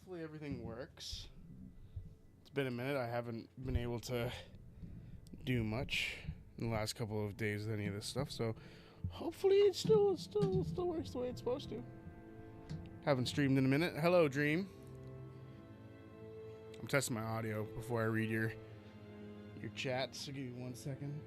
Hopefully everything works. It's been a minute. I haven't been able to do much in the last couple of days with any of this stuff, so hopefully it still works the way it's supposed to. Haven't streamed in a minute. Hello, Dream. I'm testing my audio before I read your chat, so give me 1 second.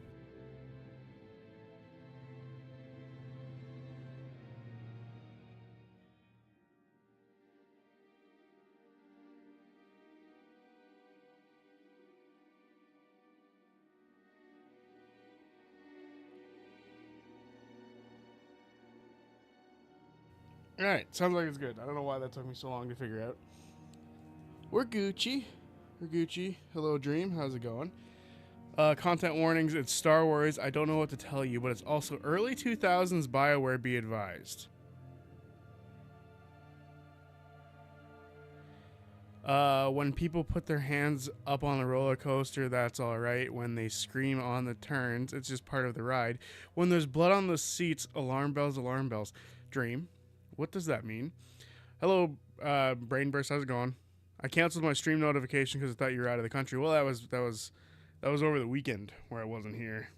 Alright, sounds like it's good. I don't know why that took me so long to figure out. We're Gucci. Hello, Dream. How's it going? Content warnings. It's Star Wars. I don't know what to tell you, but it's also early 2000s BioWare, be advised. When people put their hands up on the roller coaster, that's alright. When they scream on the turns, it's just part of the ride. When there's blood on the seats, alarm bells. Dream. What does that mean? Hello, Brainburst. How's it going? I canceled my stream notification because I thought you were out of the country. Well, that was over the weekend where I wasn't here.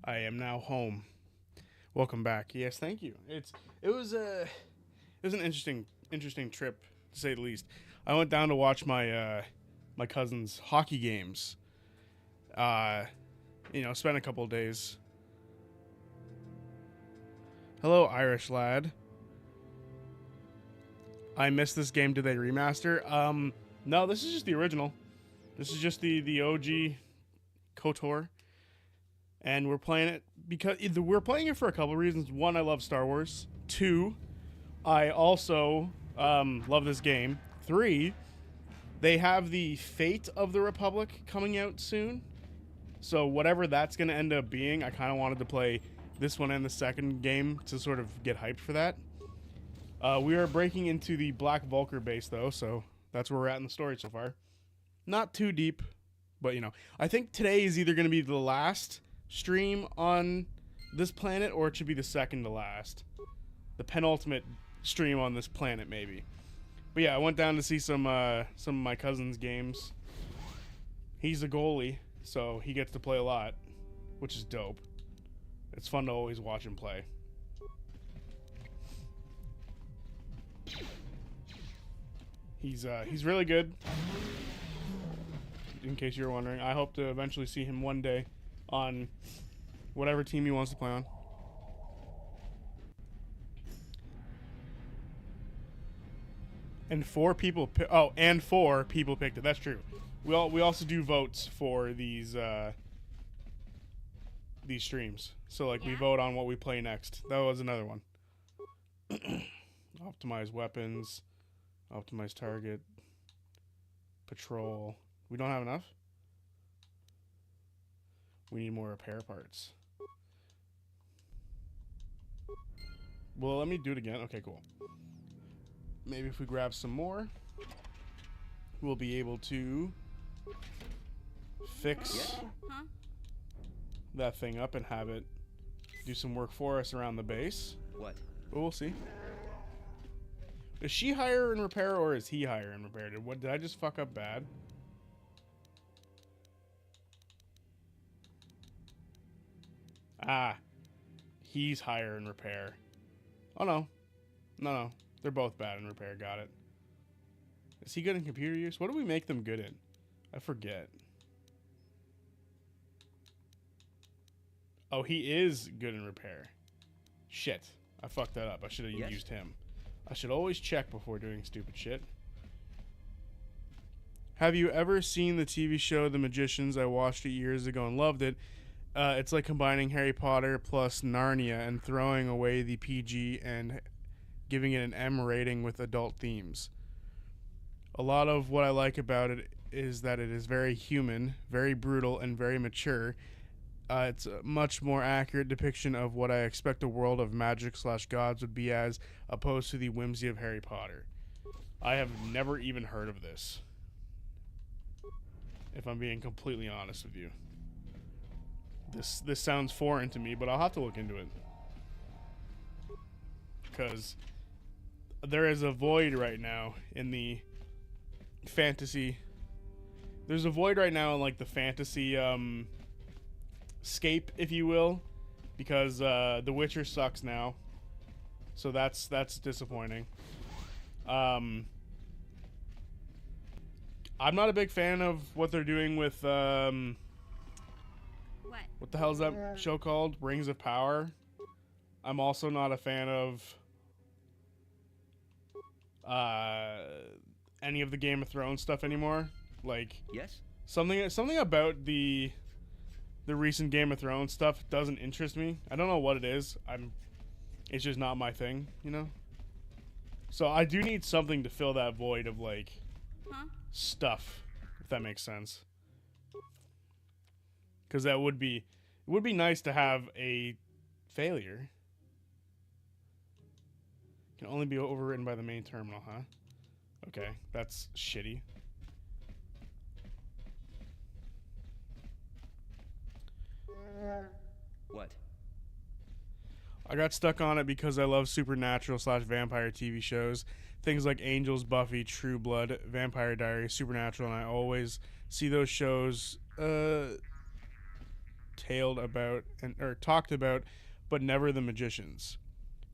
I am now home. Welcome back. Yes, thank you. It was an interesting trip, to say the least. I went down to watch my my cousin's hockey games. Spent a couple of days. Hello, Irish lad. I missed this game. Did they remaster? No, this is just the original. This is just the OG KOTOR. And we're playing it because we're playing it for a couple of reasons. One, I love Star Wars. Two, I also love this game. Three, they have the Fate of the Republic coming out soon. So whatever that's going to end up being, I kind of wanted to play this one and the second game to sort of get hyped for that. We are breaking into the Black Vulcar base, though, so that's where we're at in the story so far. Not too deep, but, I think today is either going to be the last stream on this planet, or it should be the second to last. The penultimate stream on this planet, maybe. But yeah, I went down to see some of my cousin's games. He's a goalie, so he gets to play a lot, which is dope. It's fun to always watch him play. He's really good. In case you're wondering, I hope to eventually see him one day on whatever team he wants to play on. And four people picked it. That's true. We also do votes for these streams. So we vote on what we play next. That was another one. Optimize weapons, optimize target, patrol. We don't have enough. We need more repair parts. Well, let me do it again. Okay, cool. Maybe if we grab some more, we'll be able to fix that thing up and have it do some work for us around the base. What? But we'll see. Is she higher in repair or is he higher in repair? Did I just fuck up bad? Ah. He's higher in repair. Oh, no. No. They're both bad in repair. Got it. Is he good in computer use? What do we make them good in? I forget. Oh, he is good in repair. Shit. I fucked that up. I should have used him. I should always check before doing stupid shit. Have you ever seen the TV show The Magicians? I watched it years ago and loved it. It's like combining Harry Potter plus Narnia and throwing away the PG and giving it an M rating with adult themes. A lot of what I like about it is that it is very human, very brutal, and very mature. It's a much more accurate depiction of what I expect a world of magic/gods would be as opposed to the whimsy of Harry Potter. I have never even heard of this, if I'm being completely honest with you. This sounds foreign to me, but I'll have to look into it. Because there is a void right now in the fantasy. There's a void right now in like the fantasy scape, if you will, because The Witcher sucks now. So that's disappointing. I'm not a big fan of what they're doing with what the hell is that show called? Rings of Power. I'm also not a fan of any of the Game of Thrones stuff anymore. Like, yes, something about the recent Game of Thrones stuff doesn't interest me. I don't know what it is. It's just not my thing, you know. So I do need something to fill that void of like stuff, if that makes sense. Because it would be nice to have a failure. Can only be overwritten by the main terminal, huh? Okay, that's shitty. What? I got stuck on it because I love supernatural / vampire TV shows. Things like Angels, Buffy, True Blood, Vampire Diaries, Supernatural, and I always see those shows talked about, but never the magicians.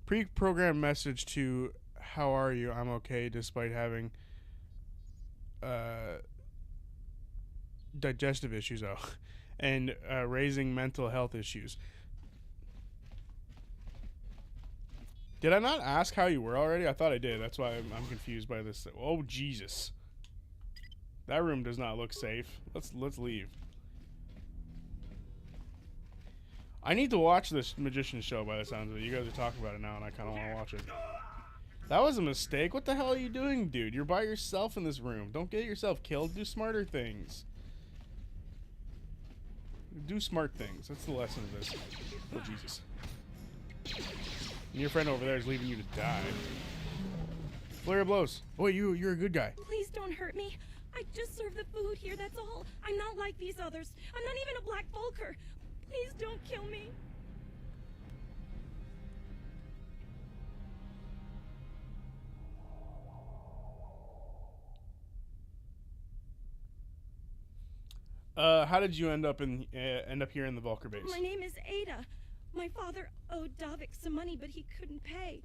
Pre-programmed message to how are you? I'm okay despite having digestive issues and raising mental health issues. Did I not ask how you were already? I thought I did. That's why I'm confused by this. Oh, Jesus. That room does not look safe. Let's leave. I need to watch this magician show by the sounds of it. You guys are talking about it now, and I kind of want to watch it. That was a mistake. What the hell are you doing, dude? You're by yourself in this room. Don't get yourself killed. Do smarter things. Do smart things. That's the lesson of this. Oh, Jesus. And your friend over there is leaving you to die. Flurry of blows. Oh, you're a good guy. Please don't hurt me. I just serve the food here, that's all. I'm not like these others. I'm not even a Black Vulcar. Please don't kill me. How did you end up here in the Vulcar base? My name is Ada. My father owed Davik some money, but he couldn't pay.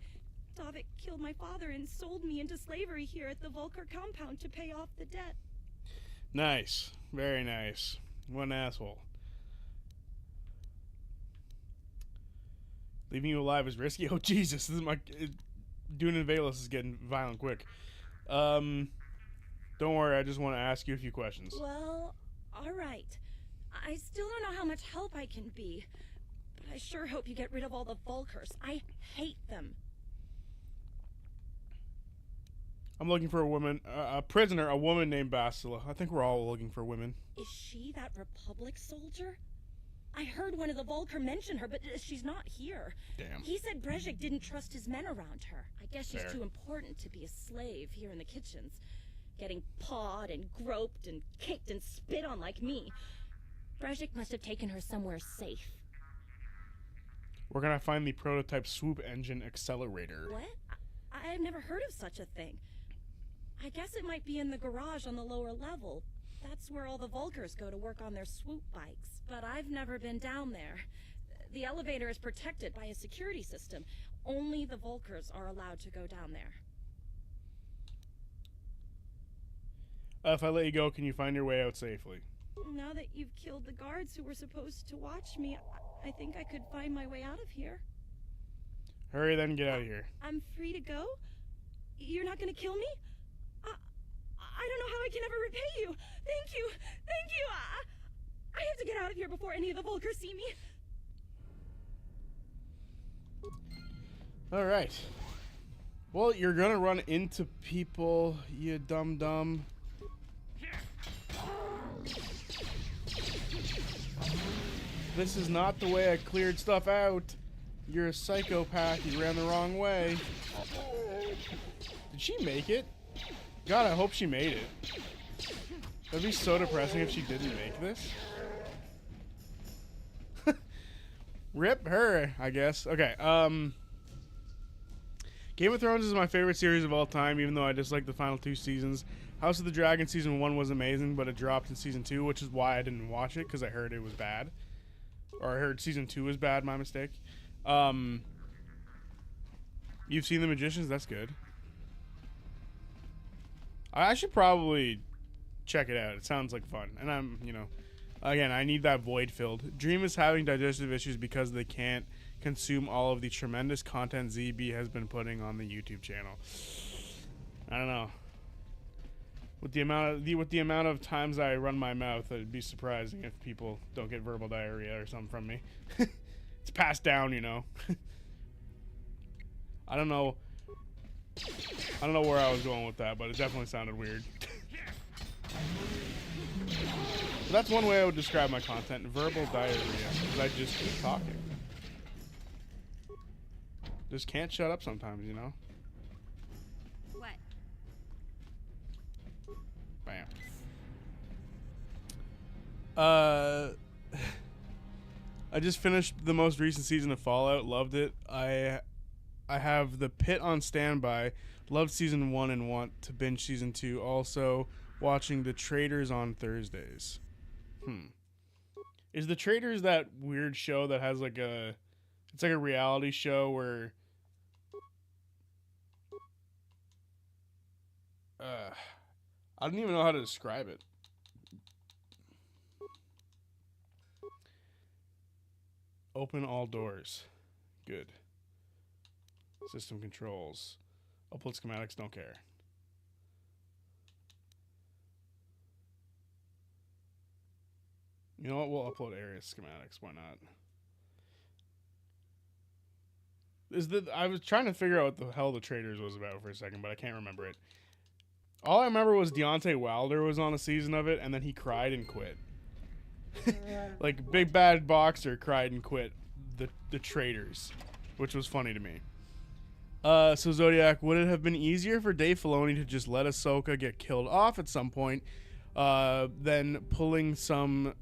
Davik killed my father and sold me into slavery here at the Vulcar compound to pay off the debt. Nice. Very nice. What an asshole. Leaving you alive is risky. Oh, Jesus. This is doing in Velos is getting violent quick. Don't worry. I just want to ask you a few questions. Well, all right. I still don't know how much help I can be. I sure hope you get rid of all the Vulcars. I hate them. I'm looking for a woman, a prisoner, a woman named Bastila. I think we're all looking for women. Is she that Republic soldier? I heard one of the Vulcar mention her, but she's not here. Damn. He said Brezhik didn't trust his men around her. I guess she's Fair. too important to be a slave here in the kitchens. Getting pawed and groped and kicked and spit on like me. Brezhik must have taken her somewhere safe. We're gonna find the prototype swoop engine accelerator. What? I've never heard of such a thing. I guess it might be in the garage on the lower level. That's where all the Vulcars go to work on their swoop bikes. But I've never been down there. The elevator is protected by a security system. Only the Vulcars are allowed to go down there. If I let you go, can you find your way out safely? Now that you've killed the guards who were supposed to watch me, I think I could find my way out of here. Hurry then, get out of here. I'm free to go? You're not gonna kill me? I don't know how I can ever repay you. Thank you. Thank you. I have to get out of here before any of the Vulcars see me. All right. Well, you're gonna run into people, you dum-dum. This is not the way I cleared stuff out. You're a psychopath. You ran the wrong way. Did she make it? God, I hope she made it. That'd be so depressing if she didn't make this. Rip her, I guess. Okay, Game of Thrones is my favorite series of all time, even though I dislike the final 2 seasons. House of the Dragon season 1 was amazing, but it dropped in season 2, which is why I didn't watch it, because I heard it was bad. Or I heard season 2 was bad, my mistake. You've seen The Magicians? That's good. I should probably check it out. It sounds like fun. And I'm, again, I need that void filled. Dream is having digestive issues because they can't consume all of the tremendous content ZB has been putting on the YouTube channel. I don't know. With the amount of times I run my mouth, it'd be surprising if people don't get verbal diarrhea or something from me. It's passed down, I don't know where I was going with that, but it definitely sounded weird. But that's one way I would describe my content: verbal diarrhea, because I just keep talking. Just can't shut up sometimes, What? Bam. I just finished the most recent season of Fallout. Loved it. I have The Pit on standby. Loved season 1 and want to binge season 2. Also watching The Traitors on Thursdays. Is The Traitors that weird show that has it's like a reality show where I don't even know how to describe it. Open all doors. Good. System controls. Upload schematics, don't care. You know what? We'll upload area schematics. Why not? I was trying to figure out what the hell The Traitors was about for a second, but I can't remember it. All I remember was Deontay Wilder was on a season of it, and then he cried and quit. Like, Big Bad Boxer cried and quit the Traitors, which was funny to me. So Zodiac, would it have been easier for Dave Filoni to just let Ahsoka get killed off at some point, than pulling some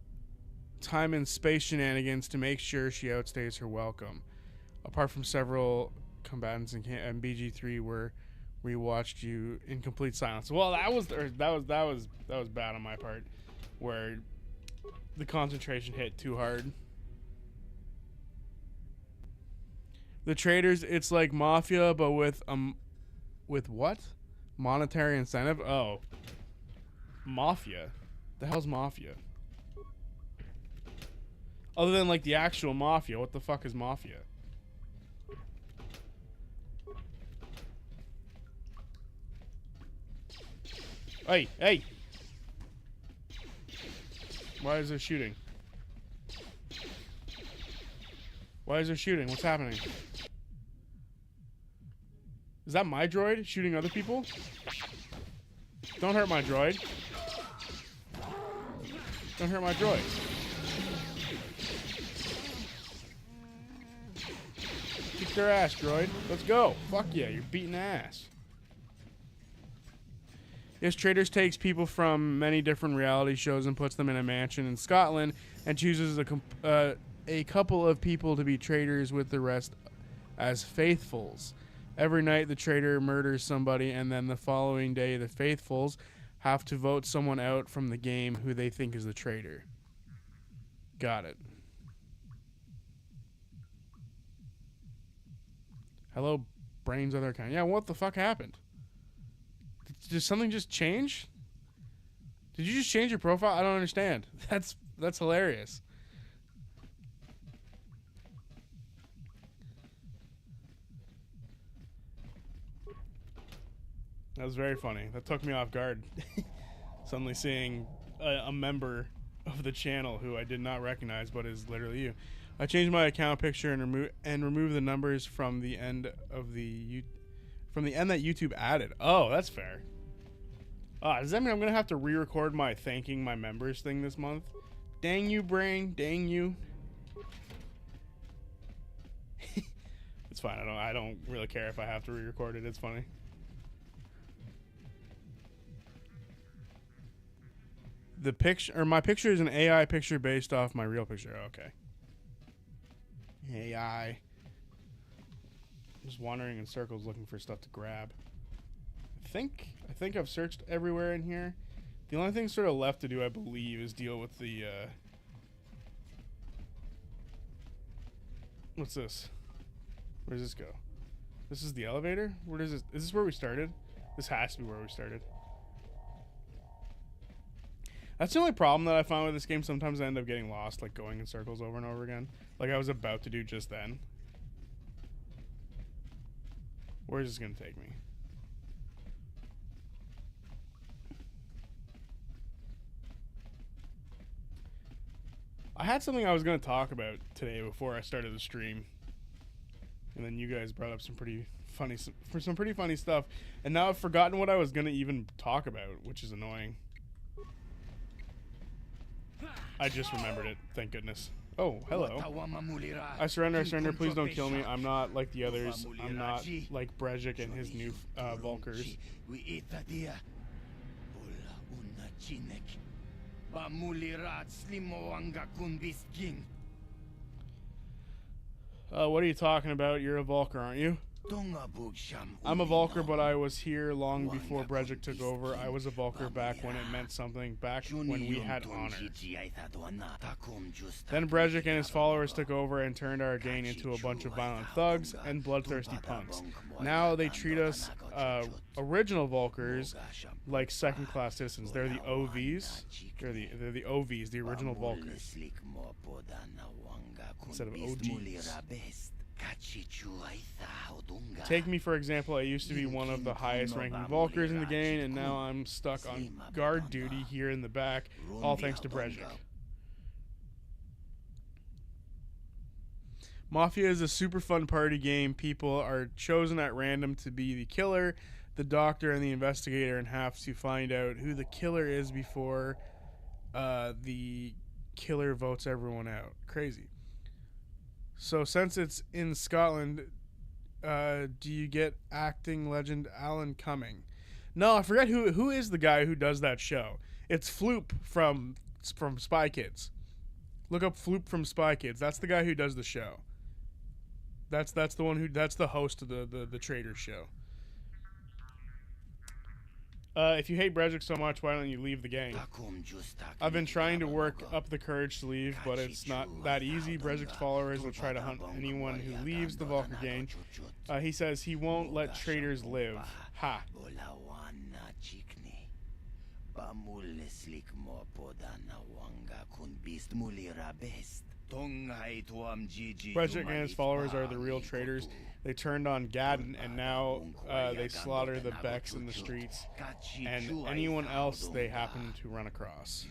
time and space shenanigans to make sure she outstays her welcome? Apart from several combatants in BG3 where we watched you in complete silence. Well, that was bad on my part, where the concentration hit too hard. The Traitors, it's like Mafia, but with what? Monetary incentive? Oh, Mafia. The hell's Mafia? Other than like the actual Mafia, what the fuck is Mafia? Hey! Why is there shooting? Why is there shooting? What's happening? Is that my droid shooting other people? Don't hurt my droid. Don't hurt my droid. Kick their ass, droid. Let's go. Fuck yeah, you're beating ass. Yes, Traitors takes people from many different reality shows and puts them in a mansion in Scotland and chooses a couple of people to be traitors with the rest as faithfuls. Every night the traitor murders somebody, and then the following day the faithfuls have to vote someone out from the game who they think is the traitor. Got it. Hello, brains other kind. Yeah, what the fuck happened? Did something just change? Did you just change your profile? I don't understand. That's hilarious. That was very funny. That took me off guard. Suddenly seeing a member of the channel who I did not recognize, but is literally you. I changed my account picture and removed the numbers from the end that YouTube added. Oh, that's fair. Does that mean I'm gonna have to re-record my thanking my members thing this month? Dang you, brain. Dang you. It's fine. I don't really care if I have to re-record it. It's funny. The picture, or my picture, is an AI picture based off my real picture. Okay. AI. just wandering in circles looking for stuff to grab. I think I've searched everywhere in here. The only thing sort of left to do, I believe, is deal with the what's this? Where does this go? This is the elevator? Where does this? Is this where we started? This has to be where we started. That's the only problem that I found with this game. Sometimes I end up getting lost, like going in circles over and over again. Like I was about to do just then. Where is this going to take me? I had something I was going to talk about today before I started the stream. And then you guys brought up some pretty funny stuff. And now I've forgotten what I was going to even talk about, which is annoying. I just remembered it. Thank goodness. Oh, hello. I surrender, please don't kill me. I'm not like the others. I'm not like Brejik and his new Volkers. What are you talking about? You're a Volker, aren't you? I'm a Volker, but I was here long before Brejik took over. I was a Volker back when it meant something, back when we had honor. Then Brejik and his followers took over and turned our gang into a bunch of violent thugs and bloodthirsty punks. Now they treat us original Volkers like second-class citizens. They're the OVs. They're the OVs, the original Volkers, instead of OGs. Take me for example. I used to be one of the highest ranking Volkers in the game, and now I'm stuck on guard duty here in the back, all thanks to Brejik. Mafia is a super fun party game. People are chosen at random to be the killer, the doctor, and the investigator, and have to find out who the killer is before the killer votes everyone out. Crazy. So since it's in Scotland, do you get acting legend Alan Cumming? No, I forget who is the guy who does that show. It's Floop from Spy Kids. Look up Floop from Spy Kids. That's the guy who does the show. That's the one that's the host of the Traitors show. If you hate Brejik so much, why don't you leave the gang? I've been trying to work up the courage to leave, but it's not that easy. Brejik's followers will try to hunt anyone who leaves the Volker gang. He says he won't let traitors live. Ha. Brejik and his followers are the real traitors. They turned on Gadden, and now they slaughter the Becks in the streets and anyone else they happen to run across.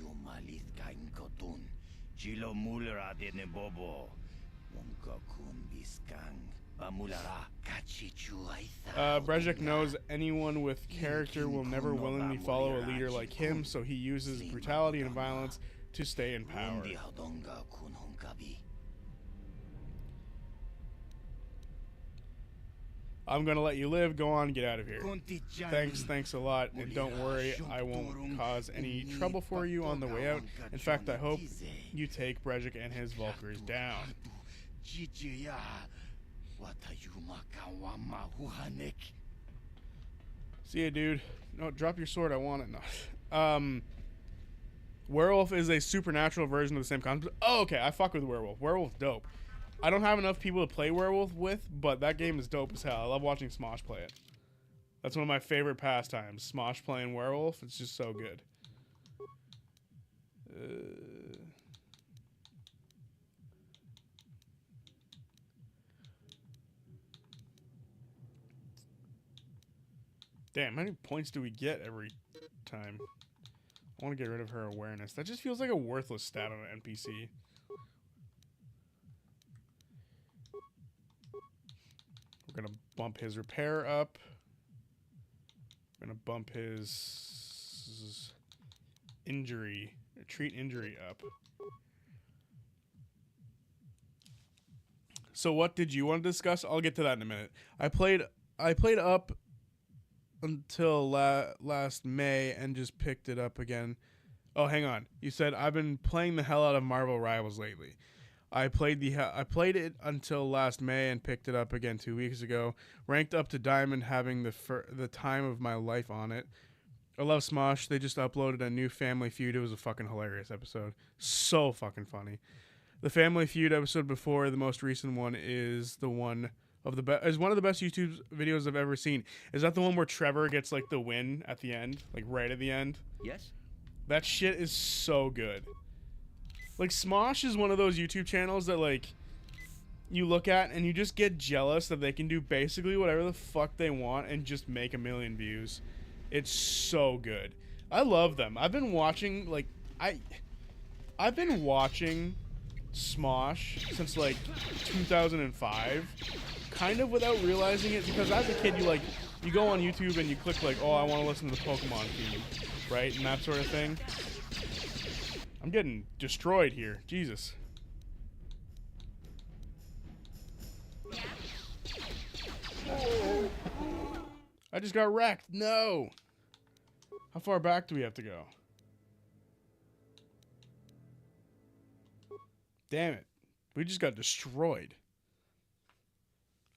Brejik knows anyone with character will never willingly follow a leader like him, so he uses brutality and violence to stay in power. I'm gonna let you live. Go on, get out of here. Thanks a lot, and don't worry, I won't cause any trouble for you on the way out. In fact, I hope you take Brejik and his Volkers down. See ya, dude. No, drop your sword. I want it. No. Werewolf is a supernatural version of the same concept. Oh, okay. I fuck with Werewolf. Werewolf's dope. I don't have enough people to play Werewolf with, but that game is dope as hell. I love watching Smosh play it. That's one of my favorite pastimes. Smosh playing Werewolf. It's just so good. Damn, how many points do we get every time? I want to get rid of her awareness. That just feels like a worthless stat on an NPC. We're going to bump his repair up. We're going to bump his treat injury up. So what did you want to discuss? I'll get to that in a minute. I played up until last May and just picked it up again. Oh, hang on. You said I've been playing the hell out of Marvel Rivals lately. I played it until last May and picked it up again 2 weeks ago. Ranked up to Diamond, having the time of my life on it. I love Smosh. They just uploaded a new Family Feud. It was a fucking hilarious episode. So fucking funny. The Family Feud episode before the most recent one is one of the best YouTube videos I've ever seen. Is that the one where Trevor gets like the win at the end, like right at the end? Yes. That shit is so good. Like, Smosh is one of those YouTube channels that like you look at and you just get jealous that they can do basically whatever the fuck they want and just make 1 million views. It's so good. I love them. I've been watching I've been watching Smosh since like 2005, kind of without realizing it, because as a kid you go on YouTube and you click like, oh, I want to listen to the Pokemon theme, right, and that sort of thing. I'm getting destroyed here. Jesus. I just got wrecked. No. How far back do we have to go? Damn it. We just got destroyed.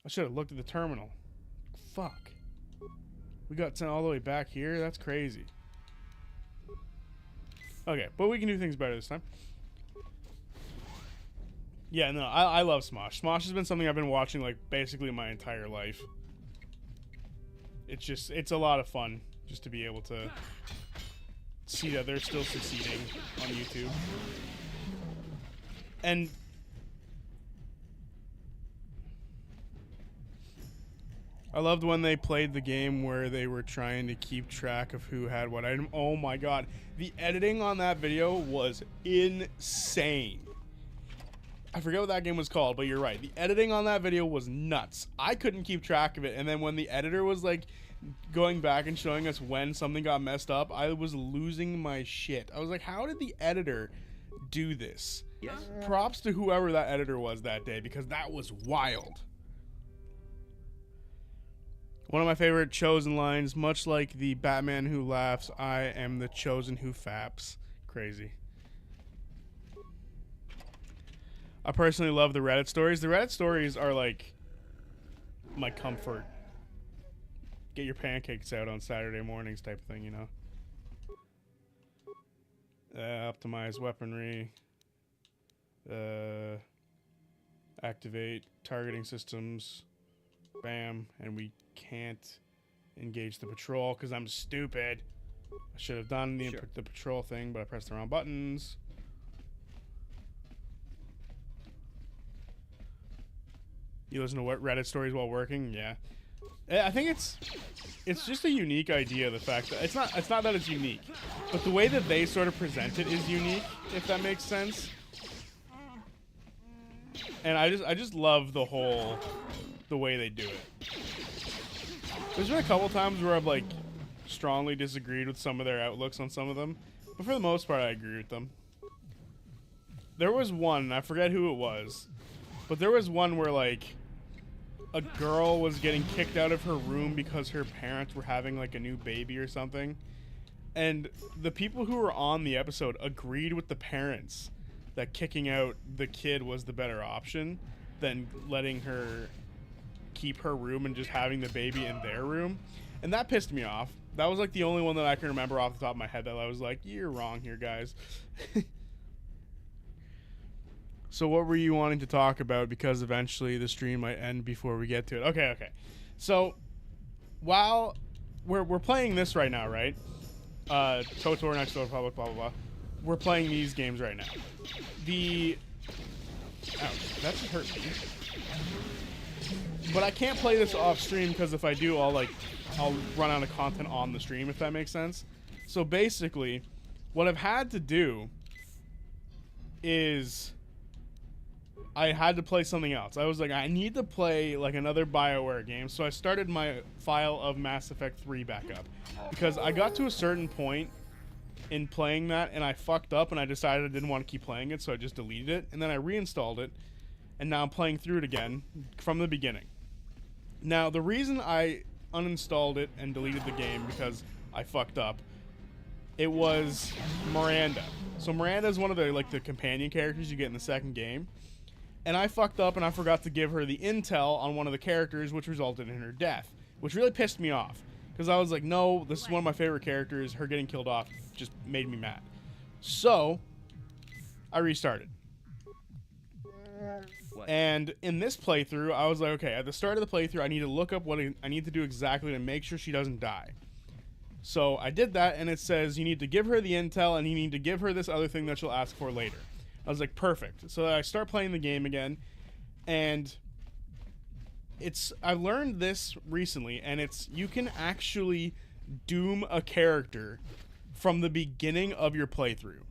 I should have looked at the terminal. Fuck. We got sent all the way back here? That's crazy. Okay, but we can do things better this time. Yeah, no, I love Smosh. Smosh has been something I've been watching like basically my entire life. It's a lot of fun just to be able to see that they're still succeeding on YouTube. And I loved when they played the game where they were trying to keep track of who had what item. Oh my god. The editing on that video was insane. I forget what that game was called, but you're right. The editing on that video was nuts. I couldn't keep track of it. And then when the editor was like going back and showing us when something got messed up, I was losing my shit. I was like, how did the editor do this? Yes. Props to whoever that editor was that day, because that was wild. One of my favorite Chosen lines, much like the Batman who laughs, I am the Chosen who faps. Crazy. I personally love the Reddit stories. The Reddit stories are like my comfort. Get your pancakes out on Saturday mornings type of thing, you know? Optimize weaponry. Activate targeting systems. Bam. And we can't engage the patrol because I'm stupid. I should have done the patrol thing, but I pressed the wrong buttons. You listen to what Reddit stories while working? Yeah. I think it's just a unique idea, the fact that it's not that it's unique, but the way that they sort of present it is unique, if that makes sense. And I just love the way they do it. There's been a couple times where I've like strongly disagreed with some of their outlooks on some of them, but for the most part I agree with them. There was one, I forget who it was, but there was one where like a girl was getting kicked out of her room because her parents were having like a new baby or something, and the people who were on the episode agreed with the parents that kicking out the kid was the better option than letting her keep her room and just having the baby in their room. And that pissed me off. That was like the only one that I can remember off the top of my head that I was like, you're wrong here, guys. So what were you wanting to talk about? Because eventually the stream might end before we get to it. Okay. So while we're playing this right now, right? KOTOR, Next Door Republic, blah, blah, blah. We're playing these games right now. Ouch, that just hurt me. But I can't play this off stream because if I do, I'll run out of content on the stream, if that makes sense. So basically, what I've had to do is I had to play something else. I was like, I need to play like another BioWare game. So I started my file of Mass Effect 3 back up because I got to a certain point in playing that and I fucked up and I decided I didn't want to keep playing it, so I just deleted it and then I reinstalled it and now I'm playing through it again from the beginning. Now the reason I uninstalled it and deleted the game because I fucked up, it was Miranda. So Miranda is one of the companion characters you get in the second game. And I fucked up and I forgot to give her the intel on one of the characters, which resulted in her death, which really pissed me off. Because I was like, no, this is one of my favorite characters. Her getting killed off just made me mad. So, I restarted. And in this playthrough, I was like, okay, at the start of the playthrough, I need to look up what I need to do exactly to make sure she doesn't die. So I did that, and it says you need to give her the intel, and you need to give her this other thing that she'll ask for later. I was like, perfect. So I start playing the game again, and I learned this recently, and you can actually doom a character from the beginning of your playthrough.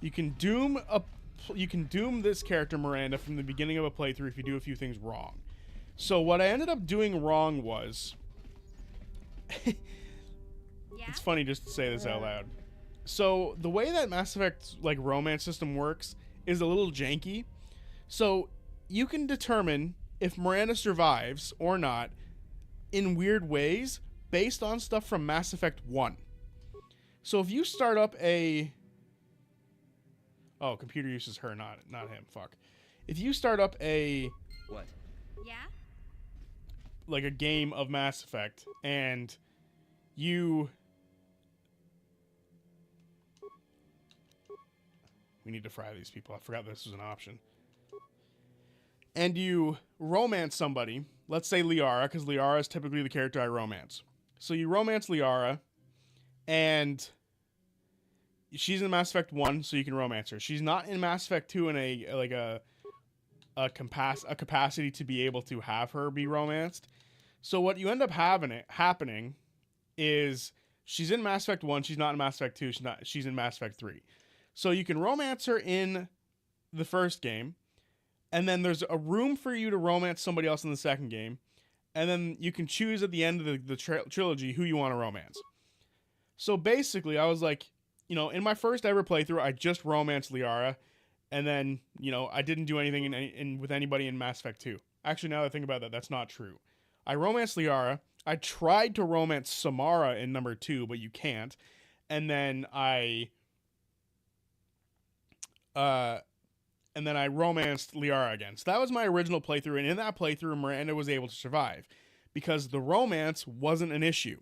You can doom this character Miranda from the beginning of a playthrough if you do a few things wrong. So what I ended up doing wrong was it's funny just to say this out loud. So the way that Mass Effect's like romance system works is a little janky. So you can determine if Miranda survives or not in weird ways based on stuff from Mass Effect 1. So if you start up Oh, computer uses her, not him. Fuck. If you start up What? Yeah? Like a game of Mass Effect, and we need to fry these people. I forgot this was an option. And you romance somebody, let's say Liara, because Liara is typically the character I romance. So you romance Liara, and she's in Mass Effect 1, so you can romance her. She's not in Mass Effect 2 in a capacity to be able to have her be romanced. So what you end up happening is she's in Mass Effect 1, she's not in Mass Effect 2, she's in Mass Effect 3. So you can romance her in the first game, and then there's a room for you to romance somebody else in the second game, and then you can choose at the end of the trilogy who you want to romance. So basically, I was like, in my first ever playthrough, I just romanced Liara, and then, I didn't do anything with anybody in Mass Effect 2. Actually, now that I think about that, that's not true. I romanced Liara. I tried to romance Samara in number 2, but you can't. And then I romanced Liara again. So that was my original playthrough, and in that playthrough, Miranda was able to survive because the romance wasn't an issue.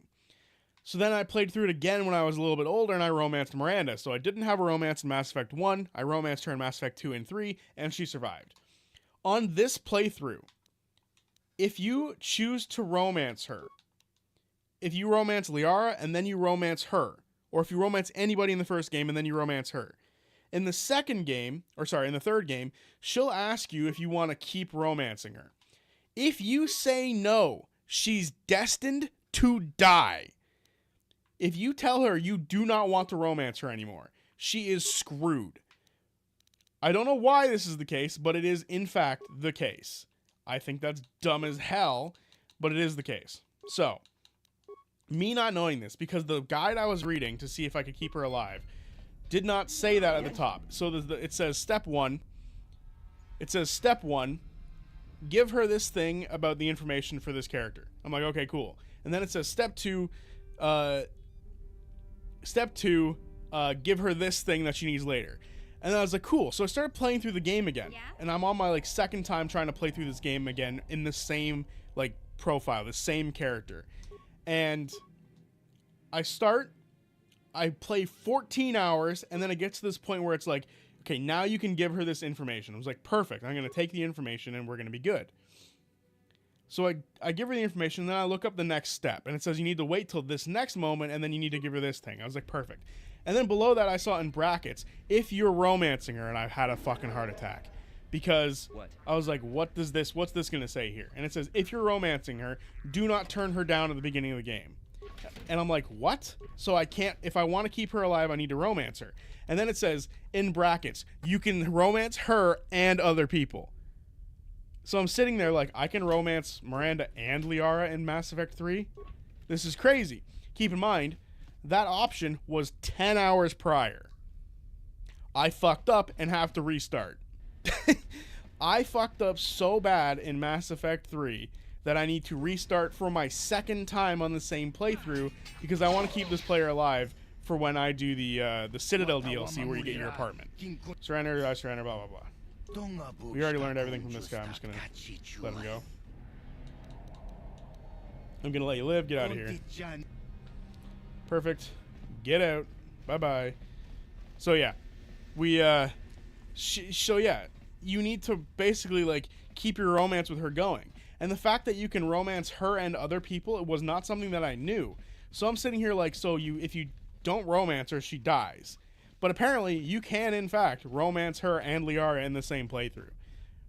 So then I played through it again when I was a little bit older, and I romanced Miranda. So I didn't have a romance in Mass Effect 1. I romanced her in Mass Effect 2 and 3, and she survived. On this playthrough, if you choose to romance her, if you romance Liara and then you romance her, or if you romance anybody in the first game and then you romance her, in the third game, she'll ask you if you want to keep romancing her. If you say no, she's destined to die. If you tell her you do not want to romance her anymore, she is screwed. I don't know why this is the case, but it is in fact the case. I think that's dumb as hell, but it is the case. So, me not knowing this, because the guide I was reading to see if I could keep her alive did not say that at the top. So it says step 1. It says step 1, give her this thing about the information for this character. I'm like, okay, cool. And then it says step 2, give her this thing that she needs later. And then I was like, cool. So I started playing through the game again. Yeah? And I'm on my second time trying to play through this game again in the same profile, the same character. And I play 14 hours, and then it gets to this point where it's like, okay, now you can give her this information. I was like, perfect. I'm going to take the information, and we're going to be good. So I give her the information, and then I look up the next step, and it says you need to wait till this next moment, and then you need to give her this thing. I was like, perfect. And then below that, I saw in brackets, if you're romancing her, and I had a fucking heart attack. Because I was like, what's this going to say here? And it says, if you're romancing her, do not turn her down at the beginning of the game. And I'm like, what? So I can't, if I want to keep her alive, I need to romance her. And then it says, in brackets, you can romance her and other people. So I'm sitting there like, I can romance Miranda and Liara in Mass Effect 3? This is crazy. Keep in mind, that option was 10 hours prior. I fucked up and have to restart. I fucked up so bad in Mass Effect 3 that I need to restart for my second time on the same playthrough because I want to keep this player alive for when I do the Citadel DLC where you get your apartment. Surrender, I surrender, blah, blah, blah. We already learned everything from this guy. I'm just going to let him go. I'm going to let you live. Get out of here. Perfect. Get out. Bye-bye. So, yeah. So, yeah. You need to basically, like, keep your romance with her going. And the fact that you can romance her and other people, it was not something that I knew. So I'm sitting here like, so if you don't romance her, she dies. But apparently you can, in fact, romance her and Liara in the same playthrough.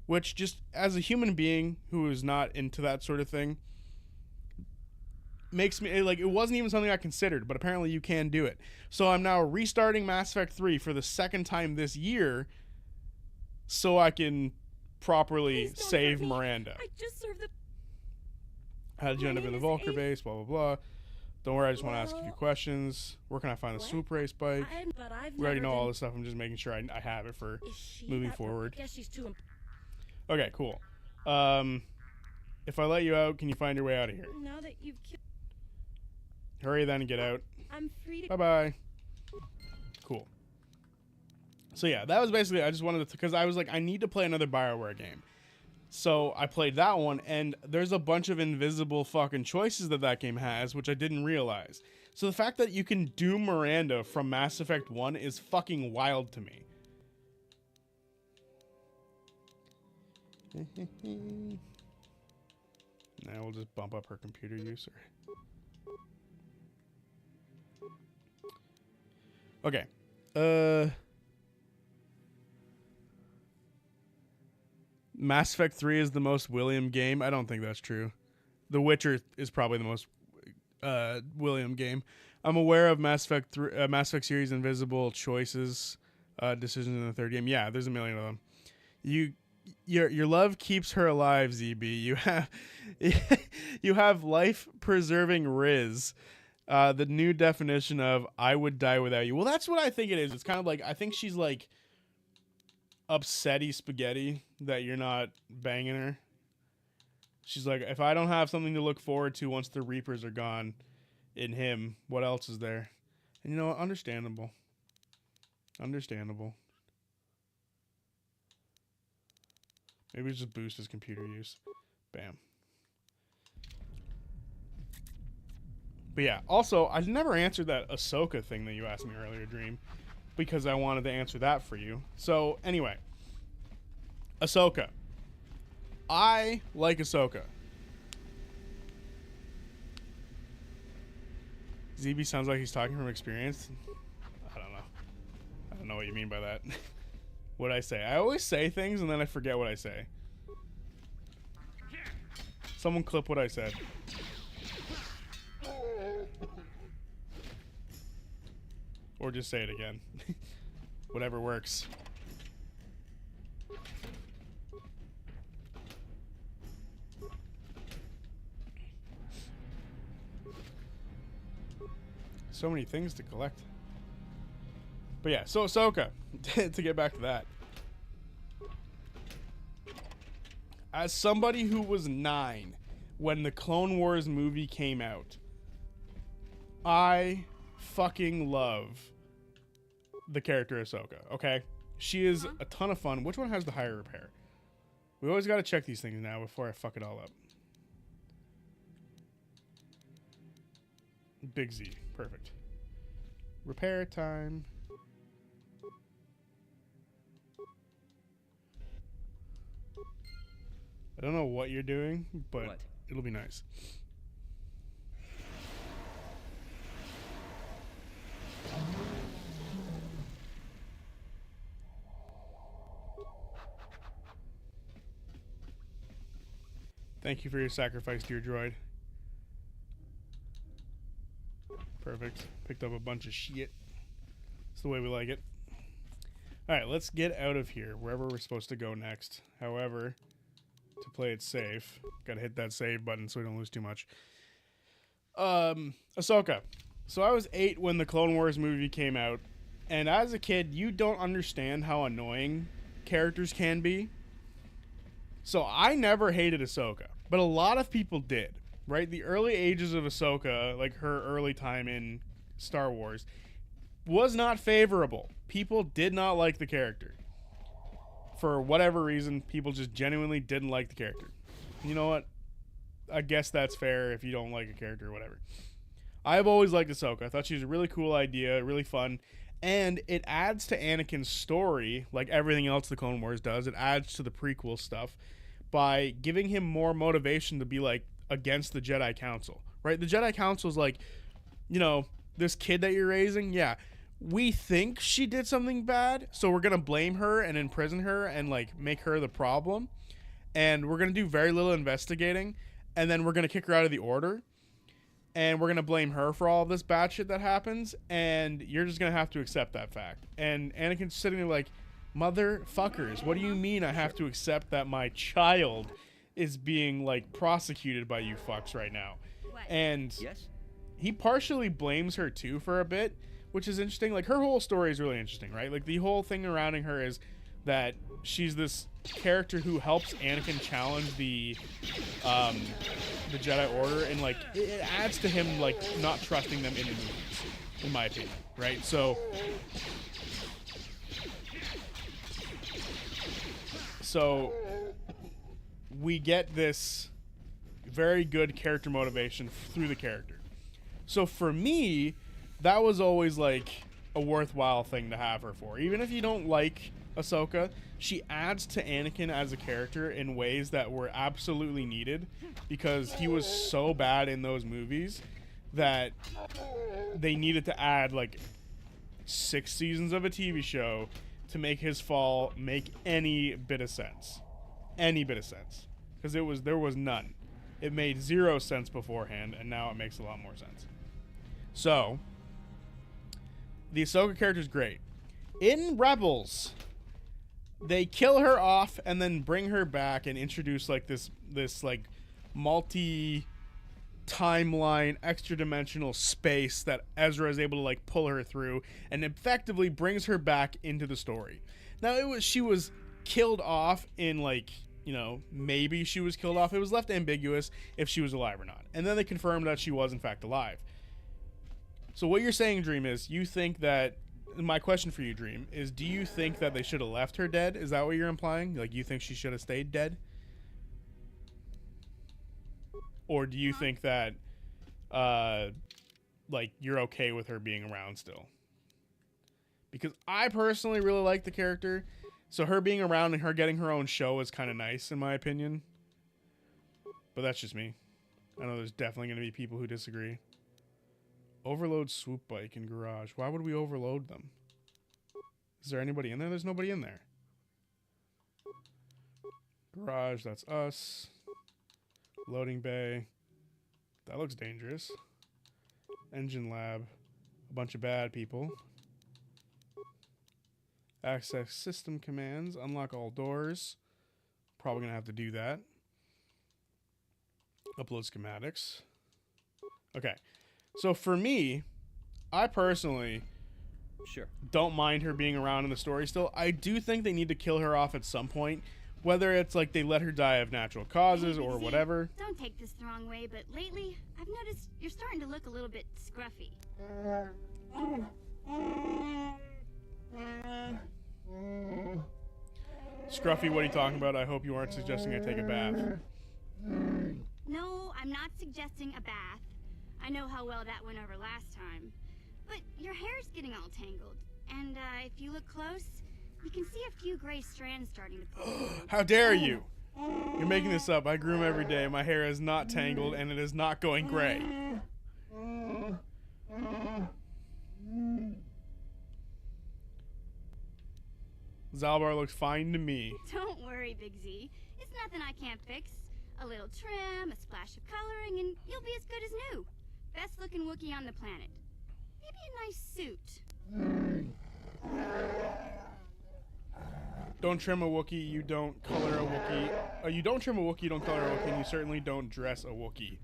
Which just, as a human being who is not into that sort of thing, makes me, like, it wasn't even something I considered, but apparently you can do it. So I'm now restarting Mass Effect 3 for the second time this year so I can properly save Miranda. I just served the... How did you end up in the Vulcar base? Blah, blah, blah. Don't worry, I just want to ask a few questions. Where can I find the swoop race bike? We already know all this stuff. I'm just making sure I have it for moving forward. I guess she's too... Okay, cool. If I let you out, can you find your way out of here? Now that you've killed... Hurry then and get out. I'm free to... Bye-bye. Cool. So yeah, that was basically, I just wanted to, because I was like, I need to play another BioWare game. So I played that one, and there's a bunch of invisible fucking choices that game has, which I didn't realize. So the fact that you can do Miranda from Mass Effect 1 is fucking wild to me. Now we'll just bump up her computer use. Okay. Mass Effect 3 is the most William game. I don't think that's true. The Witcher is probably the most William game. I'm aware of Mass Effect series invisible choices, decisions in the third game. Yeah, there's a million of them. Your love keeps her alive, ZB. You have life preserving Riz. The new definition of I would die without you. Well, that's what I think it is. It's kind of like, I think she's like upsetty spaghetti that you're not banging her. She's like, if I don't have something to look forward to once the Reapers are gone in him, what else is there? And you know what? Understandable. Understandable. Maybe just boost his computer use. Bam. But yeah, also, I never answered that Ahsoka thing that you asked me earlier, Dream, because I wanted to answer that for you. So, anyway. Ahsoka. I like Ahsoka. ZB sounds like he's talking from experience. I don't know. I don't know what you mean by that. What'd I say? I always say things and then I forget what I say. Someone clip what I said. Or just say it again. Whatever works. So many things to collect. But yeah, so Ahsoka, to get back to that. As somebody who was 9 when the Clone Wars movie came out, I fucking love the character Ahsoka, okay? She is a ton of fun. Which one has the higher repair? We always got to check these things now before I fuck it all up. Big Z. Perfect. Repair time. I don't know what you're doing, but it'll be nice. Thank you for your sacrifice, dear droid. Perfect. Picked up a bunch of shit. That's the way we like it. Alright, let's get out of here, wherever we're supposed to go next. However, to play it safe, gotta hit that save button so we don't lose too much. Ahsoka. So I was 8 when the Clone Wars movie came out, and as a kid, you don't understand how annoying characters can be. So I never hated Ahsoka, but a lot of people did, right? The early ages of Ahsoka, like her early time in Star Wars, was not favorable. People did not like the character. For whatever reason, people just genuinely didn't like the character. You know what? I guess that's fair if you don't like a character or whatever. I've always liked Ahsoka. I thought she was a really cool idea, really fun. And it adds to Anakin's story, like everything else the Clone Wars does. It adds to the prequel stuff by giving him more motivation to be, like, against the Jedi Council, right? The Jedi Council is like, you know, this kid that you're raising, yeah, we think she did something bad, so we're going to blame her and imprison her and, like, make her the problem. And we're going to do very little investigating, and then we're going to kick her out of the Order. And we're going to blame her for all of this bad shit that happens, and you're just going to have to accept that fact. And Anakin's sitting there like, motherfuckers, what do you mean I have to accept that my child is being, like, prosecuted by you fucks right now? And he partially blames her, too, for a bit, which is interesting. Like, her whole story is really interesting, right? Like, the whole thing surrounding her is that she's this character who helps Anakin challenge the Jedi Order, and, like, it adds to him, like, not trusting them in the movies, in my opinion, right? So we get this very good character motivation through the character. So for me, that was always, like, a worthwhile thing to have her for. Even if you don't like Ahsoka, she adds to Anakin as a character in ways that were absolutely needed, because he was so bad in those movies that they needed to add, like, 6 seasons of a TV show to make his fall make any bit of sense. Any bit of sense. Because there was none. It made 0 sense beforehand, and now it makes a lot more sense. So, the Ahsoka character is great. In Rebels, they kill her off and then bring her back and introduce, like, this like multi-timeline, extra-dimensional space that Ezra is able to, like, pull her through, and effectively brings her back into the story. Now, she was killed off in, like, you know, maybe she was killed off. It was left ambiguous if she was alive or not. And then they confirmed that she was, in fact, alive. So what you're saying, Dream, is you think that... My question for you, Dream, is do you think that they should have left her dead? Is that what you're implying? Like, you think she should have stayed dead? Or do you think that, like, you're okay with her being around still? Because I personally really like the character, so her being around and her getting her own show is kind of nice, in my opinion. But that's just me. I know there's definitely going to be people who disagree. Overload swoop bike in garage. Why would we overload them? Is there anybody in there? There's nobody in there. Garage, that's us. Loading bay. That looks dangerous. Engine lab. A bunch of bad people. Access system commands. Unlock all doors. Probably going to have to do that. Upload schematics. Okay. So for me, I personally don't mind her being around in the story still. I do think they need to kill her off at some point, whether it's like they let her die of natural causes or whatever. Don't take this the wrong way, but lately I've noticed you're starting to look a little bit scruffy. Scruffy, what are you talking about? I hope you aren't suggesting I take a bath. No, I'm not suggesting a bath. I know how well that went over last time. But your hair's getting all tangled. And if you look close, you can see a few gray strands starting to pull. How dare you? You're making this up. I groom every day. My hair is not tangled and it is not going gray. Zalbar looks fine to me. Don't worry, Big Z. It's nothing I can't fix. A little trim, a splash of coloring, and you'll be as good as new. Best looking Wookiee on the planet. Maybe a nice suit. Don't trim a Wookiee, you don't color a Wookiee. You don't trim a Wookiee, you don't color a Wookiee, and you certainly don't dress a Wookiee.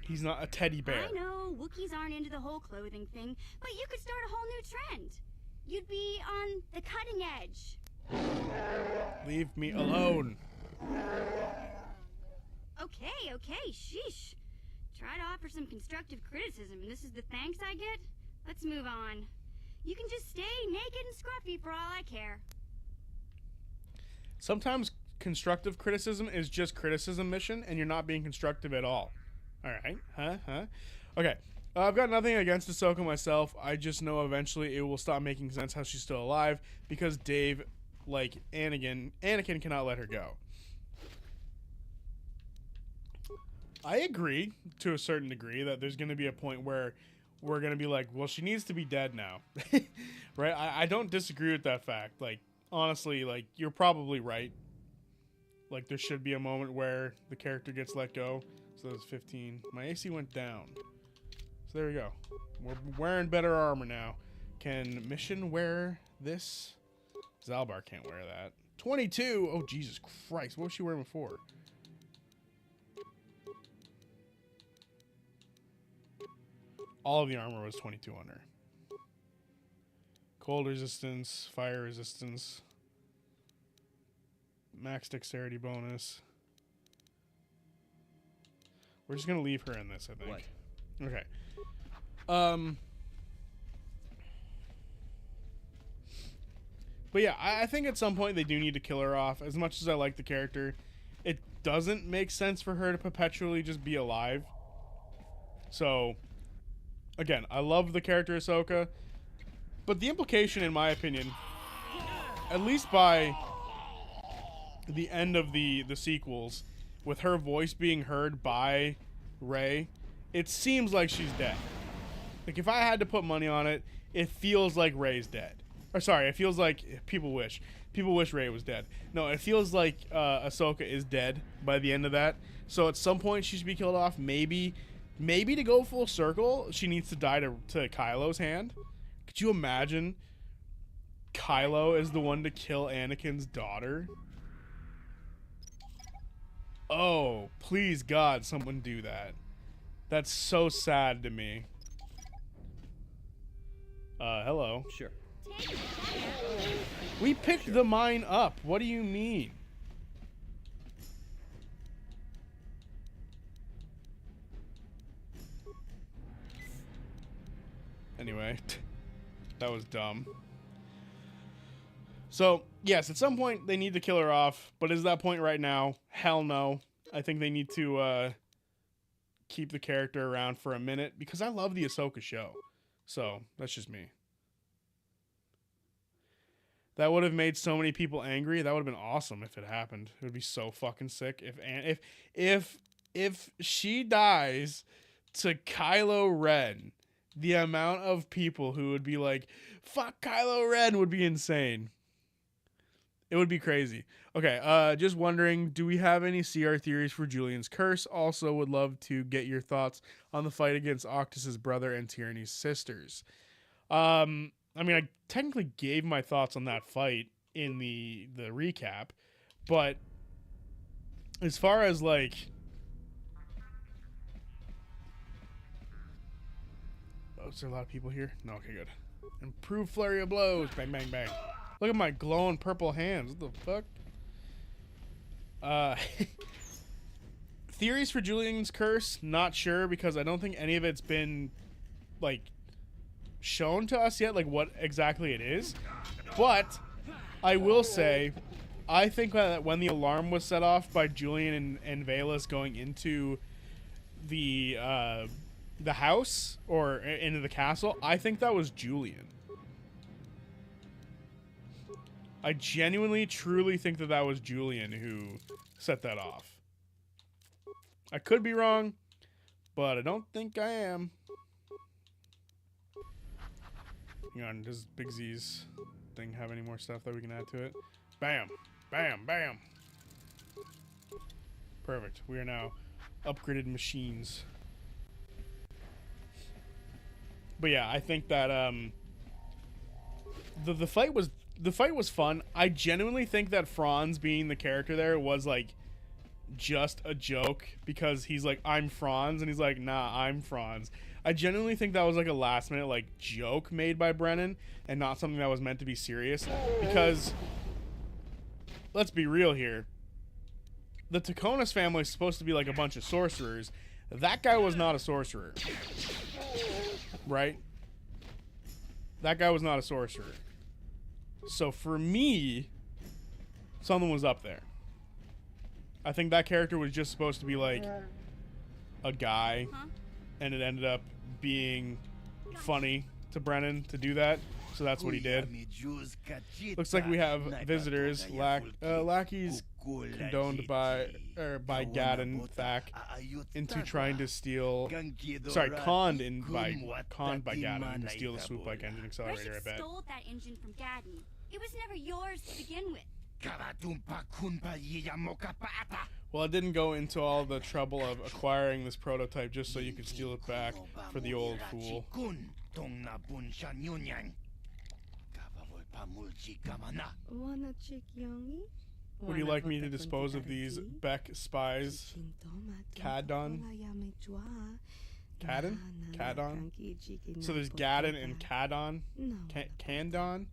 He's not a teddy bear. I know, Wookiees aren't into the whole clothing thing, but you could start a whole new trend. You'd be on the cutting edge. Leave me alone. Okay, sheesh. Try to offer some constructive criticism, and this is the thanks I get? Let's move on. You can just stay naked and scruffy for all I care. Sometimes constructive criticism is just criticism mission, and you're not being constructive at all. All right. Huh? Okay. I've got nothing against Ahsoka myself. I just know eventually it will stop making sense how she's still alive because Dave, like Anakin cannot let her go. I agree to a certain degree that there's going to be a point where we're going to be like, well, she needs to be dead now. Right? I don't disagree with that fact. Like, honestly, like, you're probably right. Like, there should be a moment where the character gets let go. So that's 15. My AC went down. So there we go. We're wearing better armor now. Can Mission wear this? Zalbar can't wear that. 22! Oh, Jesus Christ. What was she wearing before? All of the armor was 22 on her. Cold resistance, fire resistance, max dexterity bonus. We're just gonna leave her in this, I think. What? Okay. But yeah, I think at some point they do need to kill her off. As much as I like the character, it doesn't make sense for her to perpetually just be alive. So, again, I love the character Ahsoka, but the implication, in my opinion, at least by the end of the sequels, with her voice being heard by Rey, it seems like she's dead. Like, if I had to put money on it, it feels like Rey's dead. Or sorry, it feels like people wish Rey was dead. No, it feels like Ahsoka is dead by the end of that. So at some point she should be killed off. Maybe to go full circle, she needs to die to Kylo's hand. Could you imagine Kylo is the one to kill Anakin's daughter? Oh, please God, someone do that. That's so sad to me. Hello. Sure. We picked the mine up. What do you mean? Anyway, that was dumb. So, yes, at some point they need to kill her off, but is that point right now? Hell no. I think they need to keep the character around for a minute because I love the Ahsoka show. So, that's just me. That would have made so many people angry. That would have been awesome if it happened. It would be so fucking sick if she dies to Kylo Ren. The amount of people who would be like, "Fuck Kylo Ren," would be insane. It would be crazy. Okay, just wondering, do we have any CR theories for Julian's curse? Also, would love to get your thoughts on the fight against Octus's brother and Tyranny's sisters. I mean, I technically gave my thoughts on that fight in the recap, but as far as like, oh, is there a lot of people here? No, okay, good. Improved flurry of blows, bang, bang, bang. Look at my glowing purple hands. What the fuck? Theories for Julian's curse? Not sure because I don't think any of it's been like shown to us yet, like what exactly it is. But I will say, I think that when the alarm was set off by Julian and Velas going into the house or into the castle, I think that was Julian. I genuinely, truly think that was Julian who set that off. I could be wrong, but I don't think I am. Hang on, does Big Z's thing have any more stuff that we can add to it? Bam, bam, bam. Perfect. We are now upgraded machines. But yeah, I think that the fight was fun. I genuinely think that Franz being the character there was like just a joke because he's like, I'm Franz, and he's like, nah, I'm Franz. I genuinely think that was like a last minute like joke made by Brennan and not something that was meant to be serious, because let's be real here. The Taconis family is supposed to be like a bunch of sorcerers. That guy was not a sorcerer. Right? that guy was not a sorcerer. So for me, something was up there. I think that character was just supposed to be like a guy, and it ended up being funny to Brennan to do that. So that's what he did. Looks like we have visitors. Lackeys condoned by Gaddon Thack into trying to steal. Sorry, conned by Gaddon to steal the swoop bike engine accelerator. I bet. Stole that engine from Gaddon. It was never yours to begin with. Well, it didn't go into all the trouble of acquiring this prototype just so you could steal it back for the old fool. Would you like me to dispose of these Beck spies? Cadon? So there's Gaddon and Cadon? Candon?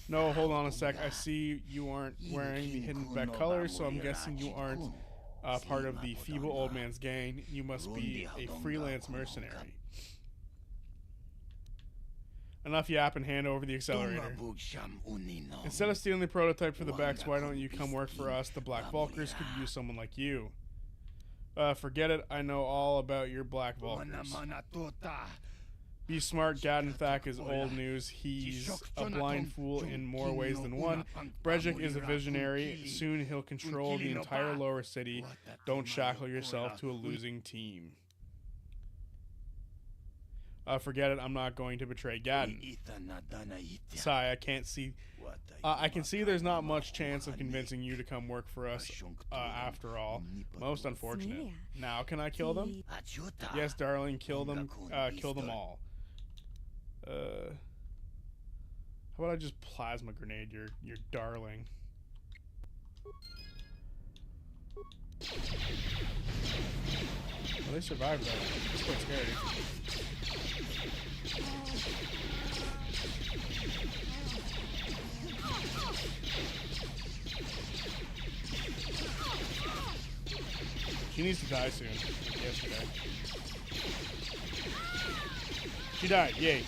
No, hold on a sec. I see you aren't wearing the hidden Beck colors, so I'm guessing you aren't part of the feeble old man's gang. You must be a freelance mercenary. Enough yap and hand over the accelerator. Instead of stealing the prototype for the Becks, why don't you come work for us? The Black Vulkars could use someone like you. Forget it. I know all about your Black Vulkars. Be smart. Gaddon Thack is old news. He's a blind fool in more ways than one. Brejik is a visionary. Soon he'll control the entire lower city. Don't shackle yourself to a losing team. Forget it. I'm not going to betray Gaddon. Sigh, I can't see. I can see there's not much chance of convincing you to come work for us after all. Most unfortunate. Now can I kill them? Yes, darling. Kill them. Kill them all. How about I just plasma grenade your darling? Well, they survived that. It's quite scary. She needs to die soon, like yesterday. She died, yay.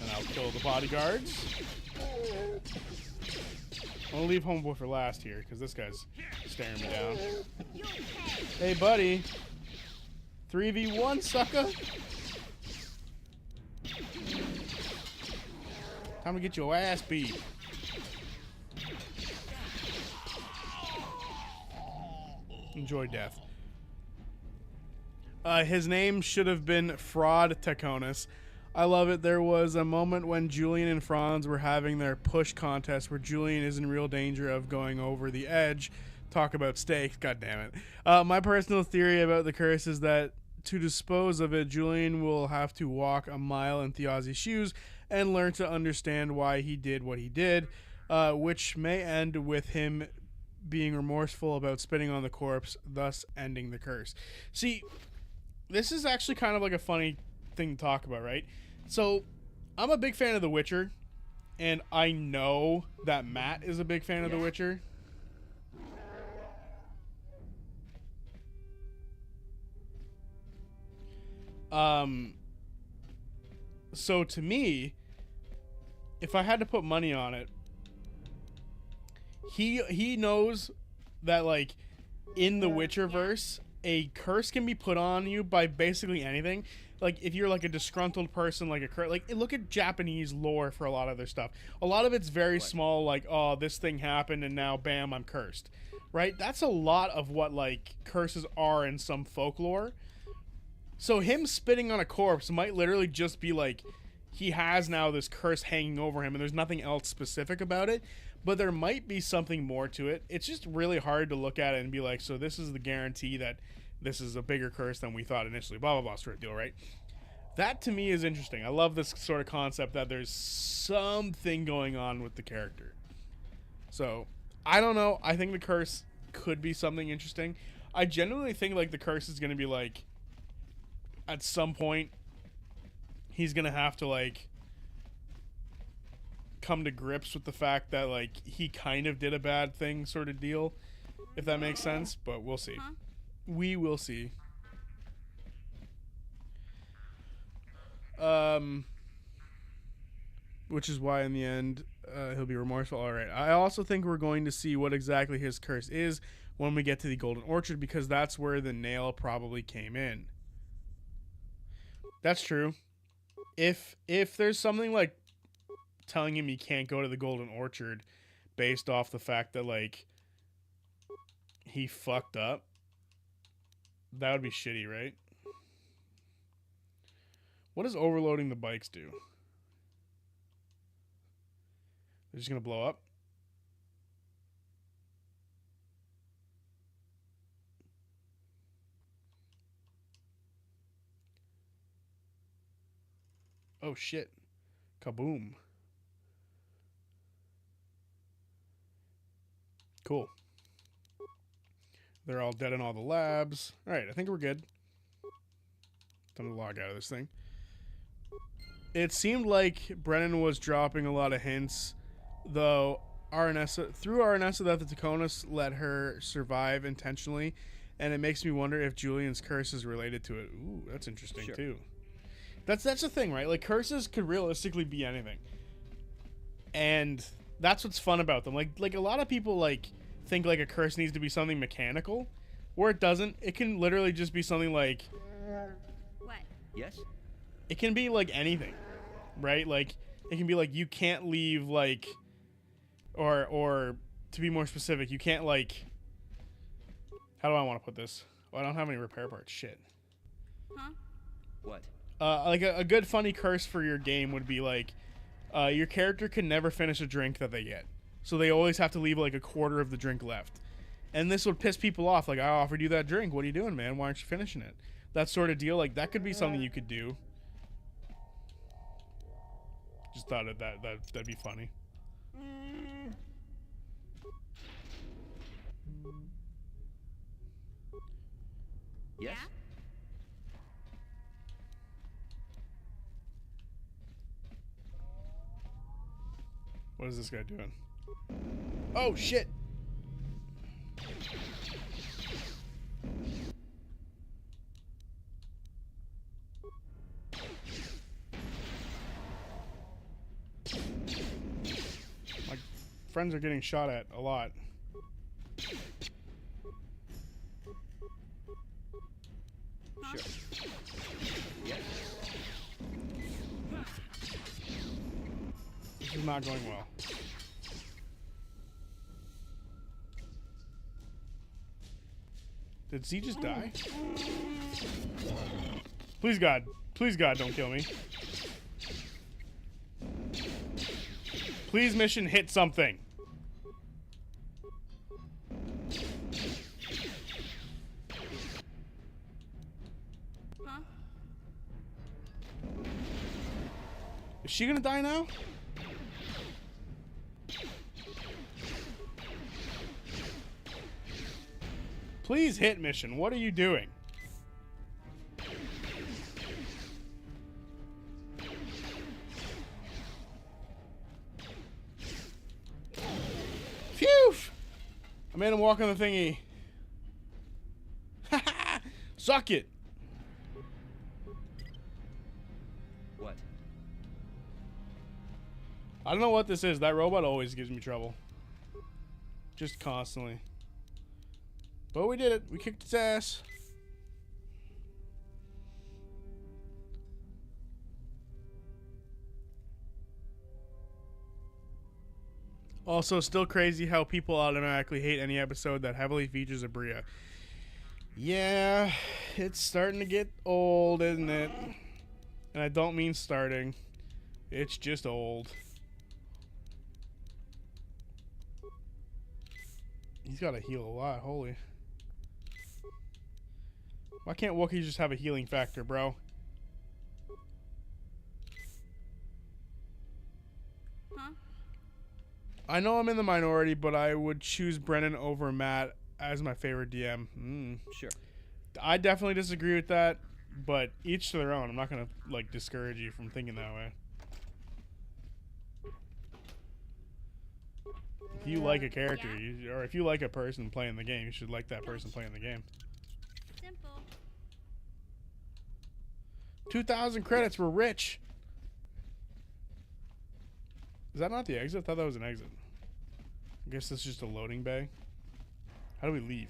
And I'll kill the bodyguards. I'm gonna leave Homeboy for last here, because this guy's staring me down. Hey, buddy. 3v1, sucker. Time to get your ass beat. Enjoy death. His name should have been Fraud Taconis. I love it. There was a moment when Julian and Franz were having their push contest where Julian is in real danger of going over the edge. Talk about stakes. God damn it. My personal theory about the curse is that to dispose of it, Julian will have to walk a mile in Thiazi's shoes and learn to understand why he did what he did, which may end with him being remorseful about spitting on the corpse, thus ending the curse. See, this is actually kind of like a funny thing to talk about, right? So, I'm a big fan of The Witcher, and I know that Matt is a big fan of The Witcher. So to me, if I had to put money on it, he knows that, like, in the Witcherverse, a curse can be put on you by basically anything. Like, if you're like a disgruntled person, like look at Japanese lore for a lot of their stuff. A lot of it's very small, like, oh, this thing happened and now bam, I'm cursed. Right? That's a lot of what, like, curses are in some folklore. So him spitting on a corpse might literally just be like, he has now this curse hanging over him and there's nothing else specific about it. But there might be something more to it. It's just really hard to look at it and be like, so this is the guarantee that this is a bigger curse than we thought initially, blah, blah, blah, sort of deal, right? That, to me, is interesting. I love this sort of concept that there's something going on with the character. So, I don't know. I think the curse could be something interesting. I genuinely think, like, the curse is going to be, like, at some point, he's going to have to, like, come to grips with the fact that, like, he kind of did a bad thing sort of deal, if that makes sense. But we'll see. We will see. Which is why in the end he'll be remorseful. All right. I also think we're going to see what exactly his curse is when we get to the Golden Orchard, because that's where the nail probably came in. That's true. If there's something like telling him he can't go to the Golden Orchard based off the fact that like he fucked up, that would be shitty, right? What does overloading the bikes do? They're just gonna blow up? Oh shit. Kaboom. Cool. They're all dead in all the labs. Alright, I think we're good. Time to log out of this thing. It seemed like Brennan was dropping a lot of hints, though Aranessa that the Taconis let her survive intentionally, and it makes me wonder if Julian's curse is related to it. Ooh, that's interesting too. That's the thing, right? Like, curses could realistically be anything, and that's what's fun about them. Like a lot of people like think like a curse needs to be something mechanical, or it doesn't. It can literally just be something like, What? Yes? it can be like anything, right? Like it can be like you can't leave, like, or to be more specific, you can't like. How do I want to put this? Oh, I don't have any repair parts. Shit. Huh? What? Like a good funny curse for your game would be like, your character can never finish a drink that they get, so they always have to leave like a quarter of the drink left, and this would piss people off. Like, I offered you that drink. What are you doing, man? Why aren't you finishing it? That sort of deal. Like that could be something you could do. Just thought of that'd be funny. Yes? Yeah? What is this guy doing? Oh shit! My friends are getting shot at a lot. Sure. Yes? This is not going well. Did Z just die? Please God, don't kill me. Please, mission, hit something. Huh? Is she gonna die now? Please hit mission. What are you doing? Phew! I made him walk on the thingy. Suck it. What? I don't know what this is. That robot always gives me trouble. Just constantly. But we did it. We kicked its ass. Also, still crazy how people automatically hate any episode that heavily features a Bria. Yeah, it's starting to get old, isn't it? And I don't mean starting. It's just old. He's got to heal a lot, holy. Why can't Wookiees just have a healing factor, bro? Huh? I know I'm in the minority, but I would choose Brennan over Matt as my favorite DM. Sure. I definitely disagree with that, but each to their own. I'm not going to, like, discourage you from thinking that way. If you like a character, or if you like a person playing the game, you should like that person playing the game. Simple. 2,000 credits. We're rich. Is that not the exit? I thought that was an exit. I guess this is just a loading bay. How do we leave?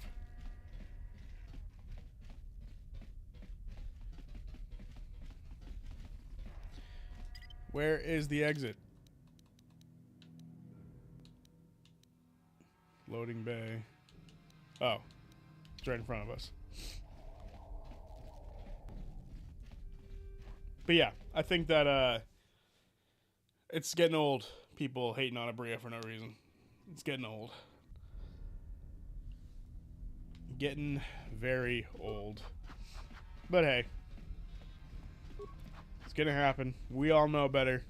Where is the exit? Loading bay. Oh. It's right in front of us. But yeah, I think that it's getting old. People hating on Abria for no reason. It's getting old. Getting very old. But hey. It's gonna happen. We all know better.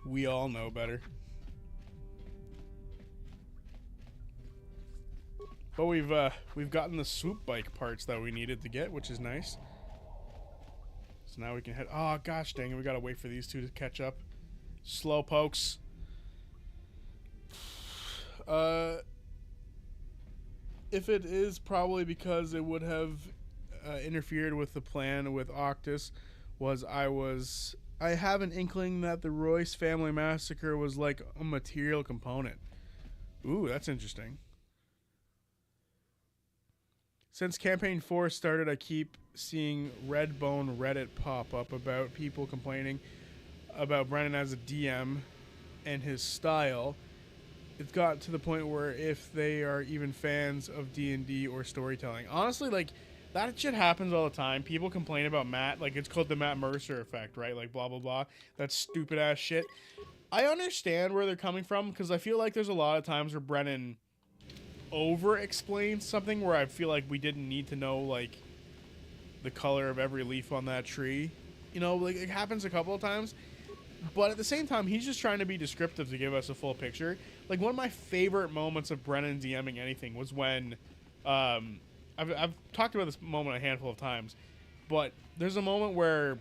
We all know better. But we've gotten the swoop bike parts that we needed to get, which is nice. So now we can head. Oh gosh, dang it! We gotta wait for these two to catch up. Slow pokes. If it is, probably because it would have interfered with the plan with Octus. I have an inkling that the Royce family massacre was like a material component. Ooh, that's interesting. Since Campaign 4 started, I keep seeing Redbone Reddit pop up about people complaining about Brennan as a DM and his style. It's got to the point where if they are even fans of D&D or storytelling. Honestly, like, that shit happens all the time. People complain about Matt. Like, it's called the Matt Mercer effect, right? Like, blah, blah, blah. That stupid-ass shit. I understand where they're coming from, because I feel like there's a lot of times where Brennan over-explains something where I feel like we didn't need to know, like, the color of every leaf on that tree. You know, like, it happens a couple of times. But at the same time, he's just trying to be descriptive to give us a full picture. Like, one of my favorite moments of Brennan DMing anything was when, I've talked about this moment a handful of times, but there's a moment where,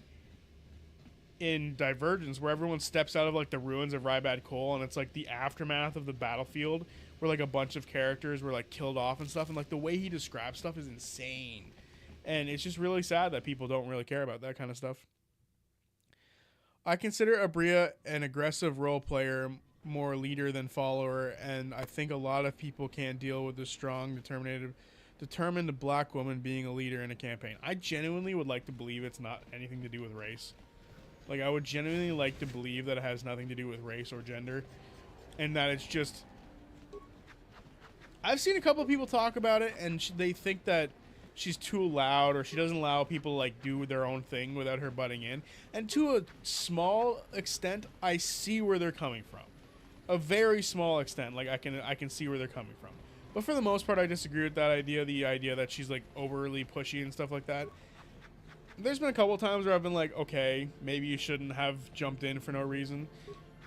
in Divergence, where everyone steps out of, like, the ruins of Rybad Cole, and it's, like, the aftermath of the battlefield, where, like, a bunch of characters were, like, killed off and stuff, and, like, the way he describes stuff is insane. And it's just really sad that people don't really care about that kind of stuff. I consider Abria an aggressive role player, more leader than follower, and I think a lot of people can't deal with the strong, determined black woman being a leader in a campaign. I genuinely would like to believe it's not anything to do with race. Like, I would genuinely like to believe that it has nothing to do with race or gender, and that it's just... I've seen a couple of people talk about it, and they think that she's too loud, or she doesn't allow people to, like, do their own thing without her butting in. And to a small extent, I see where they're coming from. A very small extent, like, I can see where they're coming from. But for the most part, I disagree with that idea, the idea that she's, like, overly pushy and stuff like that. There's been a couple of times where I've been like, okay, maybe you shouldn't have jumped in for no reason.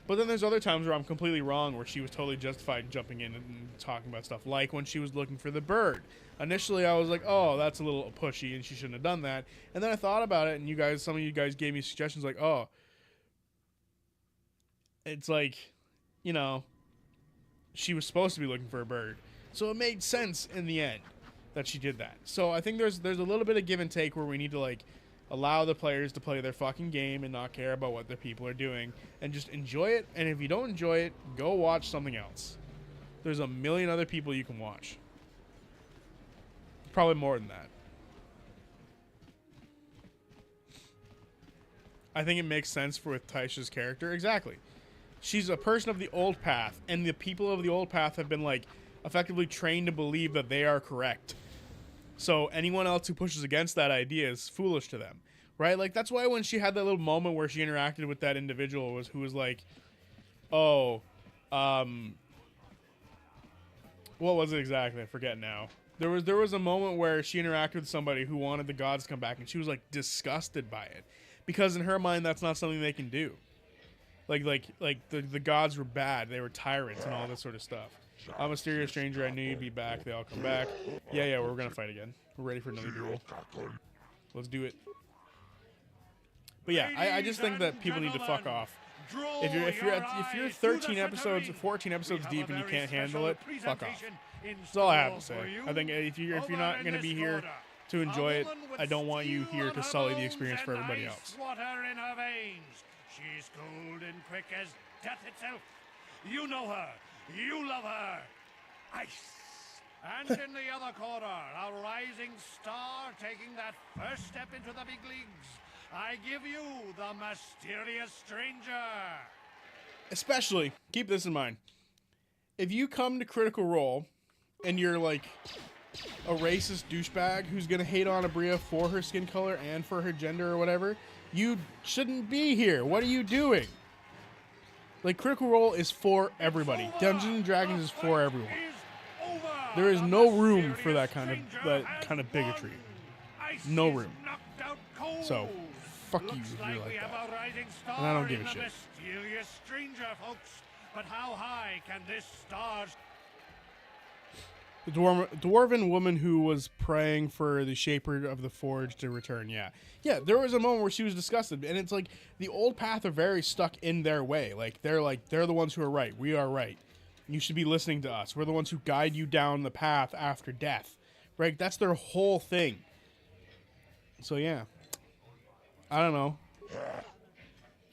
But then there's other times where I'm completely wrong, where she was totally justified in jumping in and talking about stuff, like when she was looking for the bird. Initially, I was like, oh, that's a little pushy, and she shouldn't have done that. And then I thought about it, and some of you guys gave me suggestions like, oh, it's like, you know, she was supposed to be looking for a bird. So it made sense in the end that she did that. So I think there's a little bit of give and take where we need to, like, allow the players to play their fucking game and not care about what their people are doing and just enjoy it. And if you don't enjoy it, go watch something else. There's a million other people you can watch. Probably more than that. I think it makes sense with Taisha's character. Exactly. She's a person of the old path, and the people of the old path have been, like, effectively trained to believe that they are correct. So anyone else who pushes against that idea is foolish to them, right? Like, that's why when she had that little moment where she interacted with that individual who was like, oh, what was it exactly? I forget now. There was a moment where she interacted with somebody who wanted the gods to come back, and she was, like, disgusted by it, because in her mind that's not something they can do. Like the gods were bad, they were tyrants and all this sort of stuff. I'm a mysterious stranger, I knew you'd be back. They all come back. Yeah, we're gonna fight again. We're ready for another duel. Let's do it. But yeah, I just think that people need to fuck off. If you're 13 episodes, 14 episodes deep and you can't handle it, fuck off. That's all I have to say. I think if you're not gonna be here to enjoy it. I don't want you here to sully the experience for everybody else. Water in her veins. She's cold and quick as death itself. You know her. You love her. Ice. And in the other corner, a rising star taking that first step into the big leagues. I give you the mysterious stranger. Especially, keep this in mind. If you come to Critical Role and you're like a racist douchebag who's going to hate on Abria for her skin color and for her gender or whatever, you shouldn't be here. What are you doing? Like, Critical Role is for everybody. Dungeons and Dragons is for everyone. There is no room for that kind of bigotry. No room. So, fuck you if you're like that. And I don't give a shit. Mysterious stranger, folks. But how high can this star? The dwarven woman who was praying for the Shaper of the Forge to return. Yeah, there was a moment where she was disgusted, and it's like the old path are very stuck in their way. They're the ones who are right. We are right. You should be listening to us. We're the ones who guide you down the path after death. Right? That's their whole thing. So yeah. I don't know.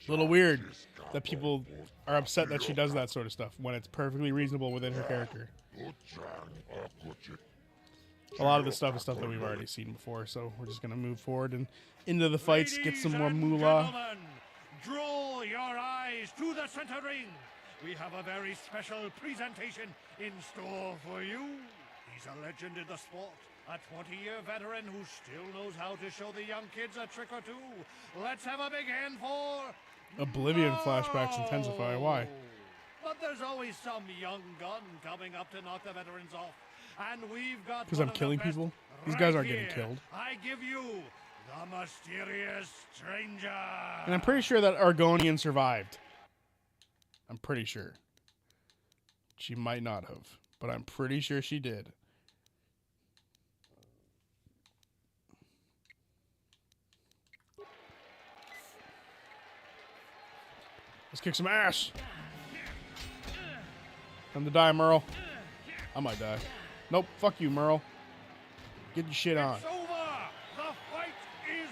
A little weird that people are upset that she does that sort of stuff when it's perfectly reasonable within her character. A lot of this stuff is stuff that we've already seen before, so we're just going to move forward and into the fights, get some more moolah. Draw your eyes to the center ring. We have a very special presentation in store for you. He's a legend in the sport, a 20-year veteran who still knows how to show the young kids a trick or two. Let's have a big hand for... Oblivion flashbacks intensify. Why? But there's always some young gun coming up to knock the veterans off. And we've got... Because I'm killing people? These guys aren't getting killed. I give you the mysterious stranger. And I'm pretty sure that Argonian survived. I'm pretty sure. She might not have, but I'm pretty sure she did. Let's kick some ass. Time to die, Merle. I might die. Nope, fuck you, Merle. Get your shit on. It's over. The fight is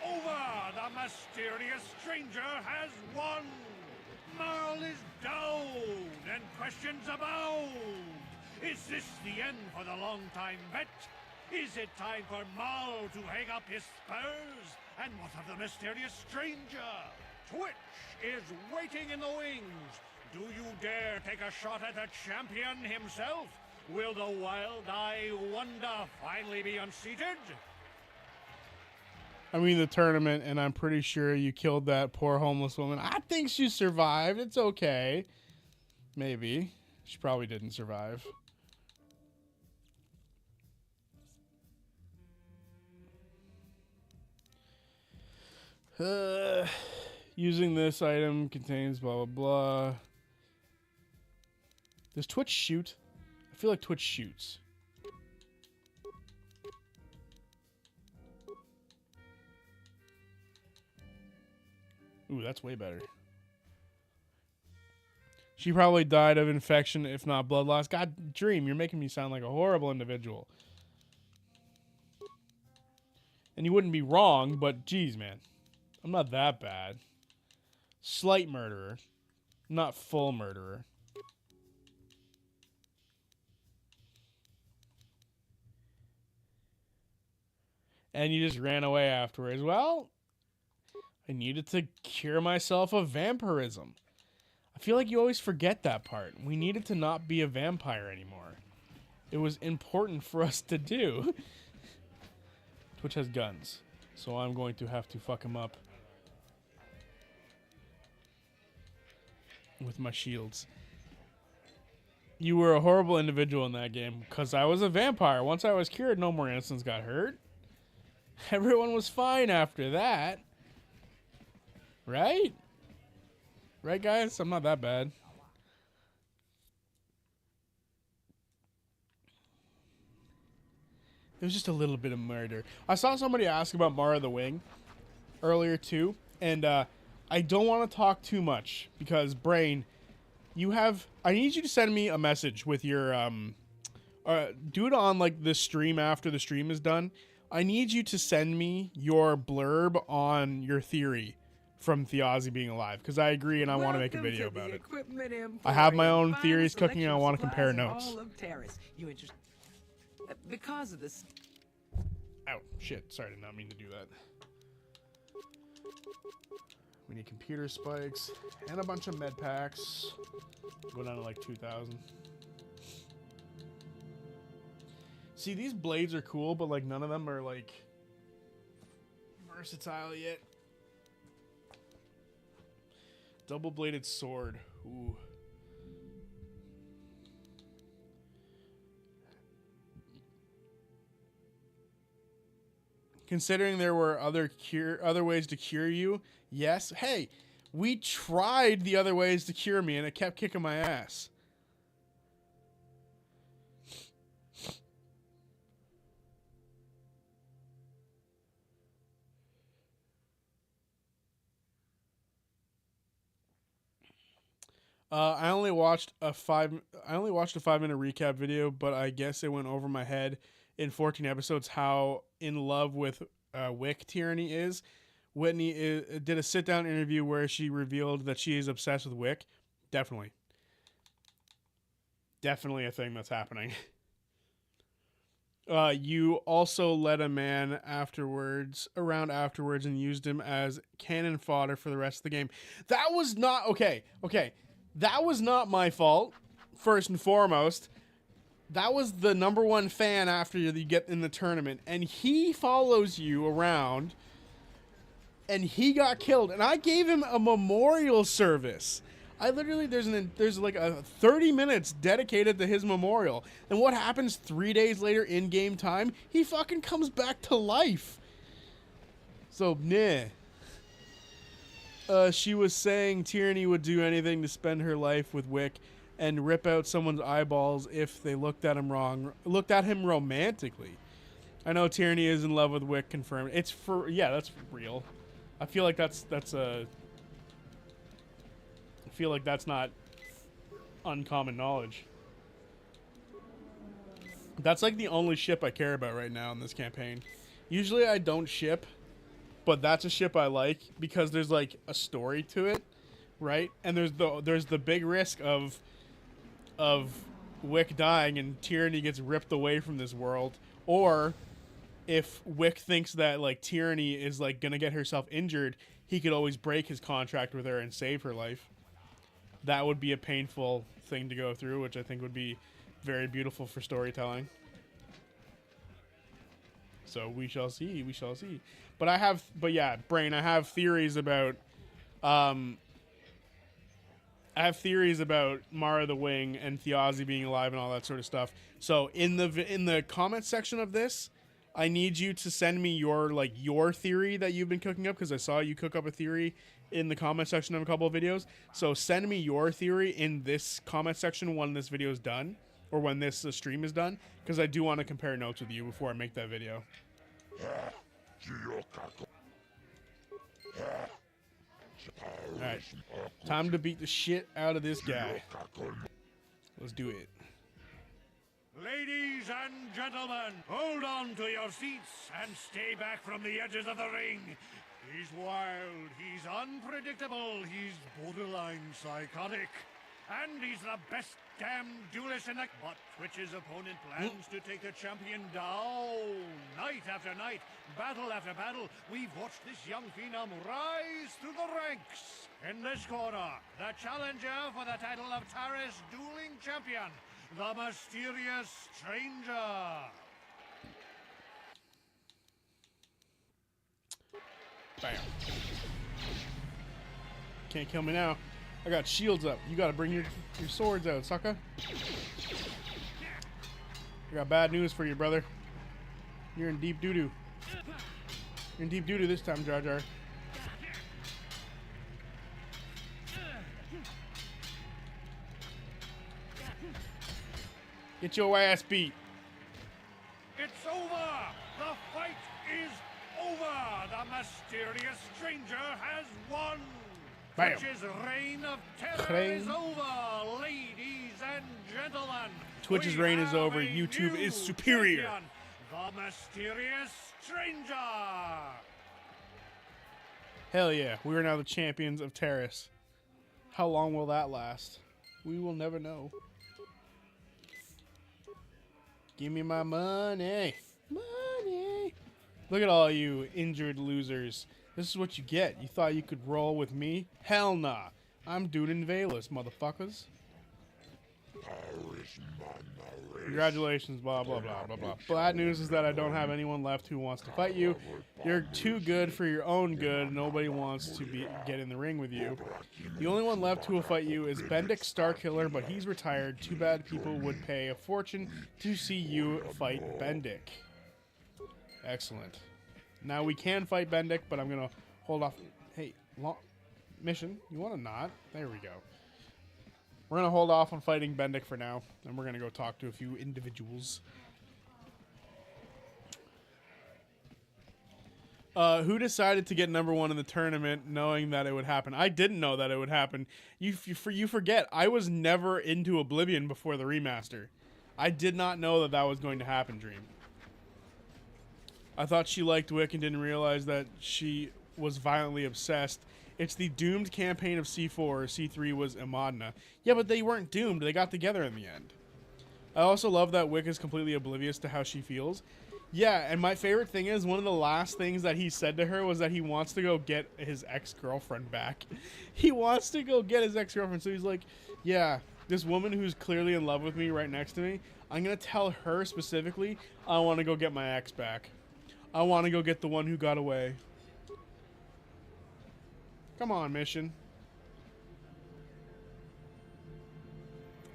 over. The mysterious stranger has won. Merle is down, and questions abound. Is this the end for the long-time vet? Is it time for Merle to hang up his spurs? And what of the mysterious stranger? Twitch is waiting in the wings. Do you dare take a shot at the champion himself? Will the wild-eye wonder finally be unseated? I mean the tournament, and I'm pretty sure you killed that poor homeless woman. I think she survived. It's okay. Maybe. She probably didn't survive. Using this item contains blah, blah, blah. Does Twitch shoot? I feel like Twitch shoots. Ooh, that's way better. She probably died of infection, if not blood loss. God, Dream, you're making me sound like a horrible individual. And you wouldn't be wrong, but geez, man. I'm not that bad. Slight murderer. Not full murderer. And you just ran away afterwards. Well, I needed to cure myself of vampirism. I feel like you always forget that part. We needed to not be a vampire anymore. It was important for us to do. Twitch has guns, so I'm going to have to fuck him up with my shields. You were a horrible individual in that game because I was a vampire. Once I was cured, no more innocents got hurt. Everyone was fine after that. Right? Right, guys? I'm not that bad. It was just a little bit of murder. I saw somebody ask about Mara the Wing earlier, too. And I don't want to talk too much because, Brain, you have... I need you to send me a message with your... do it on, like, the stream after the stream is done. I need you to send me your blurb on your theory from Thiazi being alive, because I agree and I want to make a video about it. I have my own theories cooking and I want to compare notes. You interested? Because of this. Ow, shit. Sorry, I did not mean to do that. We need computer spikes and a bunch of med packs. Go down to like 2,000. See, these blades are cool, but like none of them are like versatile yet. Double-bladed sword. Ooh. Considering there were other ways to cure you, yes. Hey, we tried the other ways to cure me, and it kept kicking my ass. I only watched a 5-minute recap video, but I guess it went over my head in 14 episodes how in love with Wick Tyranny is. Whitney did a sit-down interview where she revealed that she is obsessed with Wick. Definitely a thing that's happening. You also led a man around afterwards and used him as cannon fodder for the rest of the game. That was not okay. That was not my fault, first and foremost. That was the #1 fan after you get in the tournament, and he follows you around, and he got killed, and I gave him a memorial service. I literally, there's like a 30 minutes dedicated to his memorial, and what happens 3 days later in game time? He fucking comes back to life. So, nah. She was saying Tyranny would do anything to spend her life with Wick and rip out someone's eyeballs if they looked at him romantically. I know Tyranny is in love with Wick, confirmed. That's real. I feel like that's not uncommon knowledge. That's like the only ship I care about right now in this campaign. Usually I don't ship, but that's a ship I like because there's like a story to it, right? And there's the big risk of Wick dying and Tyranny gets ripped away from this world, or if Wick thinks that like Tyranny is like gonna get herself injured, he could always break his contract with her and save her life. That would be a painful thing to go through, which I think would be very beautiful for storytelling. So we shall see. But Brain, I have theories about Mara the Wing and Thiazi being alive and all that sort of stuff. So in the comment section of this, I need you to send me your theory that you've been cooking up, because I saw you cook up a theory in the comment section of a couple of videos. So send me your theory in this comment section when this video is done, or when this stream is done, because I do want to compare notes with you before I make that video. Alright, time to beat the shit out of this guy. Let's do it. Ladies and gentlemen, hold on to your seats and stay back from the edges of the ring. He's wild, he's unpredictable, he's borderline psychotic. And he's the best damn duelist in the... But Twitch's opponent plans to take the champion down. Night after night, battle after battle, we've watched this young phenom rise through the ranks. In this corner, the challenger for the title of Taris Dueling Champion, the mysterious stranger. Bam. Can't kill me now. I got shields up. You gotta bring your swords out, sucker. I got bad news for you, brother. You're in deep doo-doo. You're in deep doo-doo this time, Jar Jar. Get your ass beat. It's over! The fight is over! The mysterious stranger has won! Bam. Twitch's reign of terror is over, ladies and gentlemen. Twitch's reign is over. YouTube is superior. Champion, the mysterious stranger. Hell yeah, we are now the champions of Terrace. How long will that last? We will never know. Give me my money. Money. Look at all you injured losers. This is what you get. You thought you could roll with me? Hell nah. I'm Dude in Valus, motherfuckers. Congratulations, blah, blah, blah, blah, blah. Bad news is that I don't have anyone left who wants to fight you. You're too good for your own good. Nobody wants to get in the ring with you. The only one left who will fight you is Bandit Starkiller, but he's retired. Too bad people would pay a fortune to see you fight Bandit. Excellent. Now we can fight Bandit, but I'm going to hold off. Hey, mission, you want to not? There we go. We're going to hold off on fighting Bandit for now, and we're going to go talk to a few individuals. Who decided to get #1 in the tournament knowing that it would happen? I didn't know that it would happen. You forget, I was never into Oblivion before the remaster. I did not know that that was going to happen, Dream. I thought she liked Wick and didn't realize that she was violently obsessed. It's the doomed campaign of C4. C3 was Imadna. Yeah, but they weren't doomed. They got together in the end. I also love that Wick is completely oblivious to how she feels. Yeah, and my favorite thing is one of the last things that he said to her was that he wants to go get his ex-girlfriend back. He wants to go get his ex-girlfriend. So he's like, yeah, this woman who's clearly in love with me right next to me, I'm going to tell her specifically I want to go get my ex back. I want to go get the one who got away. Come on, mission.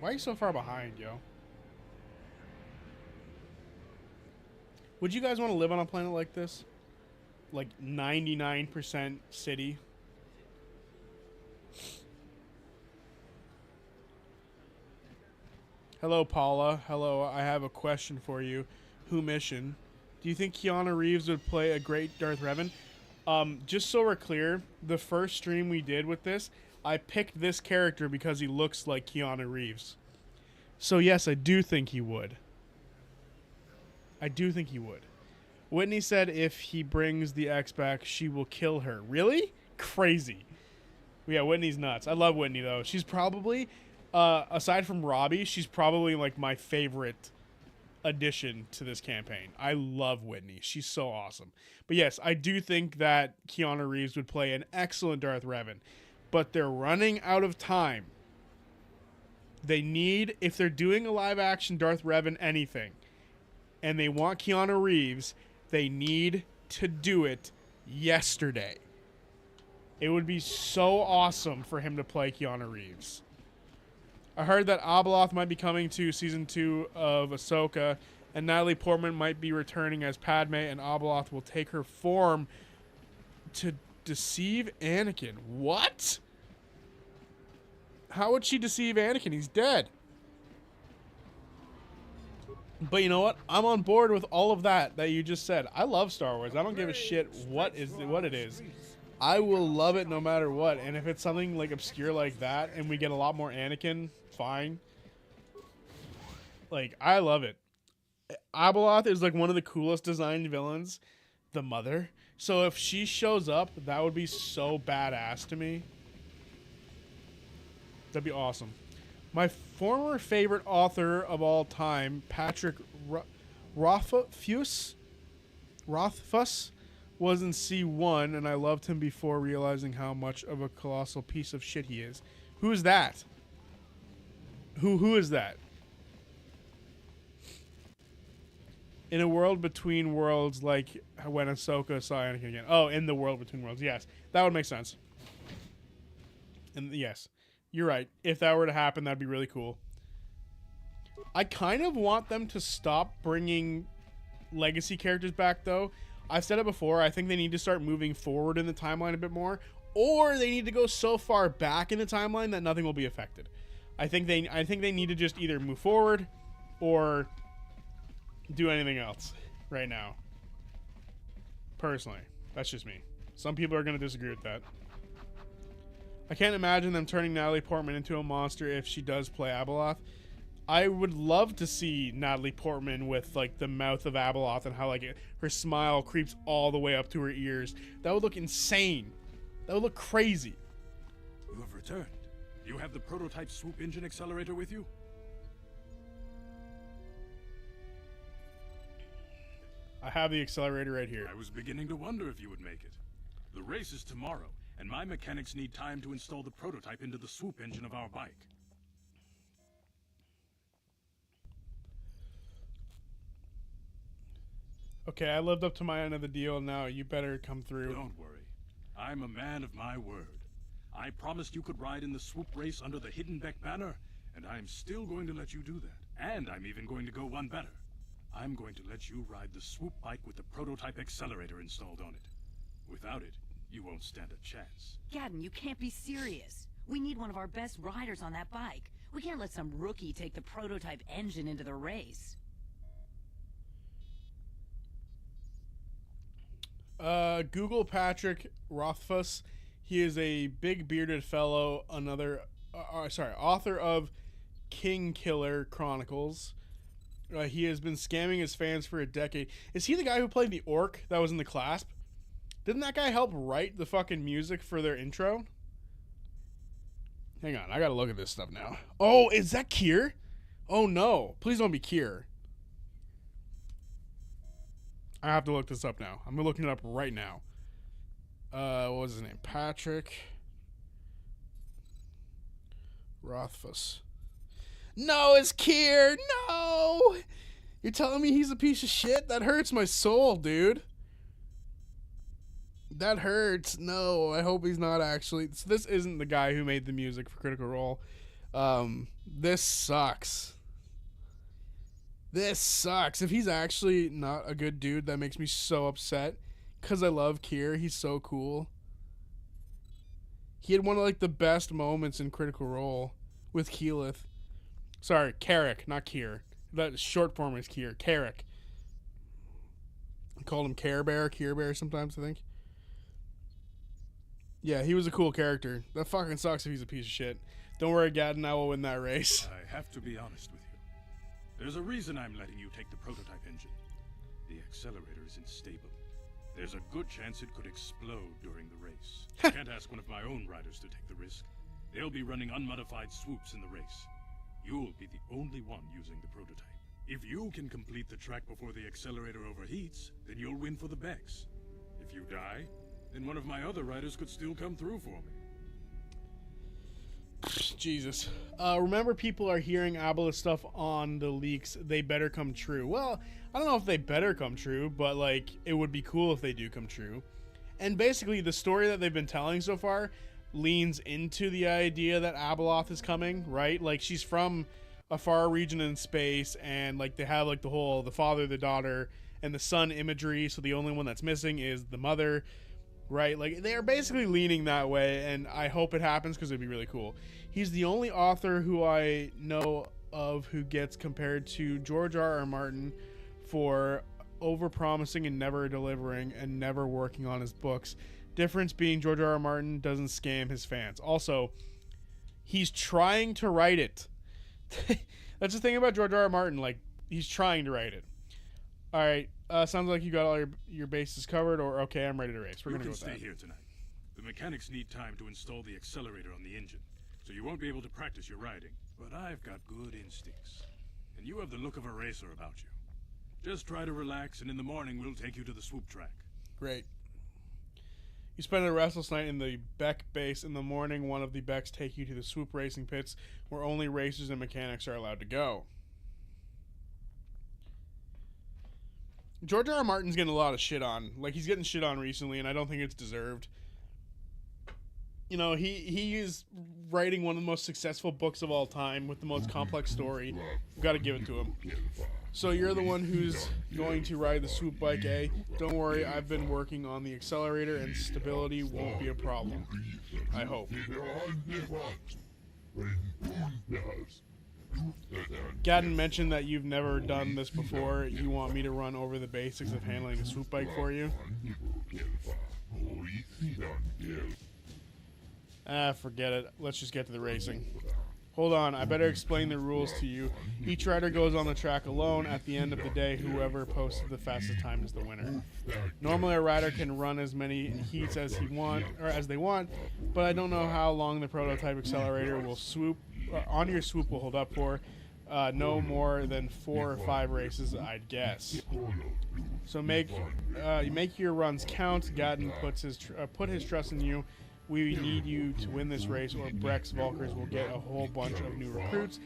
Why are you so far behind, yo? Would you guys want to live on a planet like this? Like 99% city? Hello, Paula. Hello, I have a question for you. Who mission? Do you think Keanu Reeves would play a great Darth Revan? Just so we're clear, the first stream we did with this, I picked this character because he looks like Keanu Reeves. So yes, I do think he would. I do think he would. Whitney said if he brings the ex back, she will kill her. Really? Crazy. Yeah, Whitney's nuts. I love Whitney, though. She's probably, aside from Robbie, she's probably like my favorite addition to this campaign. I love Whitney. She's so awesome. But yes, I do think that Keanu Reeves would play an excellent Darth Revan. But they're running out of time. They need, if they're doing a live action Darth Revan anything, and they want Keanu Reeves, they need to do it yesterday. It would be so awesome for him to play Keanu Reeves. I heard that Abeloth might be coming to Season 2 of Ahsoka, and Natalie Portman might be returning as Padme, and Abeloth will take her form to deceive Anakin. What? How would she deceive Anakin? He's dead. But you know what? I'm on board with all of that you just said. I love Star Wars. I don't give a shit what it is. I will love it no matter what. And if it's something like obscure like that and we get a lot more Anakin, fine. Like, I love it. Abeloth is like one of the coolest designed villains. The mother. So if she shows up, that would be so badass to me. That'd be awesome. My former favorite author of all time, Patrick Rothfuss, was in C1, and I loved him before realizing how much of a colossal piece of shit he is. Who is that? Who is that? In a world between worlds, like when Ahsoka saw Anakin again. Oh, in the world between worlds. Yes, that would make sense. And yes, you're right. If that were to happen, that'd be really cool. I kind of want them to stop bringing legacy characters back, though. I've said it before. I think they need to start moving forward in the timeline a bit more, or they need to go so far back in the timeline that nothing will be affected. I think they need to just either move forward or do anything else right now. Personally, that's just me. Some people are going to disagree with that. I can't imagine them turning Natalie Portman into a monster if she does play Abeloth. I would love to see Natalie Portman with like the mouth of Abeloth and how like her smile creeps all the way up to her ears. That would look insane. That would look crazy. You have returned. You have the prototype swoop engine accelerator with you? I have the accelerator right here. I was beginning to wonder if you would make it. The race is tomorrow, and my mechanics need time to install the prototype into the swoop engine of our bike. Okay, I lived up to my end of the deal. Now you better come through. Don't worry. I'm a man of my word. I promised you could ride in the swoop race under the Hiddenbeck banner, and I'm still going to let you do that. And I'm even going to go one better. I'm going to let you ride the swoop bike with the prototype accelerator installed on it. Without it, you won't stand a chance. Gadden, you can't be serious. We need one of our best riders on that bike. We can't let some rookie take the prototype engine into the race. Google Patrick Rothfuss. He is a big bearded fellow, author of King Killer Chronicles. He has been scamming his fans for a decade. Is he the guy who played the orc that was in the Clasp? Didn't that guy help write the fucking music for their intro? Hang on, I gotta look at this stuff now. Oh, is that Kier? Oh no, please don't be Kier. I have to look this up now. I'm looking it up right now. What was his name? Patrick Rothfuss. No, it's Kier. No! You're telling me he's a piece of shit? That hurts my soul, dude. That hurts. No, I hope he's not actually. So this isn't the guy who made the music for Critical Role. This sucks. This sucks. If he's actually not a good dude, that makes me so upset. Because I love Kier. He's so cool. He had one of like the best moments in Critical Role with Keyleth. Sorry, Carrick, not Kier. That short form is Kier. Carrick. I called him Care Bear sometimes, I think. Yeah, he was a cool character. That fucking sucks if he's a piece of shit. Don't worry, Gadden, I will win that race. I have to be honest with you. There's a reason I'm letting you take the prototype engine. The accelerator isn't stable. There's a good chance it could explode during the race. I can't ask one of my own riders to take the risk. They'll be running unmodified swoops in the race. You'll be the only one using the prototype. If you can complete the track before the accelerator overheats, then you'll win for the Bex. If you die, then one of my other riders could still come through for me. Jesus. Remember, people are hearing Abeloth stuff on the leaks. They better come true. Well, I don't know if they better come true, but like it would be cool if they do come true. And basically, the story that they've been telling so far leans into the idea that Abeloth is coming, right? Like she's from a far region in space, and like they have like the father, the daughter, and the son imagery. So the only one that's missing is the mother. Right, like they're basically leaning that way, and I hope it happens because it'd be really cool. He's the only author who I know of who gets compared to George R.R. Martin for overpromising and never delivering and never working on his books. Difference being George R.R. Martin doesn't scam his fans. Also, he's trying to write it. That's the thing about George R.R. Martin, like he's trying to write it. All right. Sounds like you got all your bases covered, or okay, I'm ready to race. We're You gonna go can with stay that. here tonight. The mechanics need time to install the accelerator on the engine, so you won't be able to practice your riding. But I've got good instincts, and you have the look of a racer about you. Just try to relax, and in the morning we'll take you to the swoop track. Great. You spend a restless night in the Beck base. In the morning, one of the Becks take you to the swoop racing pits, where only racers and mechanics are allowed to go. George R.R. Martin's getting a lot of shit on. Like, he's getting shit on recently, and I don't think it's deserved. You know, he is writing one of the most successful books of all time with the most complex story. We've got to give it to him. So you're the one who's going to ride the swoop bike, eh? Don't worry, I've been working on the accelerator, and stability won't be a problem. I hope. Gadden mentioned that you've never done this before. You want me to run over the basics of handling a swoop bike for you? Forget it. Let's just get to the racing. Hold on, I better explain the rules to you. Each rider goes on the track alone. At the end of the day, whoever posted the fastest time is the winner. Normally, a rider can run as many heats as they want, but I don't know how long the prototype accelerator will swoop on your swoop will hold up for. No more than 4 or 5 races, I'd guess. So make your runs count. Gadden put his trust in you. We need you to win this race, or Breck's Volkers will get a whole bunch of new recruits.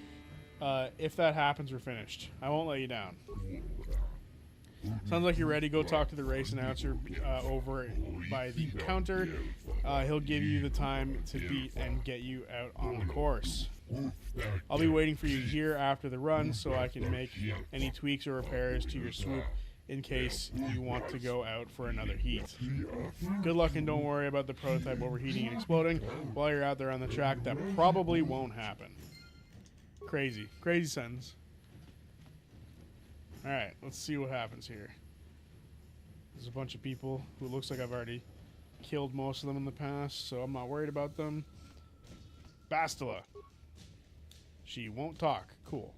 If that happens, we're finished. I won't let you down. Sounds like you're ready. Go talk to the race announcer over by the counter. He'll give you the time to beat and get you out on the course. I'll be waiting for you here after the run so I can make any tweaks or repairs to your swoop in case you want to go out for another heat. Good luck, and don't worry about the prototype overheating and exploding while you're out there on the track. That probably won't happen. Crazy. Crazy sentence. Alright, let's see what happens here. There's a bunch of people who looks like I've already killed most of them in the past, so I'm not worried about them. Bastila. She won't talk. Cool.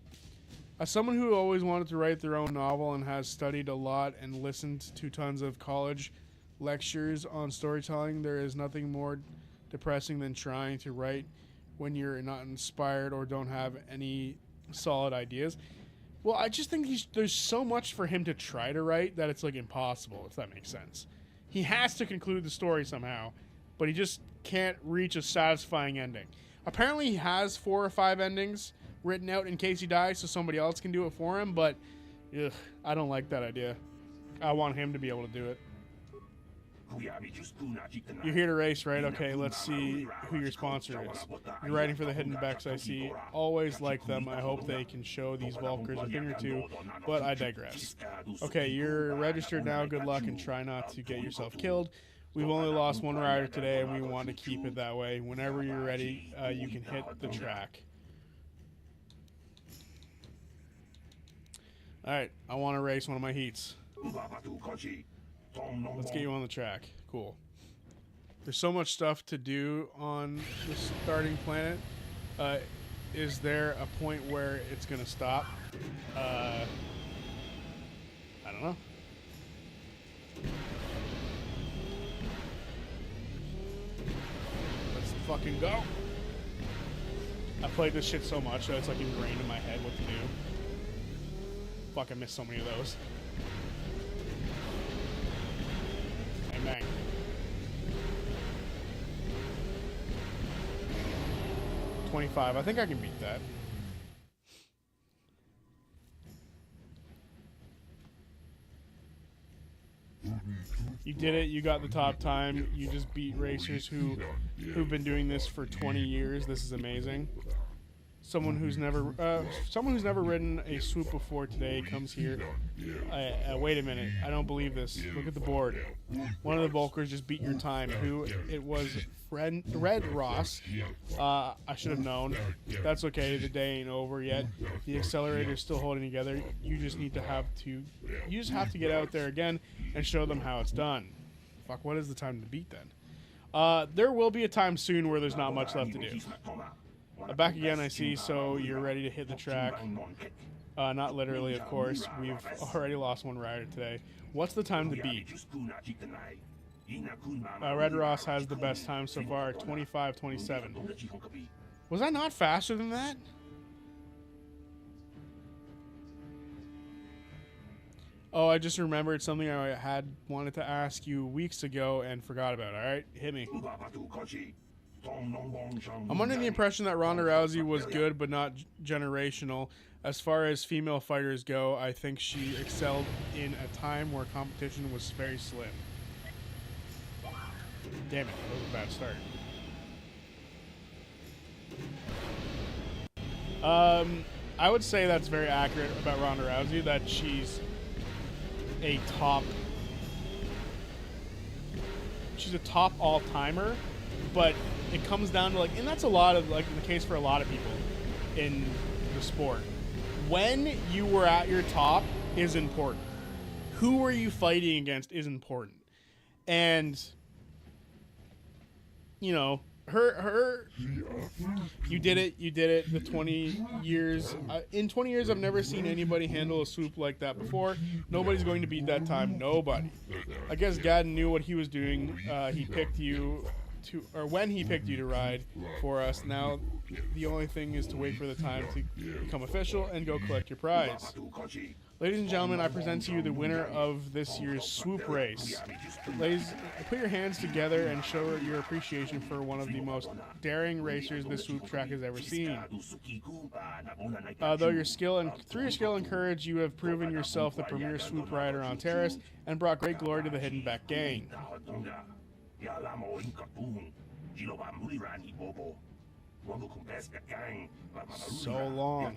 As someone who always wanted to write their own novel and has studied a lot and listened to tons of college lectures on storytelling, there is nothing more depressing than trying to write when you're not inspired or don't have any solid ideas. Well, I just think there's so much for him to try to write that it's like impossible, if that makes sense. He has to conclude the story somehow, but he just can't reach a satisfying ending. Apparently he has 4 or 5 endings written out in case he dies so somebody else can do it for him, but ugh, I don't like that idea. I want him to be able to do it. You're here to race, right? Okay, let's see who your sponsor is. You're riding for the Hidden Becks, I see. Always like them. I hope they can show these Volkers a thing or two, but I digress. Okay, you're registered now. Good luck and try not to get yourself killed. We've only lost 1 rider today, and we want to keep it that way. Whenever you're ready, you can hit the track. Alright, I want to race one of my heats. Let's get you on the track. Cool. There's so much stuff to do on the starting planet. Is there a point where it's going to stop? I don't know. Let's fucking go. I played this shit so much that it's like ingrained in my head what to do. Fuck, I missed so many of those. Bang, bang. $25. I think I can beat that. You did it. You got the top time. You just beat racers who've been doing this for 20 years. This is amazing. Someone who's never ridden a swoop before today comes here. Wait a minute. I don't believe this. Look at the board. One of the Volkers just beat your time. Who? It was Red Ross. I should have known. That's okay. The day ain't over yet. The accelerator's still holding together. You just have to get out there again and show them how it's done. Fuck, what is the time to beat then? There will be a time soon where there's not much left to do. Back again, I see, so you're ready to hit the track. Not literally, of course. We've already lost 1 rider today. What's the time to beat? Red Ross has the best time so far, 25:27. Was I not faster than that? Oh, I just remembered something I had wanted to ask you weeks ago and forgot about. All right, hit me. I'm under the impression that Ronda Rousey was good but not generational. As far as female fighters go, I think she excelled in a time where competition was very slim. Damn it, that was a bad start. I would say that's very accurate about Ronda Rousey, that she's a top all-timer, but it comes down to, like, and that's a lot of, like, the case for a lot of people in the sport. When you were at your top is important. Who were you fighting against is important. And, you know, her you did it. The 20 years in 20 years I've never seen anybody handle a swoop like that before. Nobody's going to beat that time. Nobody. I guess God knew what he was doing. He picked you to, or when he picked you to ride for us. Now the only thing is to wait for the time to become official and go collect your prize. Ladies and gentlemen, I present to you the winner of this year's swoop race. Ladies, put your hands together and show your appreciation for one of the most daring racers this swoop track has ever seen. Through your skill and courage, you have proven yourself the premier swoop rider on Terrace and brought great glory to the Hidden Beck gang. So long.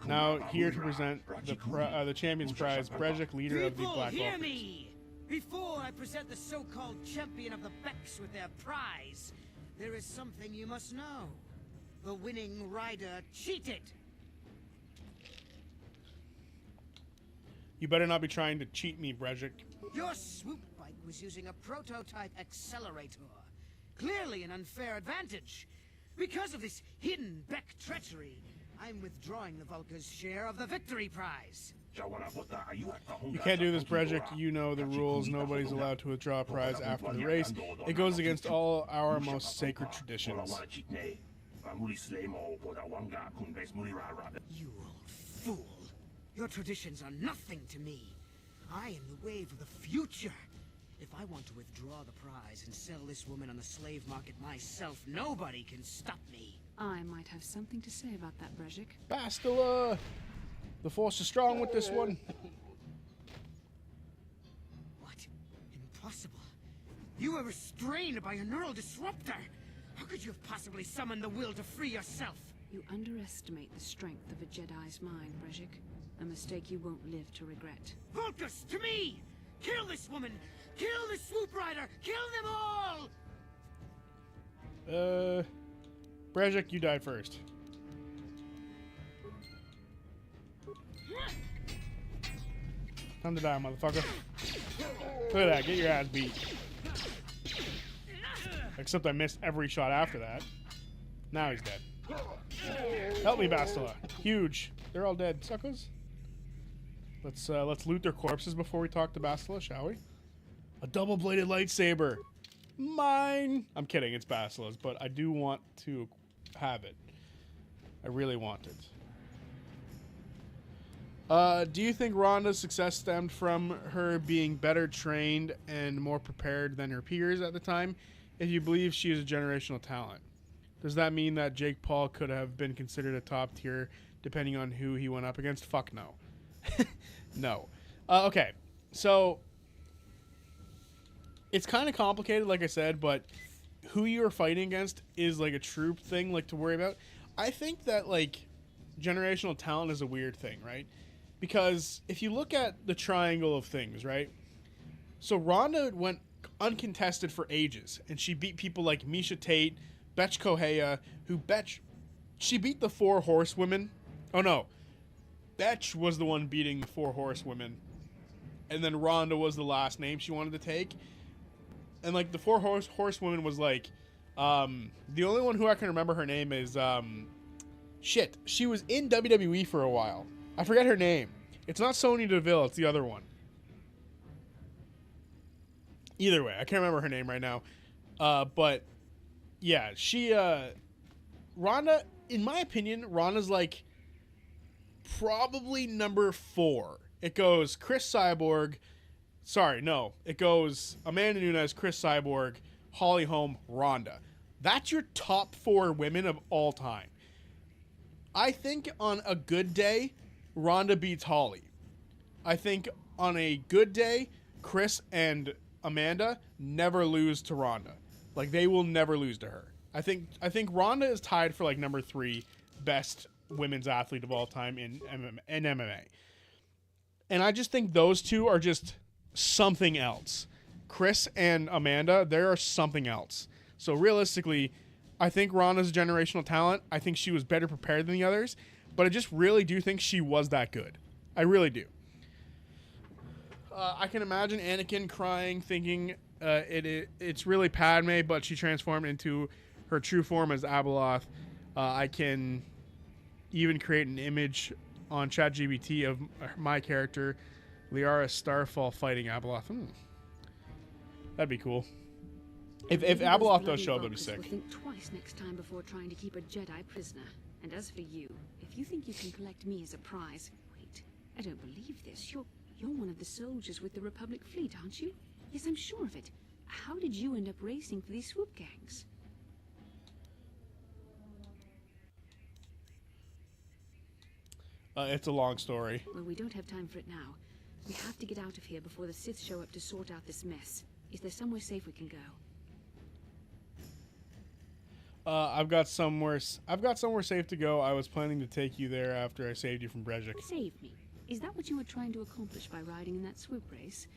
Now here to present the champion's prize, Brejik, leader of the Black Hear Vulcans. me! Before I present the so-called champion of the Becks with their prize, there is something you must know. The winning rider cheated. You better not be trying to cheat me, Brejik. Your swoop bike was using a prototype accelerator. Clearly an unfair advantage. Because of this hidden Beck treachery, I'm withdrawing the Vulca's share of the victory prize. You can't do this, Brejik. You know the rules. Nobody's allowed to withdraw a prize after the race. It goes against all our most sacred traditions. You old fool. Your traditions are nothing to me. I am the wave of the future. If I want to withdraw the prize and sell this woman on the slave market myself, nobody can stop me. I might have something to say about that, Brejik. Bastila! The force is strong with this one. What? Impossible. You were restrained by a neural disruptor. How could you have possibly summoned the will to free yourself? You underestimate the strength of a Jedi's mind, Brejik. A mistake you won't live to regret. Vulcus, to me! Kill this woman! Kill the swoop rider! Kill them all! Brejik, you die first. Time to die, motherfucker. Look at that, get your ass beat. Except I missed every shot after that. Now he's dead. Help me, Bastila. Huge. They're all dead, suckers. Let's loot their corpses before we talk to Bastila, shall we? A double-bladed lightsaber. Mine. I'm kidding, it's Bastila's, but I do want to have it. I really want it. Do you think Rhonda's success stemmed from her being better trained and more prepared than her peers at the time? If you believe she is a generational talent, does that mean that Jake Paul could have been considered a top tier depending on who he went up against? Fuck no. No. Okay, so it's kind of complicated, like I said, but who you're fighting against is like a true thing, like to worry about. I think that like generational talent is a weird thing, right? Because if you look at the triangle of things, right? So Ronda went uncontested for ages, and she beat people like Misha Tate, Betch Kohea, she beat the 4 horsewomen. Oh no, Betch was the one beating the 4 horsewomen, and then Ronda was the last name she wanted to take. And like the 4 horsewomen was like, the only one who I can remember her name is shit. She was in WWE for a while. I forget her name. It's not Sonya Deville. It's the other one. Either way, I can't remember her name right now. But yeah, she Ronda, in my opinion, Ronda's like probably number 4. It goes Chris Cyborg. Sorry, no. It goes Amanda Nunes, Chris Cyborg, Holly Holm, Ronda. That's your top 4 women of all time. I think on a good day, Ronda beats Holly. I think on a good day, Chris and Amanda never lose to Ronda. Like, they will never lose to her. I think Ronda is tied for like number 3 best women's athlete of all time in MMA. And I just think those two are just something else. Chris and Amanda, they are something else. So realistically, I think Ronda's a generational talent. I think she was better prepared than the others, but I just really do think she was that good. I really do. I can imagine Anakin crying, thinking it's really Padme, but she transformed into her true form as Abeloth. I can even create an image on ChatGPT of my character, Liara Starfall, fighting Abeloth. That'd be cool. If Maybe those Abeloth bloody does show up, that'd be Vulcans sick. will think twice next time before trying to keep a Jedi prisoner. And as for you, if you think you can collect me as a prize, wait, I don't believe this. You're one of the soldiers with the Republic fleet, aren't you? Yes, I'm sure of it. How did you end up racing for these swoop gangs? It's a long story. Well, we don't have time for it now. We have to get out of here before the Sith show up to sort out this mess. Is there somewhere safe we can go? I've got somewhere safe to go. I was planning to take you there after I saved you from Brejik. Save me. Is that what you were trying to accomplish by riding in that swoop race?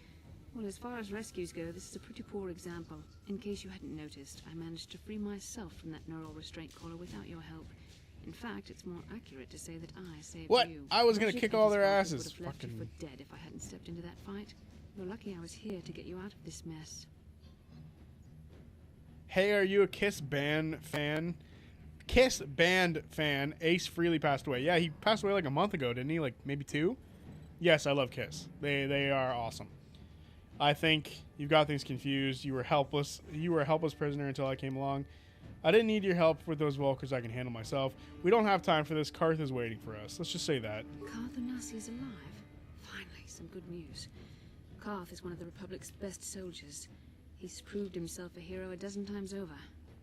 Well, as far as rescues go, this is a pretty poor example. In case you hadn't noticed, I managed to free myself from that neural restraint collar without your help. In fact, it's more accurate to say that I saved What? you. I was gonna Brejik kick and all his their Vulcans asses. would have left you Fucking- for dead if I hadn't stepped into that fight. You're lucky I was here to get you out of this mess. Hey, are you a Kiss band fan? Kiss band fan. Ace Frehley passed away. Yeah, he passed away like a month ago, didn't he? Like maybe 2? Yes, I love Kiss. They are awesome. I think you've got things confused. You were helpless. You were a helpless prisoner until I came along. I didn't need your help with those Vulkars. I can handle myself. We don't have time for this. Karth is waiting for us. Let's just say that. Karth Onasi is alive. Finally, some good news. Karth is one of the Republic's best soldiers. He's proved himself a hero a dozen times over.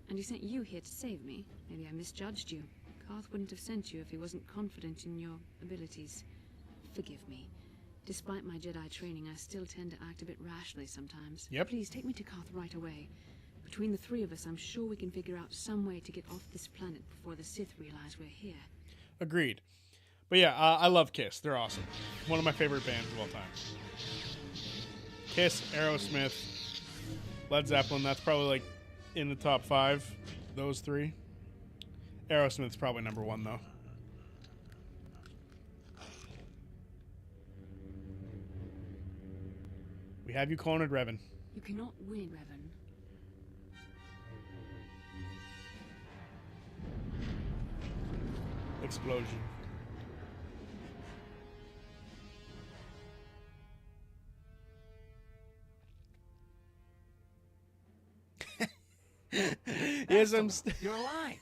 And he sent you here to save me. Maybe I misjudged you. Karth wouldn't have sent you if he wasn't confident in your abilities. Forgive me. Despite my Jedi training, I still tend to act a bit rashly sometimes. Yep. Please take me to Karth right away. Between the three of us, I'm sure we can figure out some way to get off this planet before the Sith realize we're here. Agreed. But yeah, I love Kiss. They're awesome. One of my favorite bands of all time. Kiss, Aerosmith, Led Zeppelin. That's probably like in the top 5. Those 3. Aerosmith's probably number 1 though. We have you cornered, Revan. You cannot win, Revan. Explosion. Yes, I'm. You're alive.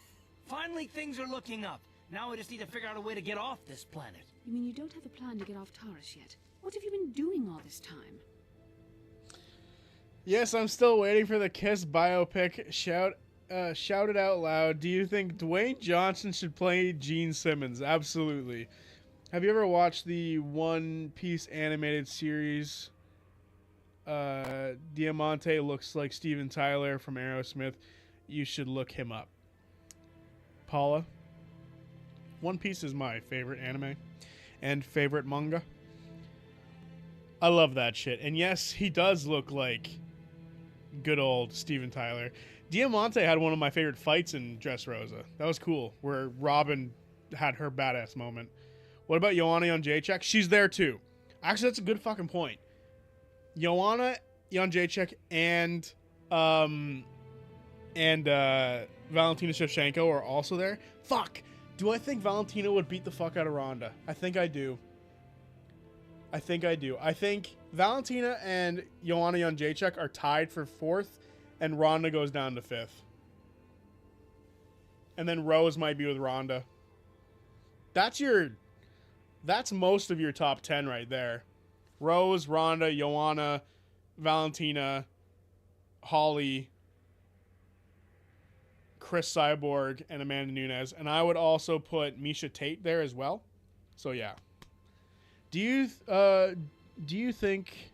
Finally, things are looking up. Now we just need to figure out a way to get off this planet. You mean you don't have a plan to get off Taurus yet? What have you been doing all this time? Yes, I'm still waiting for the Kiss biopic. Shout it out loud. Do you think Dwayne Johnson should play Gene Simmons? Absolutely. Have you ever watched the One Piece animated series? Diamante looks like Steven Tyler from Aerosmith. You should look him up. Paula? One Piece is my favorite anime and favorite manga. I love that shit. And yes, he does look like good old Steven Tyler. Diamante had one of my favorite fights in Dressrosa. That was cool, where Robin had her badass moment. What about Joanna Jacek? She's there too. Actually, that's a good fucking point. Joanna Jacek and Valentina Shevchenko are also there. Fuck. Do I think Valentina would beat the fuck out of Ronda? I think I do. I think Valentina and Joanna Jacek are tied for 4th, and Ronda goes down to 5th. And then Rose might be with Ronda. That's most of your top 10 right there. Rose, Ronda, Joanna, Valentina, Holly, Chris Cyborg, and Amanda Nunes. And I would also put Misha Tate there as well. So yeah. Do you think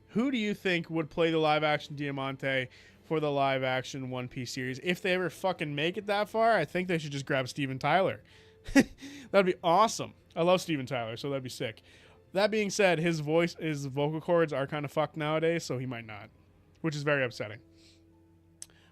who do you think would play the live action Diamante for the live action One Piece series? If they ever fucking make it that far, I think they should just grab Steven Tyler. That'd be awesome. I love Steven Tyler, so that'd be sick. That being said, his vocal cords are kind of fucked nowadays, so he might not, which is very upsetting.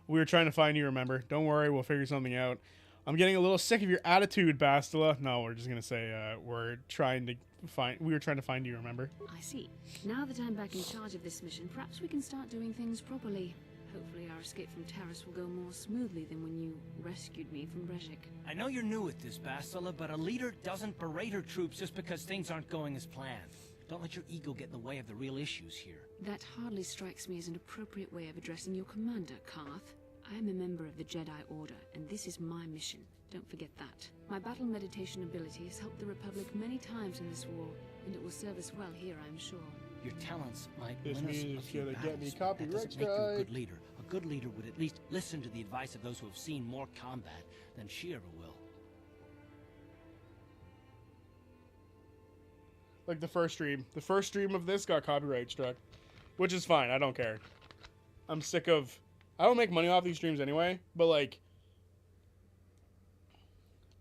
We were trying to find you, remember? Don't worry, we'll figure something out. I'm getting a little sick of your attitude, Bastila. No, we're just gonna say we were trying to find you, remember? I see. Now that I'm back in charge of this mission, perhaps we can start doing things properly. Hopefully our escape from Terrace will go more smoothly than when you rescued me from Brezhik. I know you're new at this, Bastila, but a leader doesn't berate her troops just because things aren't going as planned. Don't let your ego get in the way of the real issues here. That hardly strikes me as an appropriate way of addressing your commander, Karth. I am a member of the Jedi Order, and this is my mission. Don't forget that. My battle meditation ability has helped the Republic many times in this war, and it will serve us well here, I'm sure. Your talents might This win us a music's few gonna get me battles, but that copyright doesn't make you a good strike. leader. A good leader would at least listen to the advice of those who have seen more combat than she ever will. Like the first stream of this got copyright struck, which is fine. I don't care. I'm sick of. I don't make money off these streams anyway, but like,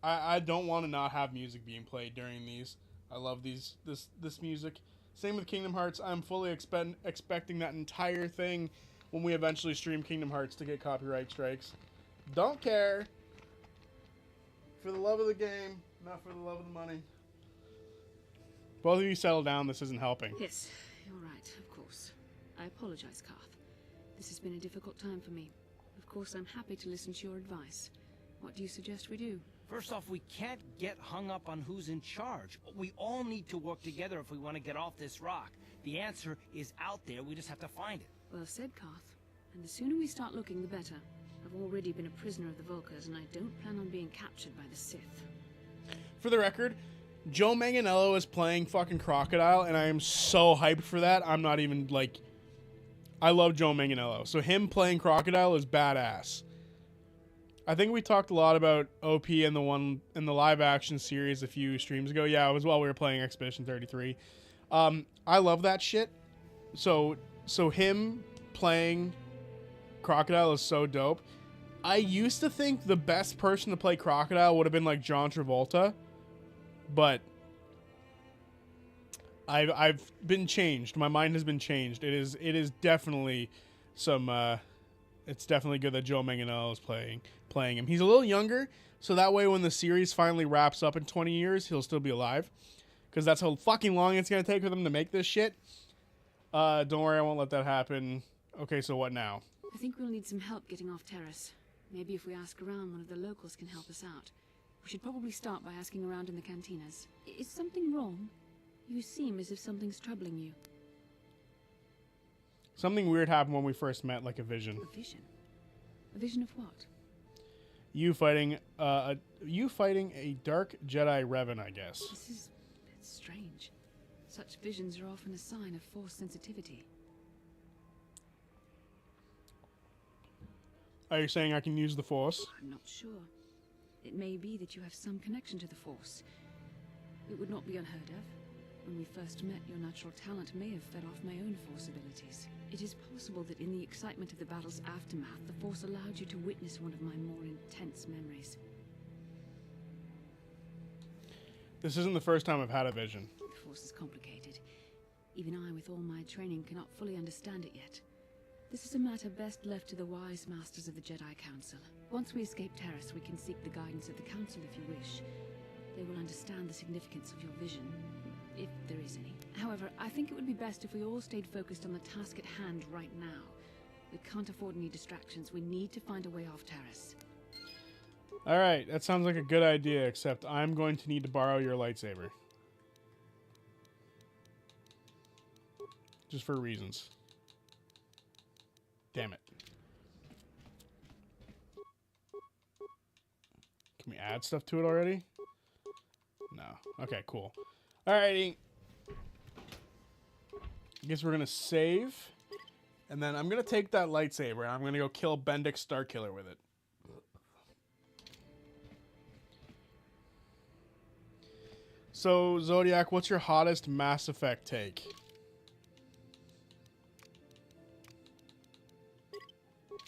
I don't want to not have music being played during these. I love this music. Same with Kingdom Hearts. I'm fully expecting that entire thing when we eventually stream Kingdom Hearts to get copyright strikes. Don't care. For the love of the game, not for the love of the money. Both of you settle down. This isn't helping. Yes, you're right, of course. I apologize, Karth. This has been a difficult time for me. Of course, I'm happy to listen to your advice. What do you suggest we do? First off, we can't get hung up on who's in charge. We all need to work together if we want to get off this rock. The answer is out there. We just have to find it. Well said, Karth. And the sooner we start looking, the better. I've already been a prisoner of the Vulkars, and I don't plan on being captured by the Sith. For the record, Joe Manganiello is playing fucking Crocodile, and I am so hyped for that. I'm not even, like... I love Joe Manganiello, so him playing Crocodile is badass. I think we talked a lot about OP in the live-action series a few streams ago. Yeah, it was while we were playing Expedition 33. I love that shit. So him playing Crocodile is so dope. I used to think the best person to play Crocodile would have been like John Travolta, but I've been changed. My mind has been changed. It is definitely some. It's definitely good that Joe Manganiello is playing him. He's a little younger, so that way when the series finally wraps up in 20 years, he'll still be alive, because that's how fucking long it's gonna take for them to make this shit. Don't worry, I won't let that happen. Okay, so what now? I think we'll need some help getting off Terrace. Maybe if we ask around, one of the locals can help us out. We should probably start by asking around in the cantinas. Is something wrong? You seem as if something's troubling you. Something weird happened when we first met, like a vision. A vision? A vision of what? You fighting a dark Jedi Revan, I guess. This is a bit strange. Such visions are often a sign of Force sensitivity. Are you saying I can use the Force? I'm not sure. It may be that you have some connection to the Force. It would not be unheard of. When we first met, your natural talent may have fed off my own Force abilities. It is possible that in the excitement of the battle's aftermath, the Force allowed you to witness one of my more intense memories. This isn't the first time I've had a vision. The Force is complicated. Even I, with all my training, cannot fully understand it yet. This is a matter best left to the wise masters of the Jedi Council. Once we escape Terrace, we can seek the guidance of the Council if you wish. They will understand the significance of your vision, if there is any. However, I think it would be best if we all stayed focused on the task at hand right now. We can't afford any distractions. We need to find a way off Terrace. Alright, that sounds like a good idea, except I'm going to need to borrow your lightsaber. Just for reasons. Damn it. Can we add stuff to it already? No. Okay, cool. Alrighty. I guess we're gonna save. And then I'm gonna take that lightsaber and I'm gonna go kill Bandit Starkiller with it. So, Zodiac, what's your hottest Mass Effect take?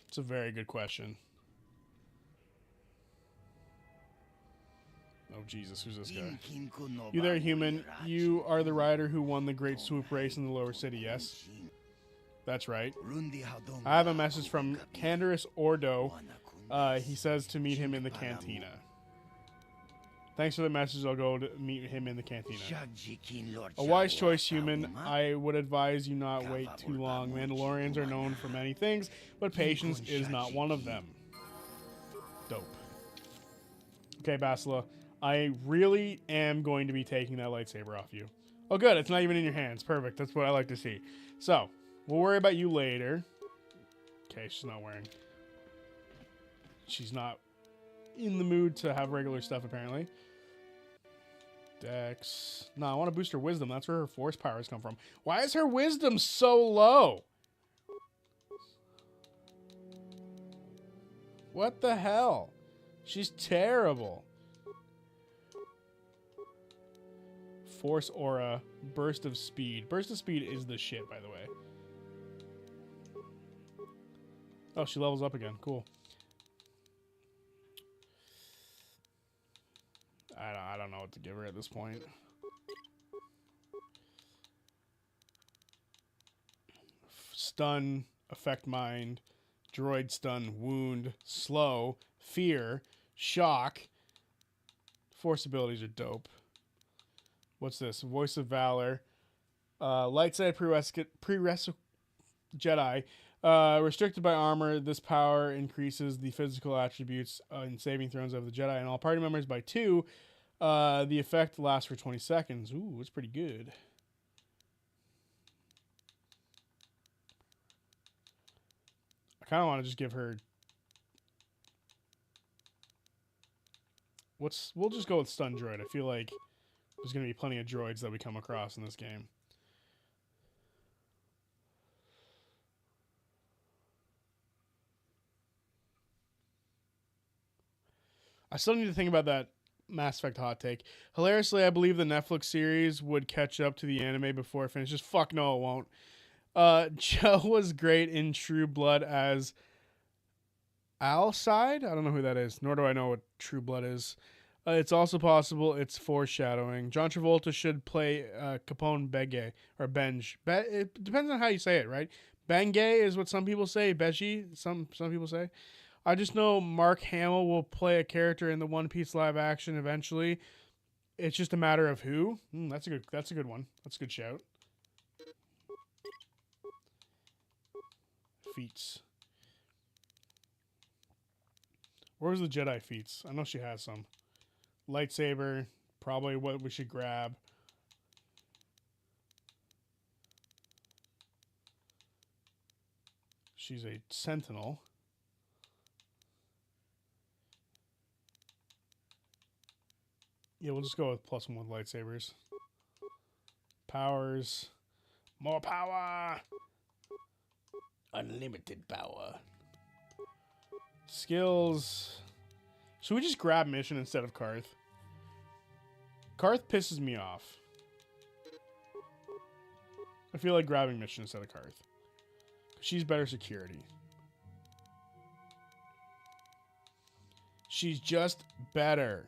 It's a very good question. Oh, Jesus, who's this guy? You there, human. You are the rider who won the Great Swoop race in the Lower City, yes? That's right. I have a message from Canderous Ordo. He says to meet him in the cantina. Thanks for the message. I'll go to meet him in the cantina. A wise choice, human. I would advise you not wait too long. Mandalorians are known for many things, but patience is not one of them. Dope. Okay, Bastila. I really am going to be taking that lightsaber off you. Oh, good. It's not even in your hands. Perfect. That's what I like to see. So, we'll worry about you later. Okay, she's not wearing. She's not in the mood to have regular stuff, apparently. Dex. No, I want to boost her wisdom. That's where her force powers come from. Why is her wisdom so low? What the hell? She's terrible. Force aura. Burst of speed. Burst of speed is the shit, by the way. Oh, she levels up again. Cool. I don't know what to give her at this point. Stun, affect mind, droid stun, wound, slow, fear, shock. Force abilities are dope. What's this? Voice of Valor. Light side prerequisite Jedi. Restricted by armor, this power increases the physical attributes and saving throws of the Jedi and all party members by 2. The effect lasts for 20 seconds. Ooh, that's pretty good. I kind of want to just give her... We'll just go with Stun Droid. I feel like there's going to be plenty of droids that we come across in this game. I still need to think about that Mass Effect hot take. Hilariously, I believe the Netflix series would catch up to the anime before it finishes. Fuck no, it won't. Joe was great in True Blood as Alcide. I don't know who that is, nor do I know what True Blood is. It's also possible it's foreshadowing. John Travolta should play Capone Bege, or Benj. It depends on how you say it, right? Bengay is what some people say. Beji, some people say. I just know Mark Hamill will play a character in the One Piece live action eventually. It's just a matter of who. That's a good one. That's a good shout. Feats. Where was the Jedi feats? I know she has some. Lightsaber, probably what we should grab. She's a sentinel. Yeah, we'll just go with +1 with lightsabers. Powers. More power! Unlimited power. Skills. Should we just grab mission instead of Karth? Karth pisses me off. I feel like grabbing mission instead of Karth. She's better security. She's just better.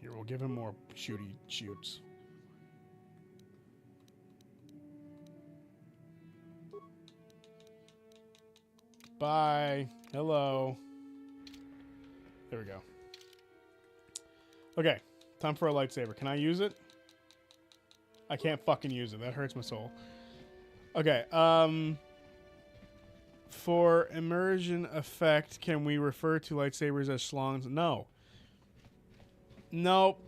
Here, we'll give him more shoots. Bye. Hello. There we go. Okay. Time for a lightsaber. Can I use it? I can't fucking use it. That hurts my soul. Okay. For immersion effect, can we refer to lightsabers as schlongs? No. Nope.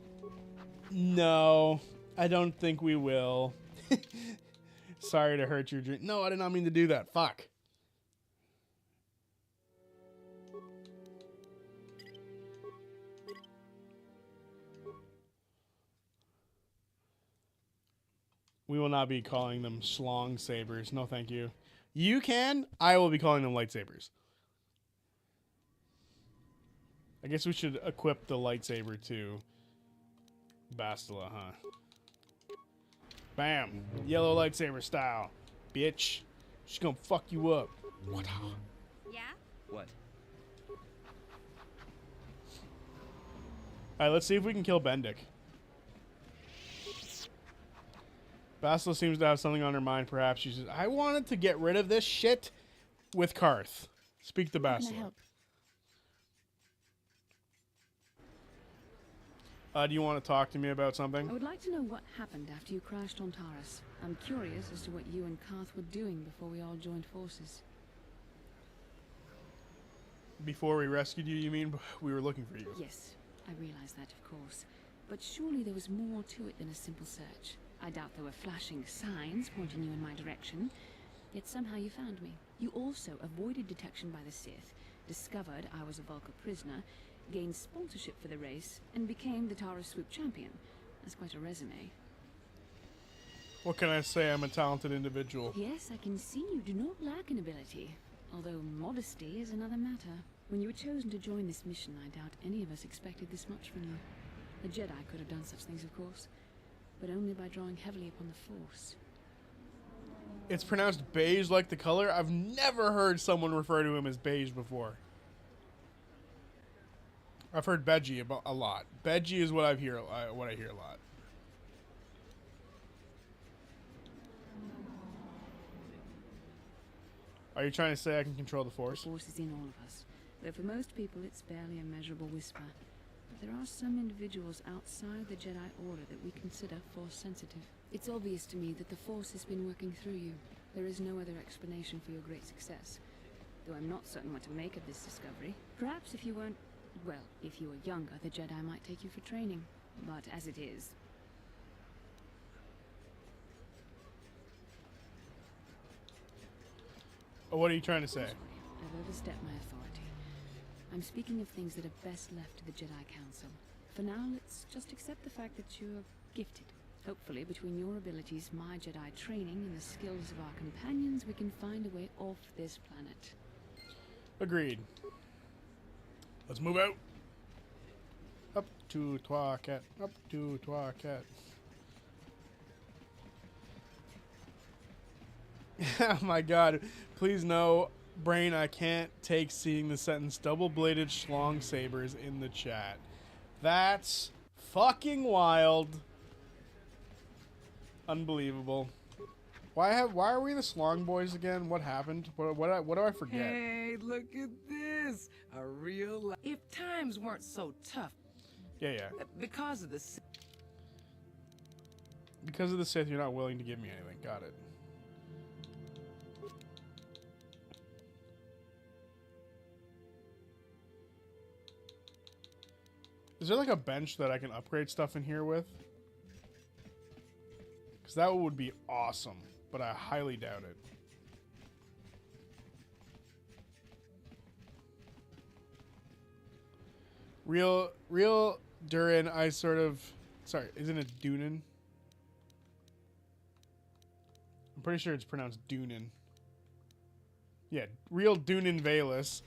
No. I don't think we will. Sorry to hurt your dream. No, I did not mean to do that. Fuck. We will not be calling them schlong sabers. No, thank you. You can. I will be calling them lightsabers. I guess we should equip the lightsaber to Bastila, huh? Bam. Yellow lightsaber style. Bitch. She's gonna fuck you up. What? Yeah? What? Alright, let's see if we can kill Bandit. Bastila seems to have something on her mind. Perhaps she says, I wanted to get rid of this shit with Karth. Speak the How can I bastard. help? Do you want to talk to me about something? I would like to know what happened after you crashed on Taurus. I'm curious as to what you and Karth were doing before we all joined forces. Before we rescued you, you mean? We were looking for you. Yes, I realize that, of course. But surely there was more to it than a simple search. I doubt there were flashing signs pointing you in my direction. Yet somehow you found me. You also avoided detection by the Sith, discovered I was a Vulcan prisoner, gained sponsorship for the race, and became the Taurus Swoop champion. That's quite a resume. What can I say? I'm a talented individual. Yes, I can see you do not lack an ability. Although modesty is another matter. When you were chosen to join this mission, I doubt any of us expected this much from you. A Jedi could have done such things, of course, but only by drawing heavily upon the Force. It's pronounced beige like the color. I've never heard someone refer to him as beige before. I've heard Beji a lot. Beji is what I hear a lot. Are you trying to say I can control the Force? The Force is in all of us, though for most people it's barely a measurable whisper. But there are some individuals outside the Jedi Order that we consider Force sensitive. It's obvious to me that the Force has been working through you. There is no other explanation for your great success, though I'm not certain what to make of this discovery. Perhaps if you weren't, well, if you were younger, the Jedi might take you for training. But as it is, What are you trying to say? I've overstepped my authority. I'm speaking of things that are best left to the Jedi Council. For now, let's just accept the fact that you're gifted. Hopefully, between your abilities, my Jedi training, and the skills of our companions, we can find a way off this planet. Agreed. Let's move out. Up to trois cat. Up to trois cat. Oh my god. Please no, brain, I can't take seeing the sentence double-bladed schlong sabers in the chat. That's fucking wild. Unbelievable. Why are we the Slong Boys again? What happened? What do I forget? Hey, look at this! A real If times weren't so tough. Yeah. Because of the Because of the Sith, you're not willing to give me anything. Got it. Is there like a bench that I can upgrade stuff in here with? Because that would be awesome, but I highly doubt it. Real Durin, I sort of... Sorry, isn't it Dunin? I'm pretty sure it's pronounced Dunin. Yeah, real Dunin Valus.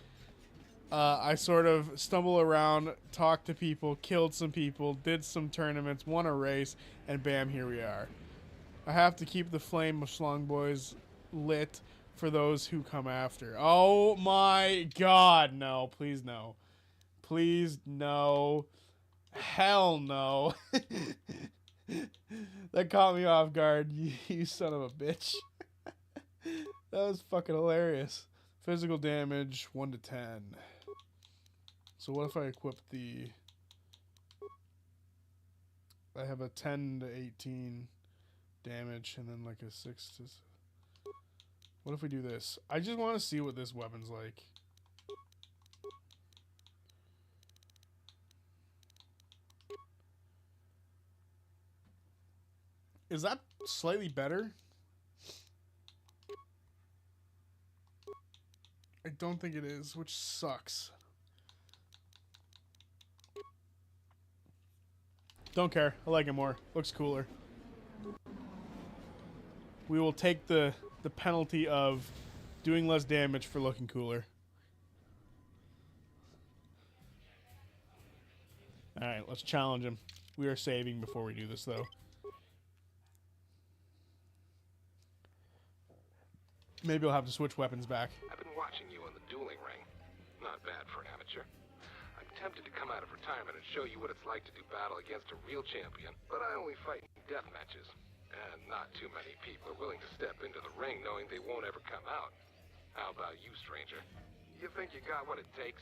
I sort of stumble around, talked to people, killed some people, did some tournaments, won a race, and bam, here we are. I have to keep the flame of Schlong Boys lit for those who come after. Oh my god, no. Please no. Please no. Hell no. That caught me off guard, you son of a bitch. That was fucking hilarious. Physical damage, 1 to 10. So what if I equip the... I have a 10 to 18 damage and then like a 6 to... What if we do this? I just want to see what this weapon's like. Is that slightly better? I don't think it is, which sucks. Don't care. I like it more. Looks cooler. We will take the penalty of doing less damage for looking cooler. Alright, let's challenge him. We are saving before we do this, though. Maybe I'll have to switch weapons back. I've been watching you in the dueling ring. Not bad for an amateur. I'm tempted to come out of retirement and show you what it's like to do battle against a real champion, but I only fight in death matches. And not too many people are willing to step into the ring knowing they won't ever come out. How about you, stranger? You think you got what it takes?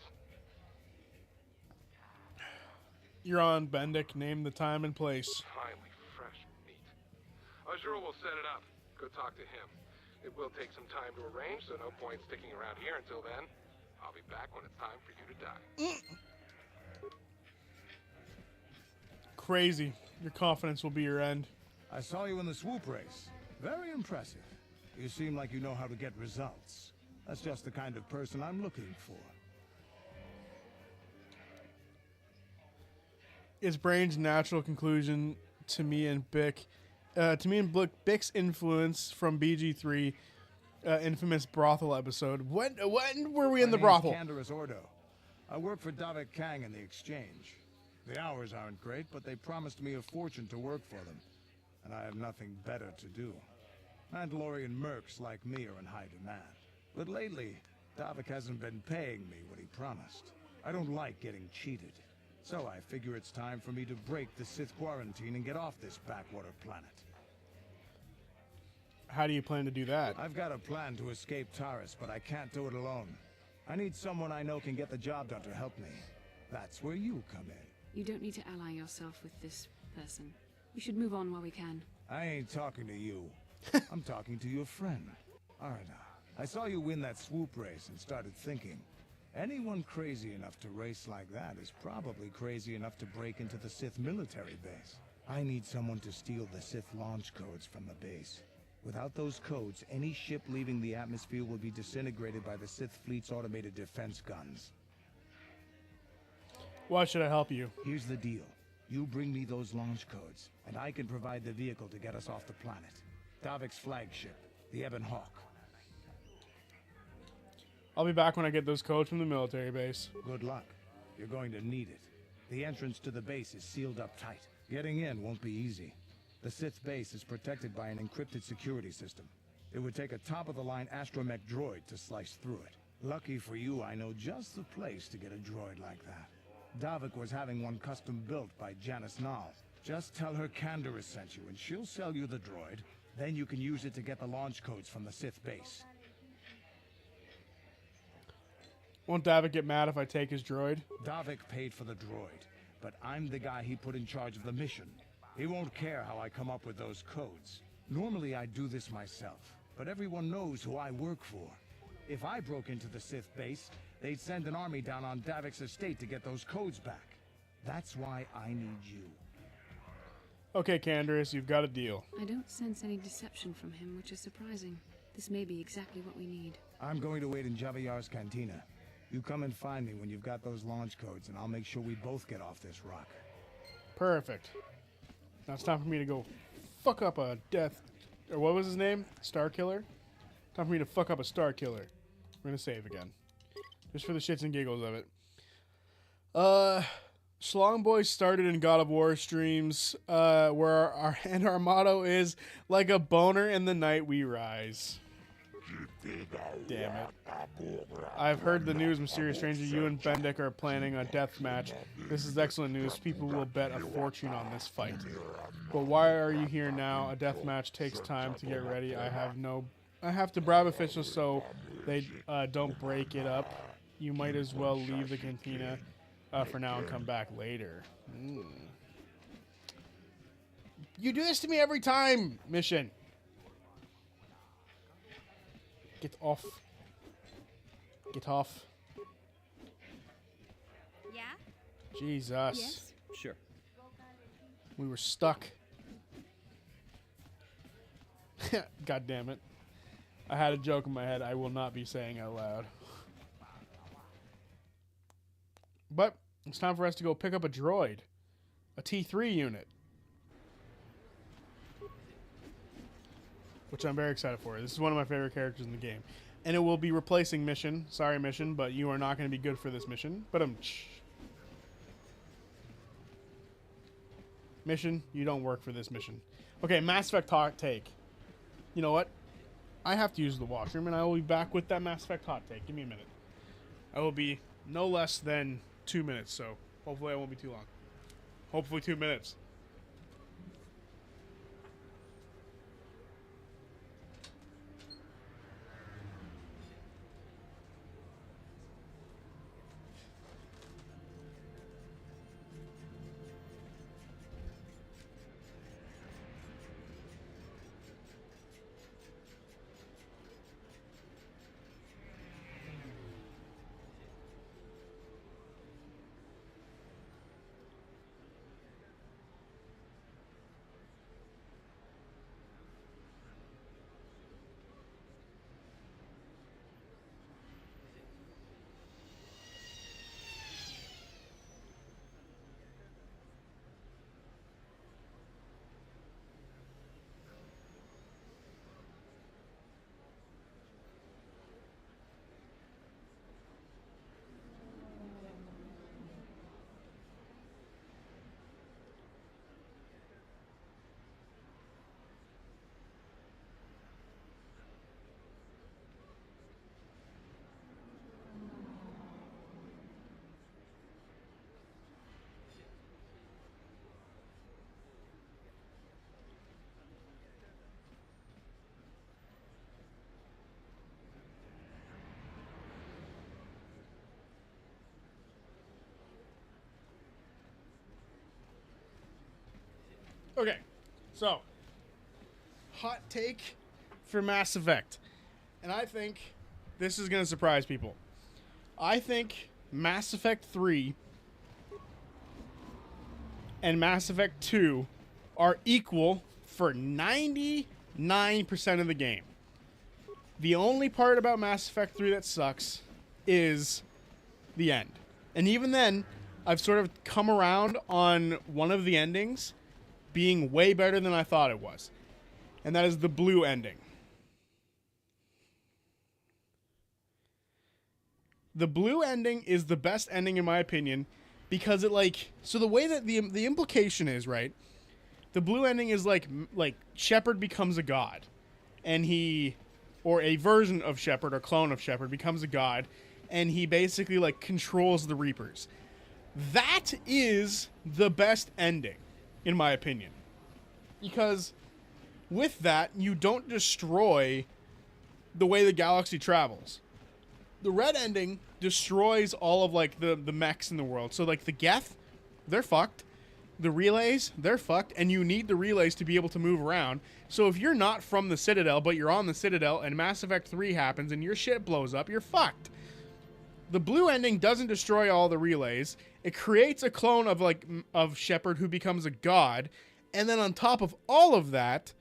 You're on, Bandit. Name the time and place. Finally, fresh meat. Azure will set it up. Go talk to him. It will take some time to arrange, so no point sticking around here until then. I'll be back when it's time for you to die. Crazy. Your confidence will be your end. I saw you in the swoop race. Very impressive. You seem like you know how to get results. That's just the kind of person I'm looking for. Is Brain's natural conclusion to me and Bick, Bick's influence from BG3, infamous brothel episode. When were we in the brothel? Canderous Ordo. I work for Davik Kang in the exchange. The hours aren't great, but they promised me a fortune to work for them, and I have nothing better to do. Mandalorian mercs like me are in high demand. But lately, Davik hasn't been paying me what he promised. I don't like getting cheated. So I figure it's time for me to break the Sith quarantine and get off this backwater planet. How do you plan to do that? I've got a plan to escape Taris, but I can't do it alone. I need someone I know can get the job done to help me. That's where you come in. You don't need to ally yourself with this person. We should move on while we can. I ain't talking to you. I'm talking to your friend, Arda. I saw you win that swoop race and started thinking, anyone crazy enough to race like that is probably crazy enough to break into the Sith military base. I need someone to steal the Sith launch codes from the base. Without those codes, any ship leaving the atmosphere will be disintegrated by the Sith fleet's automated defense guns. Why should I help you? Here's the deal. You bring me those launch codes, and I can provide the vehicle to get us off the planet. Davik's flagship, the Ebon Hawk. I'll be back when I get those codes from the military base. Good luck. You're going to need it. The entrance to the base is sealed up tight. Getting in won't be easy. The Sith base is protected by an encrypted security system. It would take a top-of-the-line astromech droid to slice through it. Lucky for you, I know just the place to get a droid like that. Davik was having one custom built by Janice Nall. Just tell her Canderous sent you, and she'll sell you the droid. Then you can use it to get the launch codes from the Sith base. Won't Davik get mad if I take his droid? Davik paid for the droid, but I'm the guy he put in charge of the mission. He won't care how I come up with those codes. Normally I'd do this myself, but everyone knows who I work for. If I broke into the Sith base, they'd send an army down on Davik's estate to get those codes back. That's why I need you. Okay, Canderous, you've got a deal. I don't sense any deception from him, which is surprising. This may be exactly what we need. I'm going to wait in Javiyar's cantina. You come and find me when you've got those launch codes, and I'll make sure we both get off this rock. Perfect. Now it's time for me to go fuck up a death... Or what was his name? Star Killer? Time for me to fuck up a Star Killer. We're gonna save again. Just for the shits and giggles of it. Schlong Boy started in God of War streams, where our motto is, like a boner in the night we rise. Damn it. I've heard the news, Mysterious Stranger. You and Bandit are planning a death match. This is excellent news. People will bet a fortune on this fight. But why are you here now? A death match takes time to get ready. I have to bribe officials so they don't break it up. You might as well leave the cantina for now and come back later. You do this to me every time, Mission. Get off. Get off. Yeah? Jesus. Yes? Sure. We were stuck. God damn it. I had a joke in my head I will not be saying out loud. But it's time for us to go pick up a droid. A T3 unit. Which I'm very excited for. This is one of my favorite characters in the game. And it will be replacing Mission. Sorry, Mission, but you are not going to be good for this mission. But Mission, you don't work for this mission. Okay, Mass Effect hot take. You know what? I have to use the washroom, and I will be back with that Mass Effect hot take. Give me a minute. I will be no less than 2 minutes, so hopefully I won't be too long. Hopefully 2 minutes. Okay, so hot take for Mass Effect, and I think this is going to surprise people. I think Mass Effect 3 and Mass Effect 2 are equal for 99% of the game. The only part about Mass Effect 3 that sucks is the end. And even then, I've sort of come around on one of the endings being way better than I thought it was. And that is the blue ending. The blue ending is the best ending in my opinion because it so the way that the implication is, right? The blue ending is like Shepard becomes a god, and or a version of Shepard or clone of Shepard becomes a god, and he basically controls the Reapers. That is the best ending, in my opinion. Because with that, you don't destroy the way the galaxy travels. The red ending destroys all of the mechs in the world. So the Geth, they're fucked. The relays, they're fucked, and you need the relays to be able to move around. So if you're not from the Citadel, but you're on the Citadel, and Mass Effect 3 happens, and your shit blows up, you're fucked. The blue ending doesn't destroy all the relays. It creates a clone of Shepard who becomes a god, and then on top of all of that,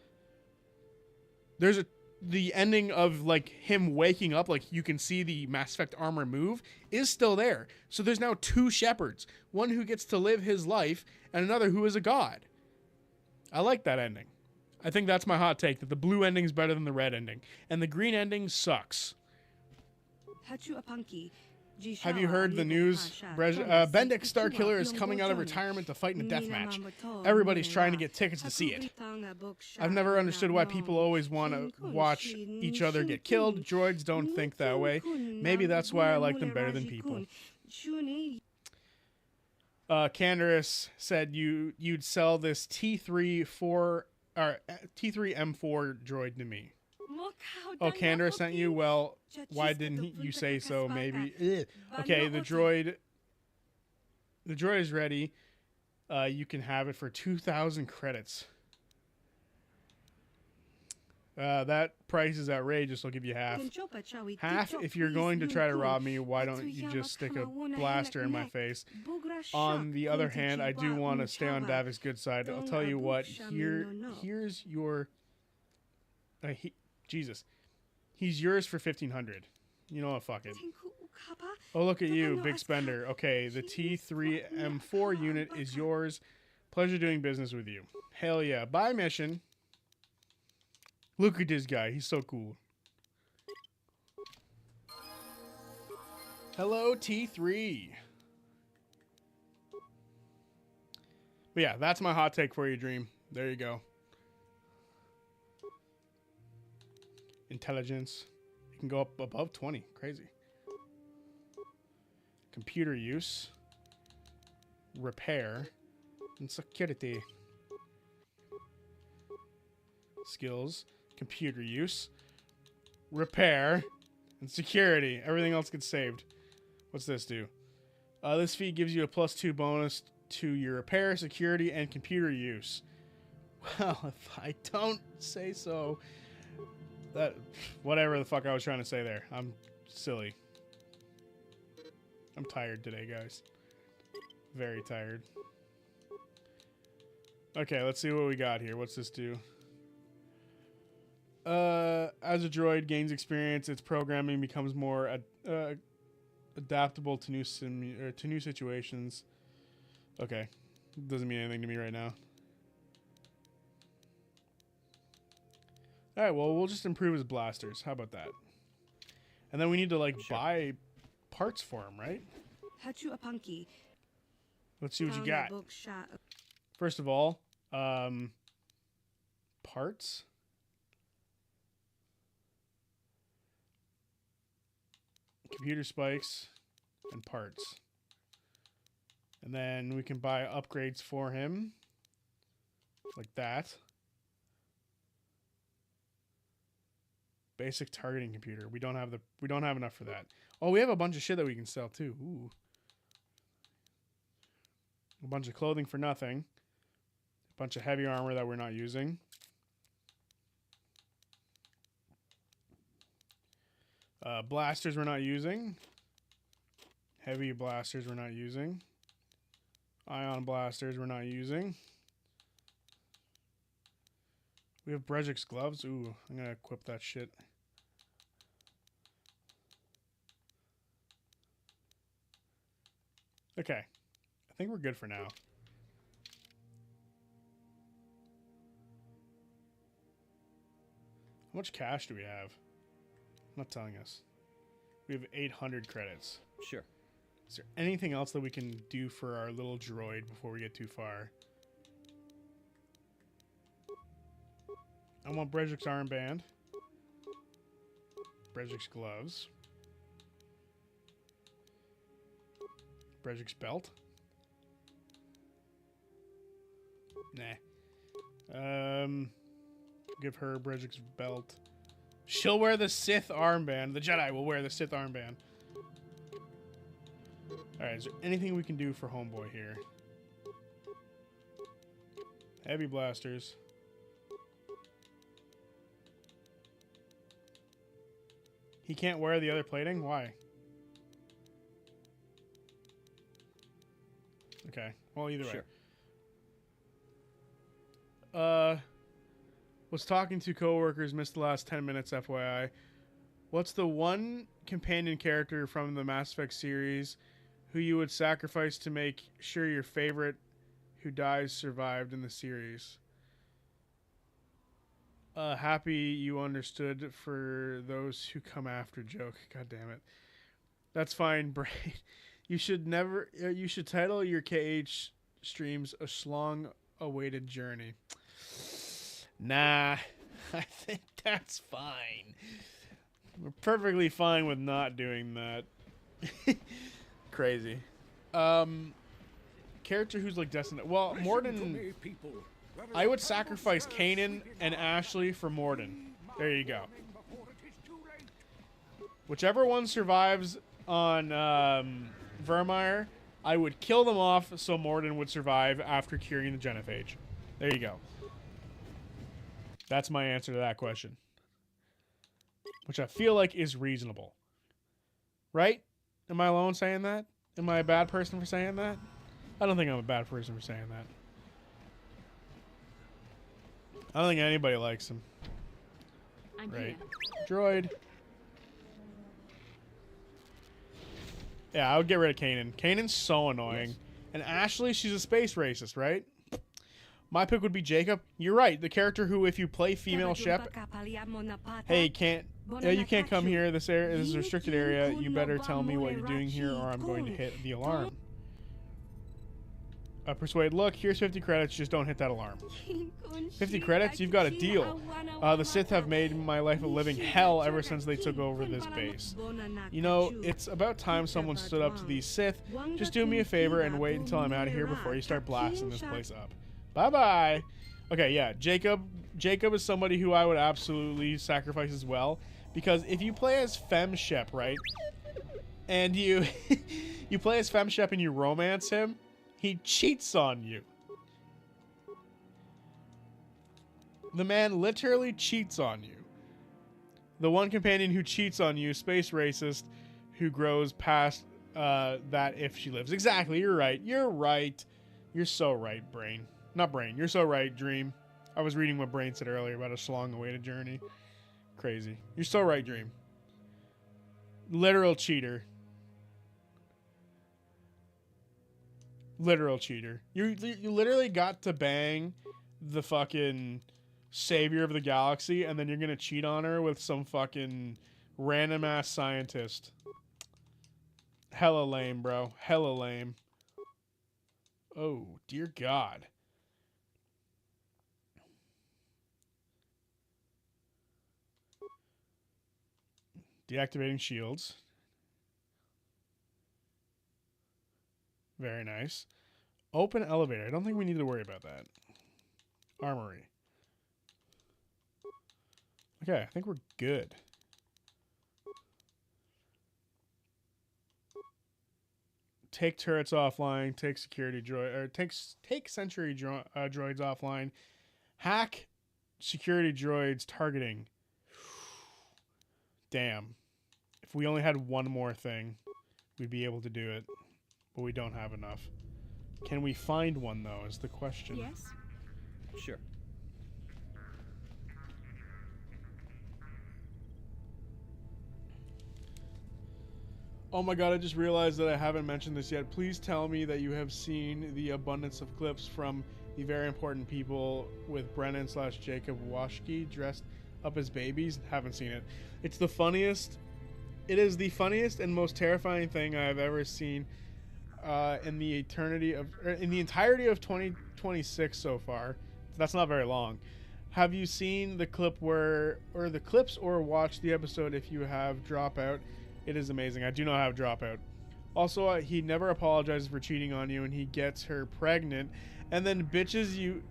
there's the ending of him waking up, you can see the Mass Effect armor move, is still there. So there's now two Shepards, one who gets to live his life and another who is a god. I like that ending. I think that's my hot take, that the blue ending is better than the red ending, and the green ending sucks. Have you heard the news? Bandit Starkiller is coming out of retirement to fight in a deathmatch. Everybody's trying to get tickets to see it. I've never understood why people always want to watch each other get killed. Droids don't think that way. Maybe that's why I like them better than people. Candaris said you'd sell this T3M4 droid to me. Oh, Candaris sent you? Well, why didn't you say so? Maybe. Ugh. Okay, the droid is ready. You can have it for 2,000 credits. That price is outrageous. I'll give you half. Half if you're going to try to rob me. Why don't you just stick a blaster in my face? On the other hand, I do want to stay on Davik's good side. I'll tell you what. Here's your. Jesus. He's yours for 1,500. You know what? Fuck it. Oh, look at you, big spender. Okay, the T3M4 unit is yours. Pleasure doing business with you. Hell yeah. Bye, mission. Look at this guy. He's so cool. Hello, T3. But yeah, that's my hot take for you, Dream. There you go. Intelligence. It can go up above 20. Crazy. Computer use. Repair. And security. Skills. Computer use. Repair. And security. Everything else gets saved. What's this do? This feat gives you a +2 bonus to your repair, security, and computer use. Well, if I don't say so... That, whatever the fuck I was trying to say there. I'm silly. I'm tired today, guys. Very tired. Okay, let's see what we got here. What's this do? As a droid gains experience, its programming becomes more adaptable to new situations. Okay, doesn't mean anything to me right now. All right, well, we'll just improve his blasters. How about that? And then we need to buy parts for him, right? Let's see what you got. First of all, parts. Computer spikes and parts. And then we can buy upgrades for him. Like that. Basic targeting computer. We don't have enough for that. Oh, we have a bunch of shit that we can sell too. Ooh. A bunch of clothing for nothing. Bunch of heavy armor that we're not using. Blasters we're not using. Heavy blasters we're not using. Ion blasters we're not using. We have Brejik's gloves. Ooh, I'm gonna equip that shit. Okay. I think we're good for now. How much cash do we have? Not telling us. We have 800 credits. Sure. Is there anything else that we can do for our little droid before we get too far? I want Brejik's armband. Brejik's gloves. Brejik's belt. Nah. Give her Brejik's belt. She'll wear the Sith armband. The Jedi will wear the Sith armband. Alright, is there anything we can do for Homeboy here? Heavy blasters. He can't wear the other plating? Why? Okay. Well, either way. Sure. Was talking to coworkers, missed the last 10 minutes, FYI. What's the one companion character from the Mass Effect series who you would sacrifice to make sure your favorite who dies survived in the series? Happy you understood for those who come after joke. God damn it. That's fine, Brain. You should title your KH streams a long awaited journey. Nah, I think that's fine. We're perfectly fine with not doing that. Crazy. Character who's like destined. Well, Morden. I would sacrifice Kanan and Ashley for Morden. There you go. Whichever one survives on Vermeer, I would kill them off so Morden would survive after curing the genophage. There you go. That's my answer to that question. Which I feel like is reasonable. Right? Am I alone saying that? Am I a bad person for saying that? I don't think I'm a bad person for saying that. I don't think anybody likes him. I'm right. here. Droid. Yeah, I would get rid of Kanan. Kanan's so annoying. Yes. And Ashley, she's a space racist, right? My pick would be Jacob. You're right. The character who, if you play female Shep, hey, you can't come here. This is a restricted area. You better tell me what you're doing here, or I'm going to hit the alarm. Persuade. Look, here's 50 credits. Just don't hit that alarm. 50 credits? You've got a deal. The Sith have made my life a living hell ever since they took over this base. You know, it's about time someone stood up to these Sith. Just do me a favor and wait until I'm out of here before you start blasting this place up. Bye-bye. Okay, yeah, Jacob is somebody who I would absolutely sacrifice as well. Because if you play as Fem Shep, right? And you play as Fem Shep and you romance him, he cheats on you. The man literally cheats on you. The one companion who cheats on you, space racist, who grows past that if she lives. Exactly, you're right. You're right. You're so right, Brain. Not Brain. You're so right, Dream. I was reading what Brain said earlier about a long-awaited journey. Crazy. You're so right, Dream. Literal cheater. Literal cheater. You literally got to bang the fucking savior of the galaxy, and then you're gonna cheat on her with some fucking random-ass scientist. Hella lame, bro. Hella lame. Oh, dear God. Deactivating shields. Very nice. Open elevator. I don't think we need to worry about that. Armory. Okay, I think we're good. take turrets offline, take security droid, or take sentry droids offline, hack security droids targeting. Damn. If we only had one more thing, we'd be able to do it, but we don't have enough. Can we find one though, is the question. Yes? Sure. Oh my god, I just realized that I haven't mentioned this yet. Please tell me that you have seen the abundance of clips from the very important people with Brennan/Jacob Washke dressed up as babies. Haven't seen it. It's the funniest. It is the funniest and most terrifying thing I've ever seen in the entirety of 2026 so far. That's not very long. Have you seen the clip or watched the episode if you have Dropout? It is amazing. I do not have Dropout. Also, he never apologizes for cheating on you, and he gets her pregnant, and then bitches you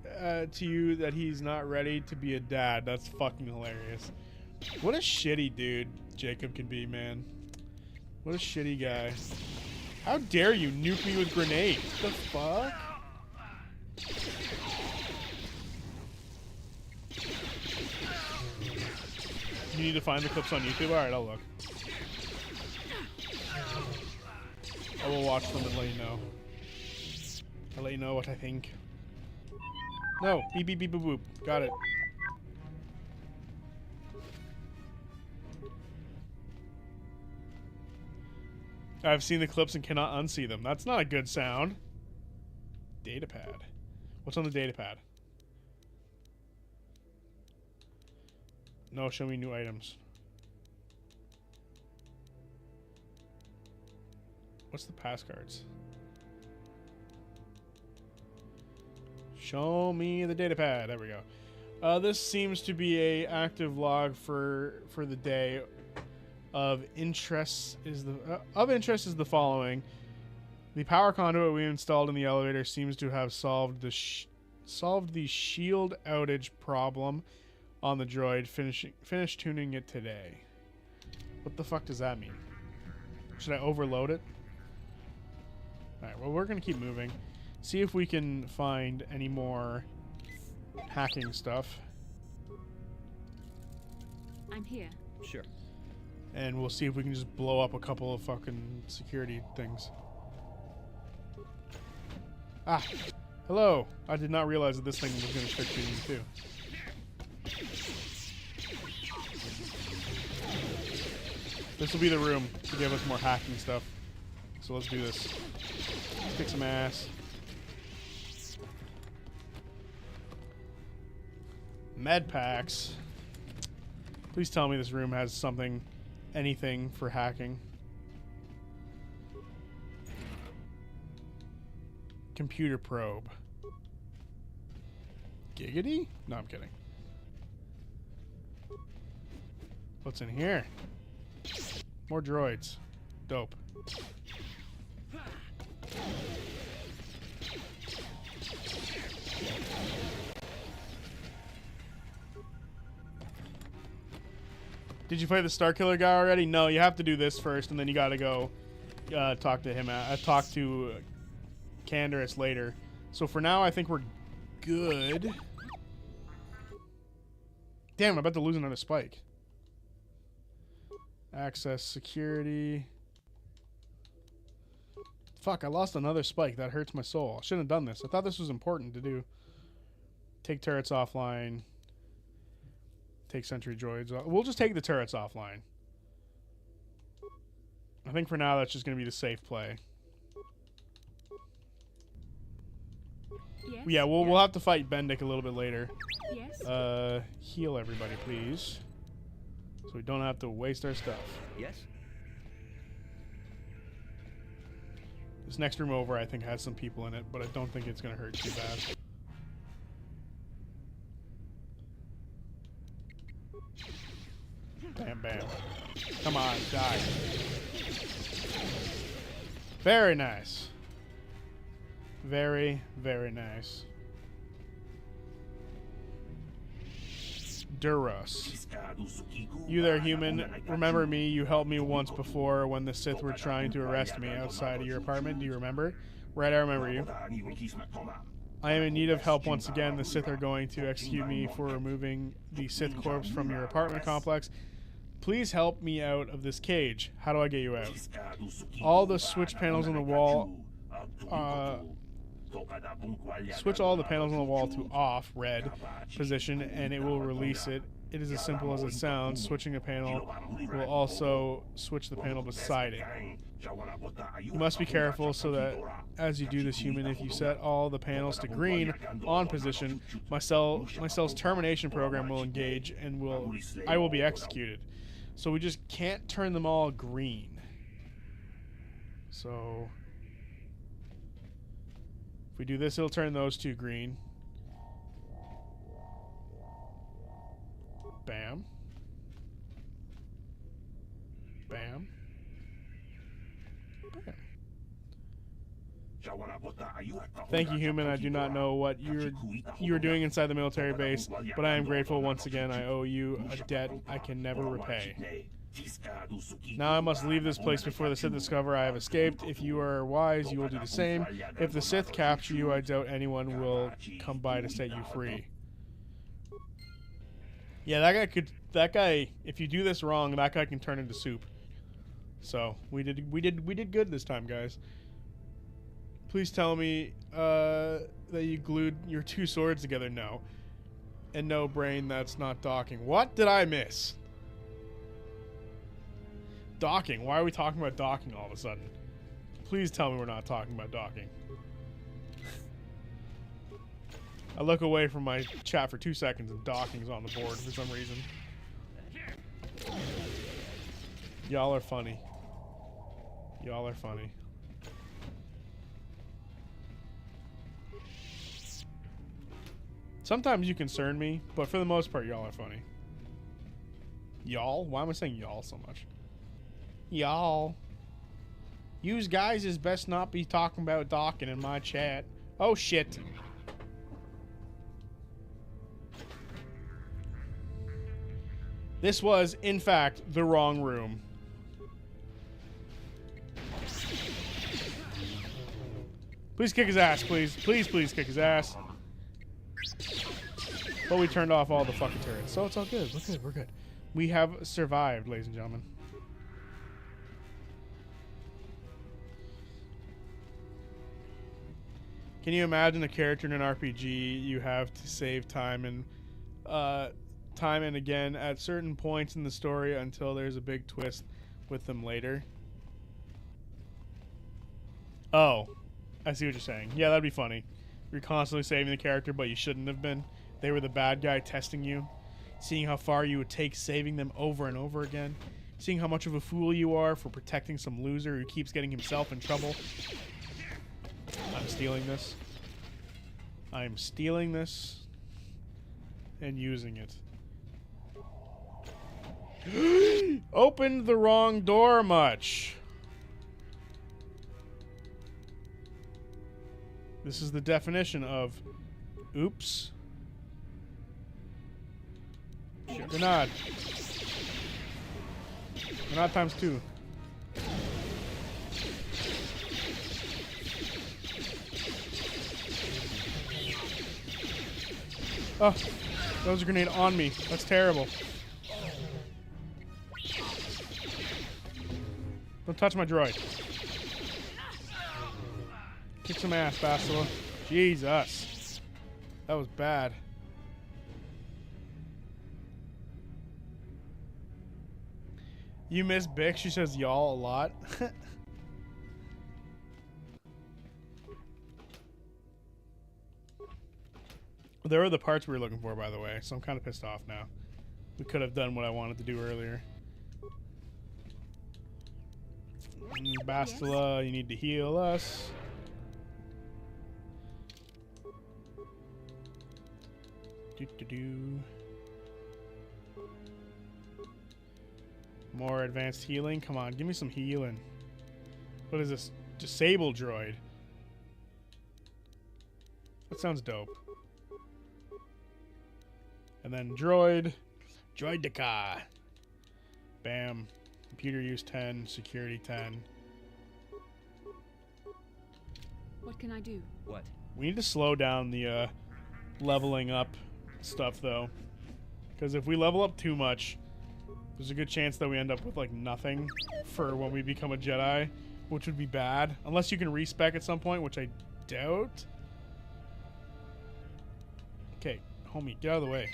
to you that he's not ready to be a dad. That's fucking hilarious. What a shitty dude Jacob can be, man. What a shitty guy. How dare you nuke me with grenades? What the fuck? You need to find the clips on YouTube? Alright, I'll look. I will watch them and let you know. I'll let you know what I think. No! Beep beep beep boop boop. Got it. I've seen the clips and cannot unsee them. That's not a good sound. Datapad. What's on the datapad? No, show me new items. What's the pass cards? Show me the datapad. There we go. This seems to be a active log for the day. Of interest is the following: the power conduit we installed in the elevator seems to have solved the shield outage problem on the droid. Finish tuning it today. What the fuck does that mean? Should I overload it? All right. Well, we're gonna keep moving. See if we can find any more hacking stuff. I'm here. Sure. And we'll see if we can just blow up a couple of fucking security things. Ah! Hello! I did not realize that this thing was going to start shooting me too. This will be the room to give us more hacking stuff. So let's do this. Let's kick some ass. Med packs. Please tell me this room has something... anything for hacking. Computer probe. Giggity? No, I'm kidding. What's in here? More droids. Dope. Did you play the Starkiller guy already? No, you have to do this first, and then you gotta go talk to him. Talk to Canderous later. So for now, I think we're good. Damn, I'm about to lose another spike. Access security. Fuck, I lost another spike. That hurts my soul. I shouldn't have done this. I thought this was important to do. Take turrets offline. Take sentry droids. We'll just take the turrets offline. I think for now that's just going to be the safe play. Yes? Yeah, we'll have to fight Bandit a little bit later. Yes? Heal everybody, please. So we don't have to waste our stuff. Yes? This next room over, I think, has some people in it, but I don't think it's going to hurt too bad. Bam, bam. Come on, die. Very nice. Very, very nice. Duros. You there, human. Remember me? You helped me once before when the Sith were trying to arrest me outside of your apartment. Do you remember? Right, I remember you. I am in need of help once again. The Sith are going to execute me for removing the Sith corpse from your apartment complex. Please help me out of this cage. How do I get you out? All the switch panels on the wall... switch all the panels on the wall to off, red, position, and it will release it. It is as simple as it sounds. Switching a panel will also switch the panel beside it. You must be careful so that as you do this, human, if you set all the panels to green on position, my cell's termination program will engage and I will be executed. So we just can't turn them all green. So if we do this, it'll turn those two green. Bam. Bam. Bam. Thank you, human. I do not know what you're doing inside the military base, but I am grateful once again. I owe you a debt I can never repay. Now I must leave this place before the Sith discover I have escaped. If you are wise, you will do the same. If the Sith capture you, I doubt anyone will come by to set you free. Yeah, that guy, if you do this wrong, that guy can turn into soup. So, we did good this time, guys. Please tell me that you glued your two swords together. No. And no, brain, that's not docking. What did I miss? Docking. Why are we talking about docking all of a sudden? Please tell me we're not talking about docking. I look away from my chat for 2 seconds and docking's on the board for some reason. Y'all are funny. Y'all are funny. Sometimes you concern me, but for the most part, y'all are funny. Y'all? Why am I saying y'all so much? Y'all. Yous guys is best not be talking about docking in my chat. Oh shit. This was, in fact, the wrong room. Please kick his ass, please. Please, please kick his ass. But we turned off all the fucking turrets, so it's all good. We're good, we're good. We have survived, ladies and gentlemen. Can you imagine a character in an RPG you have to save time and again at certain points in the story until there's a big twist with them later? Oh, I see what you're saying. Yeah, that'd be funny. You're constantly saving the character, but you shouldn't have been. They were the bad guy testing you, seeing how far you would take saving them over and over again, seeing how much of a fool you are for protecting some loser who keeps getting himself in trouble. I'm stealing this. I'm stealing this and using it. Opened the wrong door much. This is the definition of oops. Grenade. Grenade times 2. Oh, that was a grenade on me. That's terrible. Don't touch my droid. Kick some ass, Bastila. Jesus. That was bad. You miss Bix? She says y'all a lot. There were the parts we were looking for, by the way, so I'm kind of pissed off now. We could have done what I wanted to do earlier. Bastila, you need to heal us. More advanced healing. Come on, give me some healing. What is this? Disable droid. That sounds dope. And then droid. Droid the car. Bam. Computer use 10. Security 10. What can I do? What? We need to slow down the leveling up stuff, though. Because if we level up too much, there's a good chance that we end up with, like, nothing for when we become a Jedi, which would be bad. Unless you can respec at some point, which I doubt. Okay, homie, get out of the way.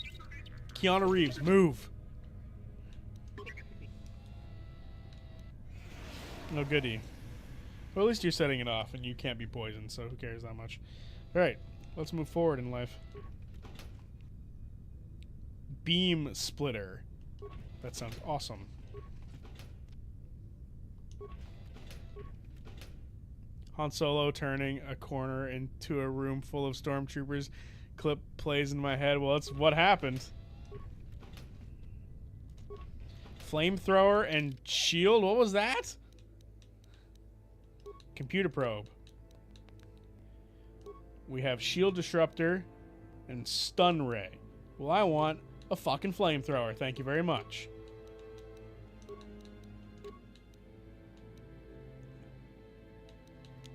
Keanu Reeves, move! No goodie. Well, at least you're setting it off, and you can't be poisoned, so who cares that much. Alright, let's move forward in life. Beam splitter. That sounds awesome. Han Solo turning a corner into a room full of stormtroopers. Clip plays in my head. Well, that's what happened. Flamethrower and shield? What was that? Computer probe. We have shield disruptor and stun ray. Well, I want a fucking flamethrower. Thank you very much.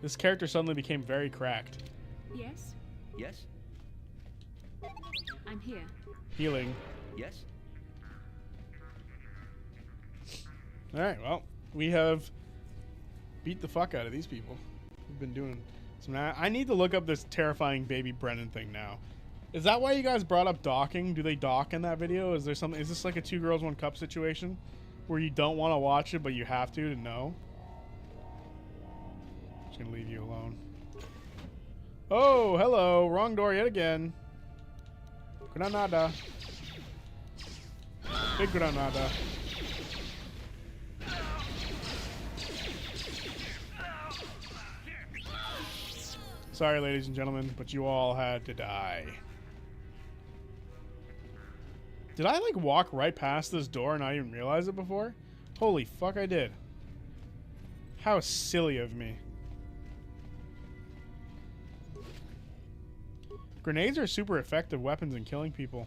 This character suddenly became very cracked. Yes? Yes? I'm here. Healing. Yes? Alright, well, we have beat the fuck out of these people. We've been doing some... I need to look up this terrifying baby Brennan thing now. Is that why you guys brought up docking? Do they dock in that video? Is there something? Is this like a 2 girls 1 cup situation? Where you don't want to watch it, but you have to know? Just gonna leave you alone. Oh, hello. Wrong door yet again. Granada. Big Granada. Sorry, ladies and gentlemen, but you all had to die. Did I, like, walk right past this door and not even realize it before? Holy fuck, I did. How silly of me. Grenades are super effective weapons in killing people.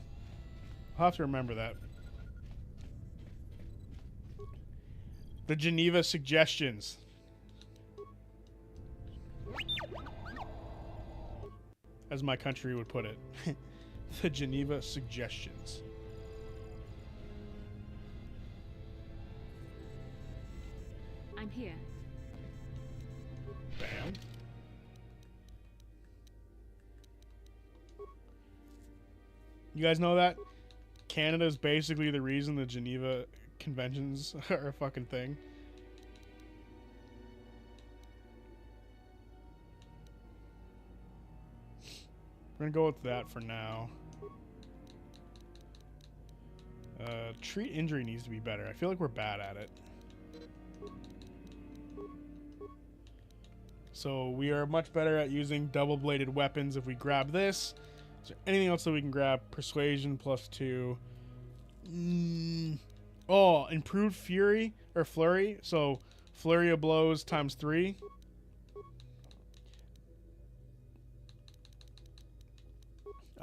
I'll have to remember that. The Geneva suggestions. As my country would put it. The Geneva suggestions. I'm here. Bam. You guys know that? Canada is basically the reason the Geneva Conventions are a fucking thing. We're gonna go with that for now. Treat injury needs to be better. I feel like we're bad at it. So we are much better at using double-bladed weapons if we grab this. Is there anything else that we can grab? Persuasion +2. Oh, improved fury or flurry. So flurry of blows ×3.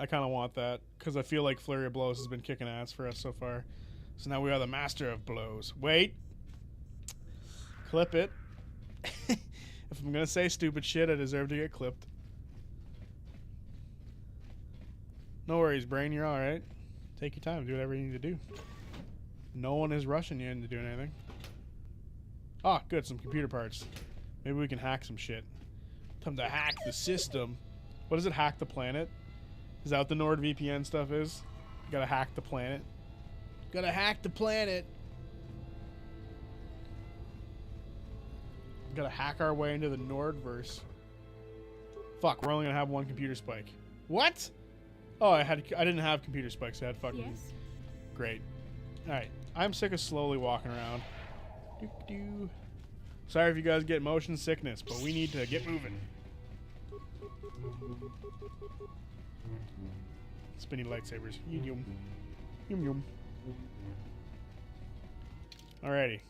I kind of want that because I feel like flurry of blows has been kicking ass for us so far. So now we are the master of blows. Wait. Clip it. If I'm going to say stupid shit, I deserve to get clipped. No worries, brain. You're all right. Take your time. Do whatever you need to do. No one is rushing you into doing anything. Ah, good. Some computer parts. Maybe we can hack some shit. Time to hack the system. What is it? Hack the planet? Is that what the NordVPN stuff is? You gotta hack the planet. Gotta hack the planet. Gotta hack our way into the Nordverse. Fuck, we're only gonna have one computer spike. What? Oh, I didn't have computer spikes. I had fucking... Yes? Great. Alright. I'm sick of slowly walking around. Doo-doo. Sorry if you guys get motion sickness, but we need to get moving. Spinny lightsabers. Yum yum. Yum. Alrighty.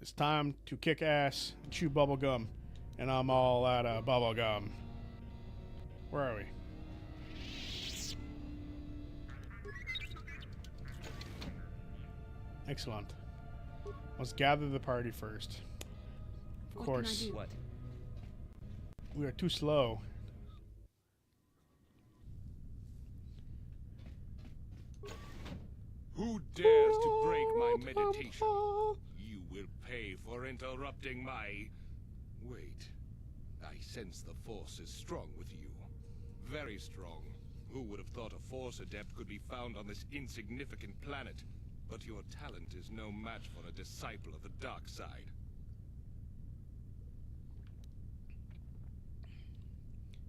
It's time to kick ass and chew bubble gum. And I'm all out of bubble gum. Where are we? Excellent. Let's gather the party first. Of course. What? We are too slow. Who dares to break my meditation? You will pay for interrupting my... Wait. I sense the Force is strong with you. Very strong. Who would have thought a Force adept could be found on this insignificant planet? But your talent is no match for a disciple of the dark side.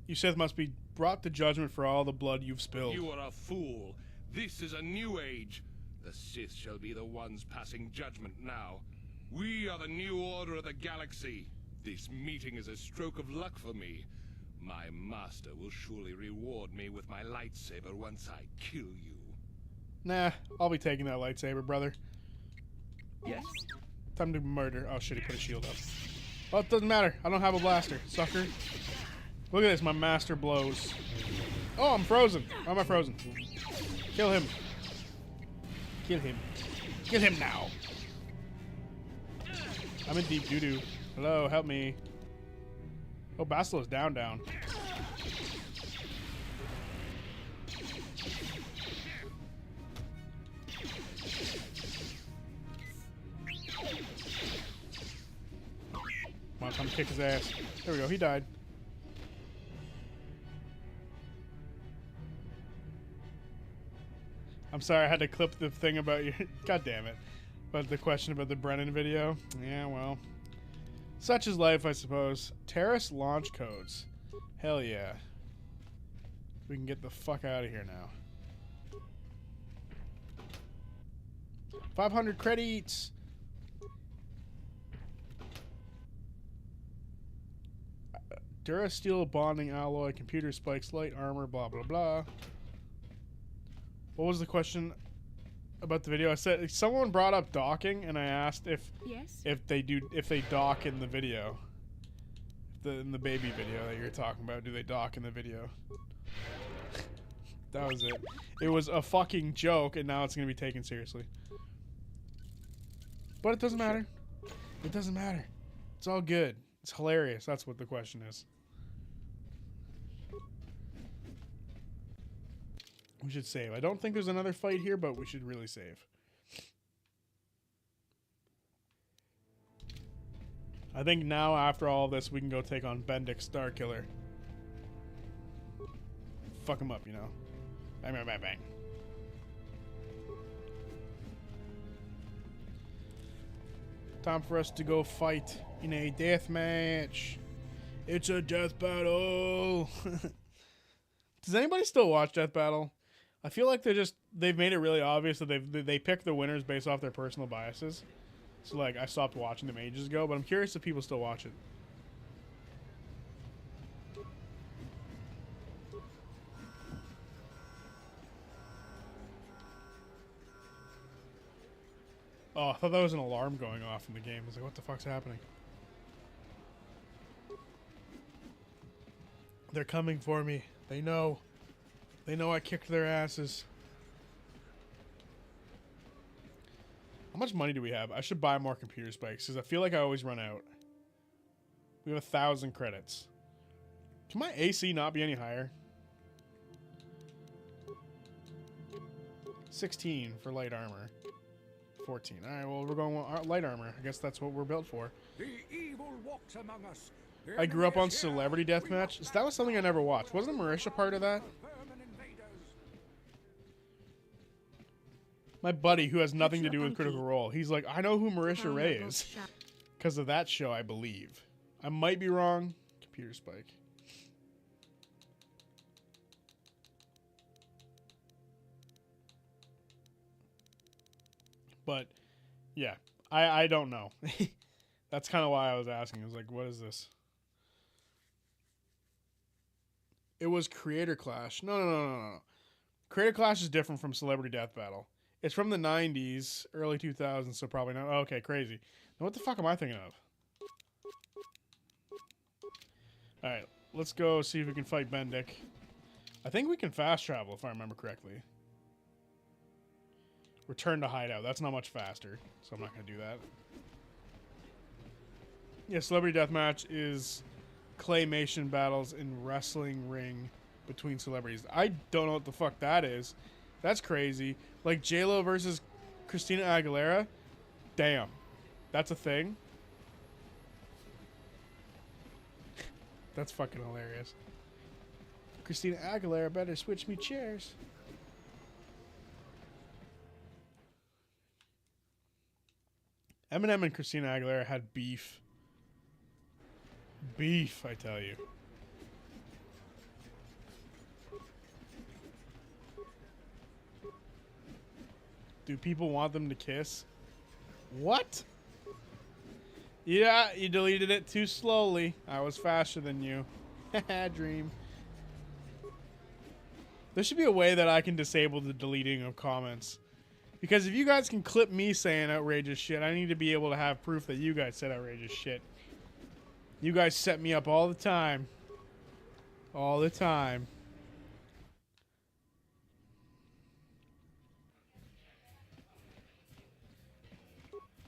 You Sith must be brought to judgment for all the blood you've spilled. You are a fool. This is a new age. The Sith shall be the ones passing judgment now. We are the new order of the galaxy. This meeting is a stroke of luck for me. My master will surely reward me with my lightsaber once I kill you. Nah, I'll be taking that lightsaber, brother. Yes. Time to murder. Oh shit, he put a shield up. Well, it doesn't matter. I don't have a blaster, sucker. Look at this, my master blows. Oh, I'm frozen. Why am I frozen? Kill him. Kill him. Kill him now. I'm in deep doo-doo. Hello, help me. Oh, Basilo's down. Come on, come kick his ass. There we go, he died. I'm sorry, I had to clip the thing about you. God damn it. But the question about the Brennan video? Yeah, well. Such is life, I suppose. Terrace launch codes. Hell yeah. We can get the fuck out of here now. 500 credits! Durasteel bonding alloy, computer spikes, light armor, blah blah blah. What was the question about the video? I said someone brought up docking, and I asked if they dock in the video, in the baby video that you're talking about. Do they dock in the video? That was it. It was a fucking joke, and now it's gonna be taken seriously. But it doesn't matter. It doesn't matter. It's all good. It's hilarious. That's what the question is. We should save. I don't think there's another fight here, but we should really save. I think now, after all this, we can go take on Bandit Starkiller. Fuck him up, you know. Bang, bang, bang, bang. Time for us to go fight in a death match. It's a death battle. Does anybody still watch Death Battle? I feel like they've made it really obvious that they pick the winners based off their personal biases. So like I stopped watching them ages ago, but I'm curious if people still watch it. Oh, I thought that was an alarm going off in the game. I was like, what the fuck's happening? They're coming for me. They know. They know I kicked their asses. How much money do we have? I should buy more computer spikes because I feel like I always run out. We have 1,000 credits. Can my AC not be any higher? 16 for light armor. 14. Alright, well, we're going with light armor. I guess that's what we're built for. The evil walks among us. I grew up on Celebrity Deathmatch. So that was something I never watched. Wasn't Marisha part of that? My buddy, who has nothing to do with Critical Role, he's like, I know who Marisha Ray is. Because of that show, I believe. I might be wrong. Computer spike. But, yeah. I don't know. That's kind of why I was asking. I was like, what is this? It was Creator Clash. No. Creator Clash is different from Celebrity Death Battle. It's from the 90s, early 2000s, so probably not. Oh, okay, crazy. Now what the fuck am I thinking of? Alright, let's go see if we can fight Bandit. I think we can fast travel if I remember correctly. Return to hideout. That's not much faster, so I'm not going to do that. Yeah, Celebrity Deathmatch is claymation battles in wrestling ring between celebrities. I don't know what the fuck that is. That's crazy. Like J-Lo versus Christina Aguilera? Damn. That's a thing? That's fucking hilarious. Christina Aguilera better switch me chairs. Eminem and Christina Aguilera had beef. Beef, I tell you. Do people want them to kiss? What? Yeah, you deleted it too slowly. I was faster than you. Dream. There should be a way that I can disable the deleting of comments. Because if you guys can clip me saying outrageous shit, I need to be able to have proof that you guys said outrageous shit. You guys set me up all the time. All the time.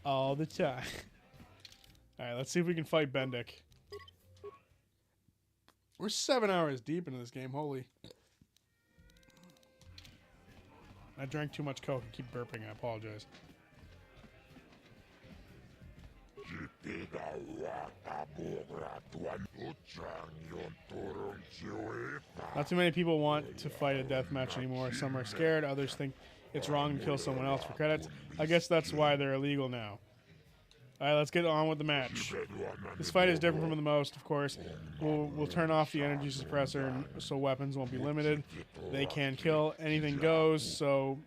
All the time. Alright, let's see if we can fight Bandit. We're 7 hours deep into this game, holy. I drank too much Coke and keep burping, I apologize. Not too many people want to fight a deathmatch anymore. Some are scared, others think it's wrong to kill someone else for credits. I guess that's why they're illegal now. Alright, let's get on with the match. This fight is different from the most, of course. We'll turn off the energy suppressor so weapons won't be limited. They can kill. Anything goes, so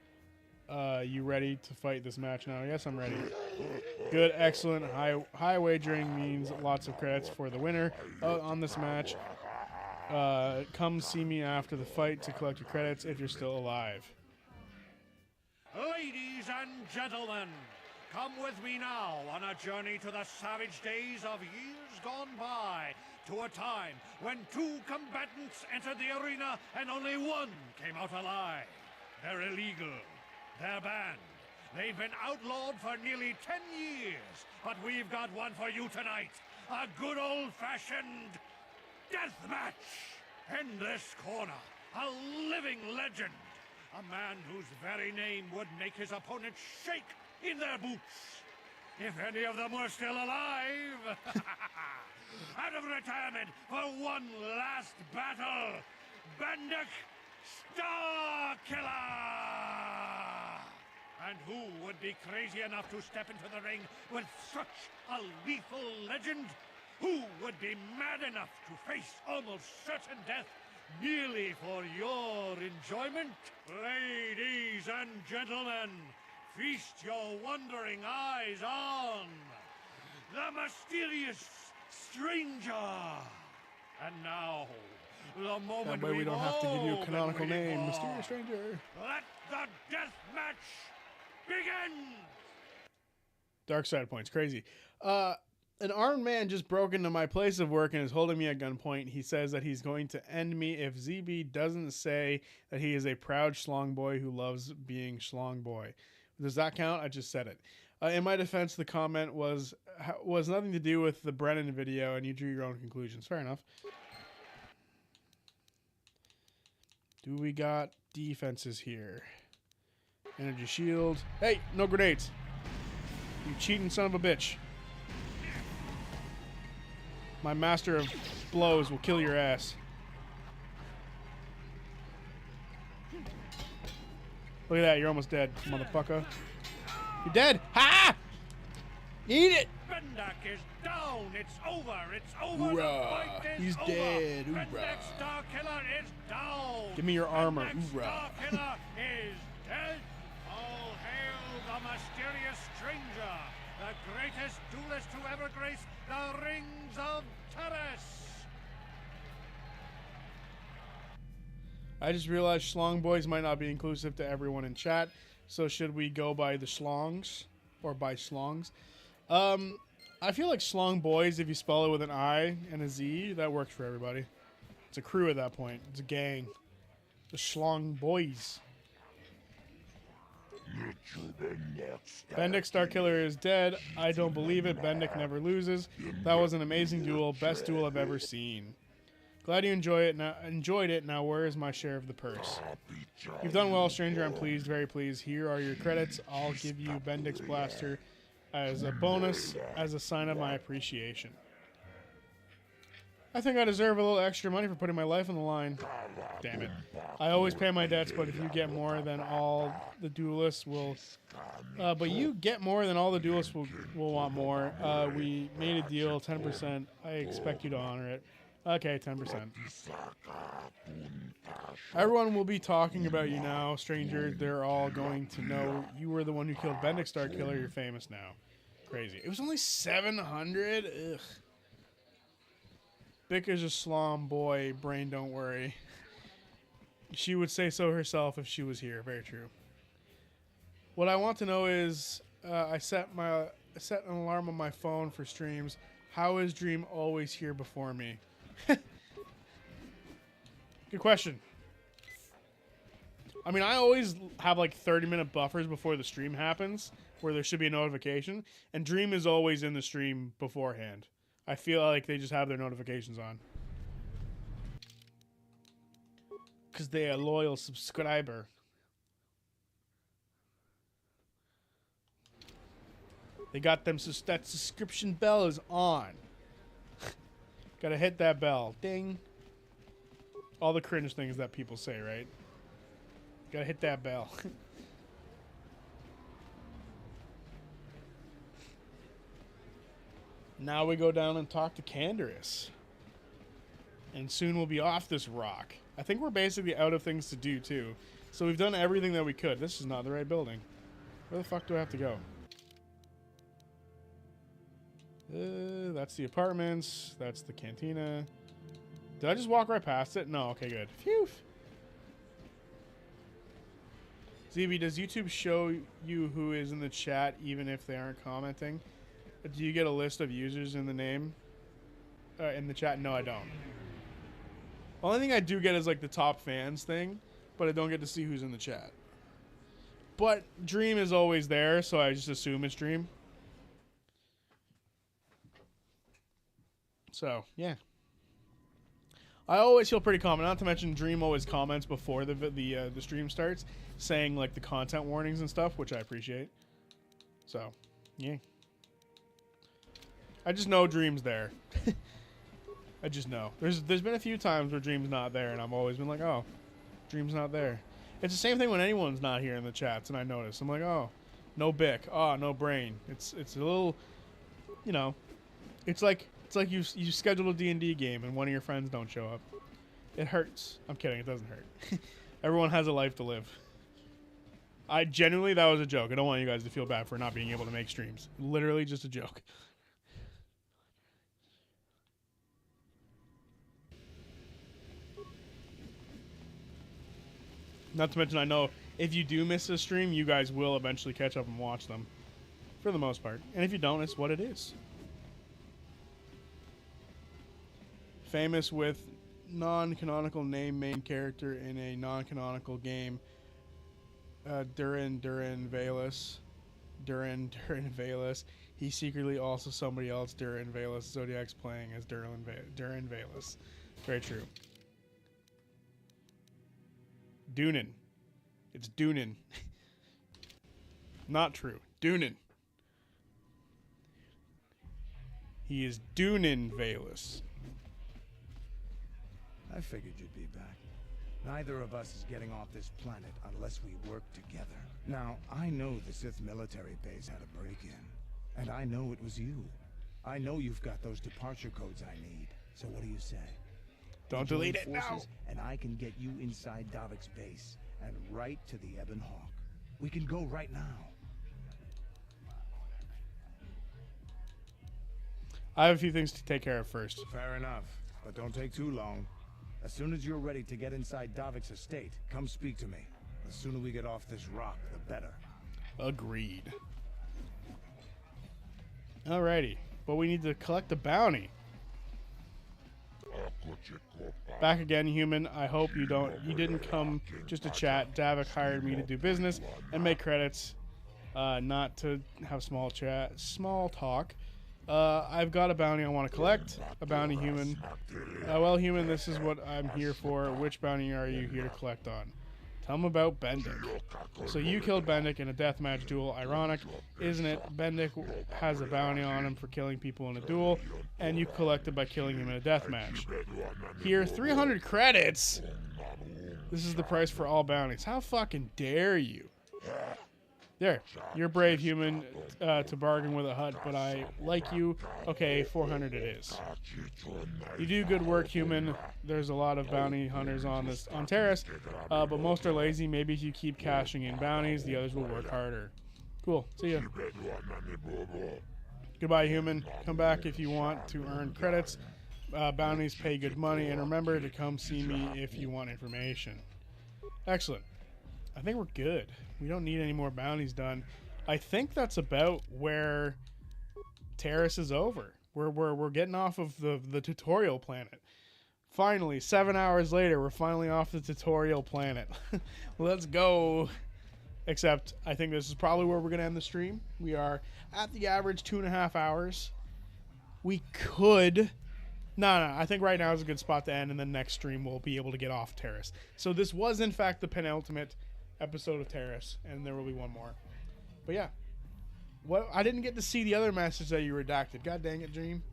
you ready to fight this match now? Yes, I'm ready. Good, excellent. High wagering means lots of credits for the winner on this match. Come see me after the fight to collect your credits if you're still alive. Ladies and gentlemen, come with me now on a journey to the savage days of years gone by, to a time when 2 combatants entered the arena and only 1 came out alive. They're illegal. They're banned. They've been outlawed for nearly 10 years, but we've got one for you tonight. A good old-fashioned death match. In this corner, a living legend. A man whose very name would make his opponent shake in their boots. If any of them were still alive. Out of retirement for one last battle, Bandit Star Killer! And who would be crazy enough to step into the ring with such a lethal legend? Who would be mad enough to face almost certain death merely for your enjoyment? Ladies and gentlemen, feast your wondering eyes on the mysterious stranger. And now, the moment that way we don't have to give you a canonical name, for. Mysterious Stranger. Let the death match begin! Dark side points, crazy. An armed man just broke into my place of work and is holding me at gunpoint. He says that he's going to end me if ZB doesn't say that he is a proud schlong boy who loves being schlong boy. Does that count? I just said it. In my defense, the comment was nothing to do with the Brennan video, and you drew your own conclusions. Fair enough. Do we got defenses here? Energy shield. Hey, no grenades. You cheating son of a bitch. My master of blows will kill your ass. Look at that, you're almost dead, motherfucker. You're dead! Ha! Eat it! Bandit is down! It's over! It's over! Hoorah. The fight is He's over. dead. Hoorah. Bandit Star Killer is down! Give me your armor. Bandit Hoorah. Star Killer is dead! All hail the mysterious stranger! The greatest duelist to ever grace the rings of Terrace! I just realized schlong boys might not be inclusive to everyone in chat, so should we go by the schlongs or by schlongs? I feel like schlong boys, if you spell it with an I and a Z, that works for everybody. It's a crew at that point. It's a gang. The Schlong Boys. Bandit Starkiller is dead. I don't believe it. Bandit never loses. That was an amazing duel. Best duel I've ever seen. Glad you enjoyed it. Now where is my share of the purse? You've done well, stranger. I'm pleased, very pleased. Here are your credits. I'll give you Bendix Blaster as a bonus, as a sign of my appreciation. I think I deserve a little extra money for putting my life on the line. Damn it. I always pay my debts, but if you get more than all the duelists will... but you get more than all the duelists will want more. We made a deal, 10%. I expect you to honor it. Okay, 10%. Everyone will be talking about you now, stranger. They're all going to know you were the one who killed Bendix Starkiller. You're famous now. Crazy. It was only 700? Ugh. Bick is a slum boy. Brain, don't worry. She would say so herself if she was here. Very true. What I want to know is, I set an alarm on my phone for streams. How is Dream always here before me? Good question. I mean, I always have like 30-minute buffers before the stream happens, where there should be a notification, and Dream is always in the stream beforehand. I feel like they just have their notifications on. Because they're a loyal subscriber. They got them, so that subscription bell is on. Gotta hit that bell. Ding. All the cringe things that people say, right? Gotta hit that bell. Now we go down and talk to Canderous. And soon we'll be off this rock. I think we're basically out of things to do, too. So we've done everything that we could. This is not the right building. Where the fuck do I have to go? That's the apartments. That's the cantina. Did I just walk right past it? No. Okay, good. Phew. ZB, does YouTube show you who is in the chat even if they aren't commenting? Do you get a list of users in the name? In the chat? No, I don't. The only thing I do get is like the top fans thing, but I don't get to see who's in the chat. But Dream is always there, so I just assume it's Dream. So, yeah. I always feel pretty confident. Not to mention Dream always comments before the stream starts, saying like the content warnings and stuff, which I appreciate. So, yeah. I just know Dream's there. I just know. There's been a few times where Dream's not there, and I've always been like, oh, Dream's not there. It's the same thing when anyone's not here in the chats, and I notice. I'm like, oh, no Bick. Oh, no Brain. It's a little, you know, it's like you schedule a D&D game and one of your friends don't show up. It hurts. I'm kidding. It doesn't hurt. Everyone has a life to live. Genuinely, that was a joke. I don't want you guys to feel bad for not being able to make streams. Literally just a joke. Not to mention, I know if you do miss a stream, you guys will eventually catch up and watch them. For the most part. And if you don't, it's what it is. Famous with non-canonical name main character in a non-canonical game. Durin Valus. Durin Valus. He's secretly also somebody else, Durin Valus. Zodiac's playing as Durin Valus. Very true. Dunin. It's Dunin. Not true. Dunin. He is Dunin Valus. I figured you'd be back. Neither of us is getting off this planet unless we work together. Now, I know the Sith military base had a break-in. And I know it was you. I know you've got those departure codes I need. So what do you say? Don't delete it now. And I can get you inside Davik's base and right to the Ebon Hawk. We can go right now. I have a few things to take care of first. Fair enough, but don't take too long. As soon as you're ready to get inside Davik's estate, come speak to me. The sooner we get off this rock, the better. Agreed. Alrighty, but we need to collect the bounty. Back again, human. I hope you didn't come just to chat. Davik hired me to do business and make credits, not to have small talk. I've got a bounty I want to collect. A bounty, human. Well, human, this is what I'm here for. Which bounty are you here to collect on? Tell him about Bandit. So you killed Bandit in a deathmatch duel. Ironic, isn't it? Bandit has a bounty on him for killing people in a duel, and you collected by killing him in a deathmatch. Here, 300 credits! This is the price for all bounties. How fucking dare you? There, you're brave, human, to bargain with a hut, but I like you. Okay, 400 it is. You do good work, human. There's a lot of bounty hunters on Terrace, but most are lazy. Maybe if you keep cashing in bounties, the others will work harder. Cool, see ya. Goodbye, human. Come back if you want to earn credits. Bounties pay good money, and remember to come see me if you want information. Excellent. I think we're good. We don't need any more bounties done. I think that's about where Terrace is over. We're getting off of the tutorial planet. Finally, 7 hours later, we're finally off the tutorial planet. Let's go. Except, I think this is probably where we're going to end the stream. We are at the average 2.5 hours. We could... No, I think right now is a good spot to end, and then next stream we'll be able to get off Terrace. So this was, in fact, the penultimate episode of Terrace, and there will be one more. But yeah. I didn't get to see the other message that you redacted. God dang it, Dream.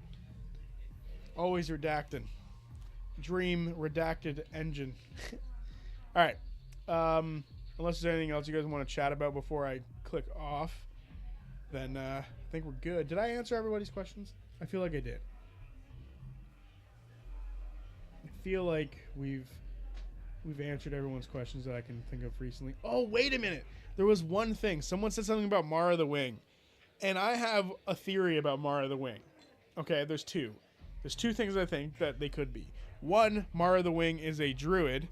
Always redacting. Dream redacted engine. Alright. Unless there's anything else you guys want to chat about before I click off, then I think we're good. Did I answer everybody's questions? I feel like I did. I feel like we've answered everyone's questions that I can think of recently. Oh, wait a minute. There was one thing. Someone said something about Mara the Wing. And I have a theory about Mara the Wing. Okay, there's two. There's two things I think that they could be. One, Mara the Wing is a druid,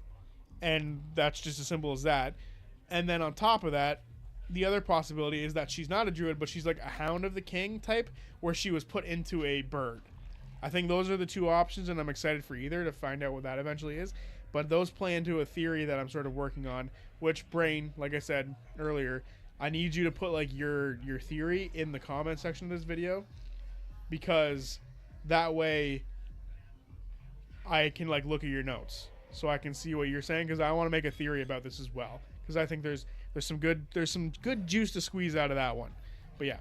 and that's just as simple as that. And then on top of that, the other possibility is that she's not a druid, but she's like a Hound of the King type, where she was put into a bird. I think those are the two options, and I'm excited for either to find out what that eventually is. But those play into a theory that I'm sort of working on, which, Brain, like I said earlier, I need you to put like your theory in the comment section of this video, because that way I can like look at your notes so I can see what you're saying, because I want to make a theory about this as well, because I think there's some good juice to squeeze out of that one. But yeah,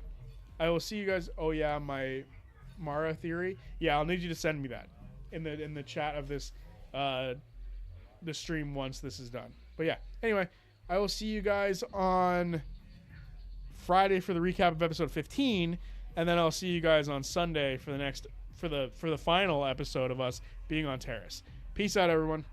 I will see you guys. Oh yeah, my Mara theory. Yeah, I'll need you to send me that in the chat of this the stream once this is done. But yeah, anyway, I will see you guys on Friday for the recap of episode 15, and then I'll see you guys on Sunday for the final episode of us being on Terrace. Peace out, everyone.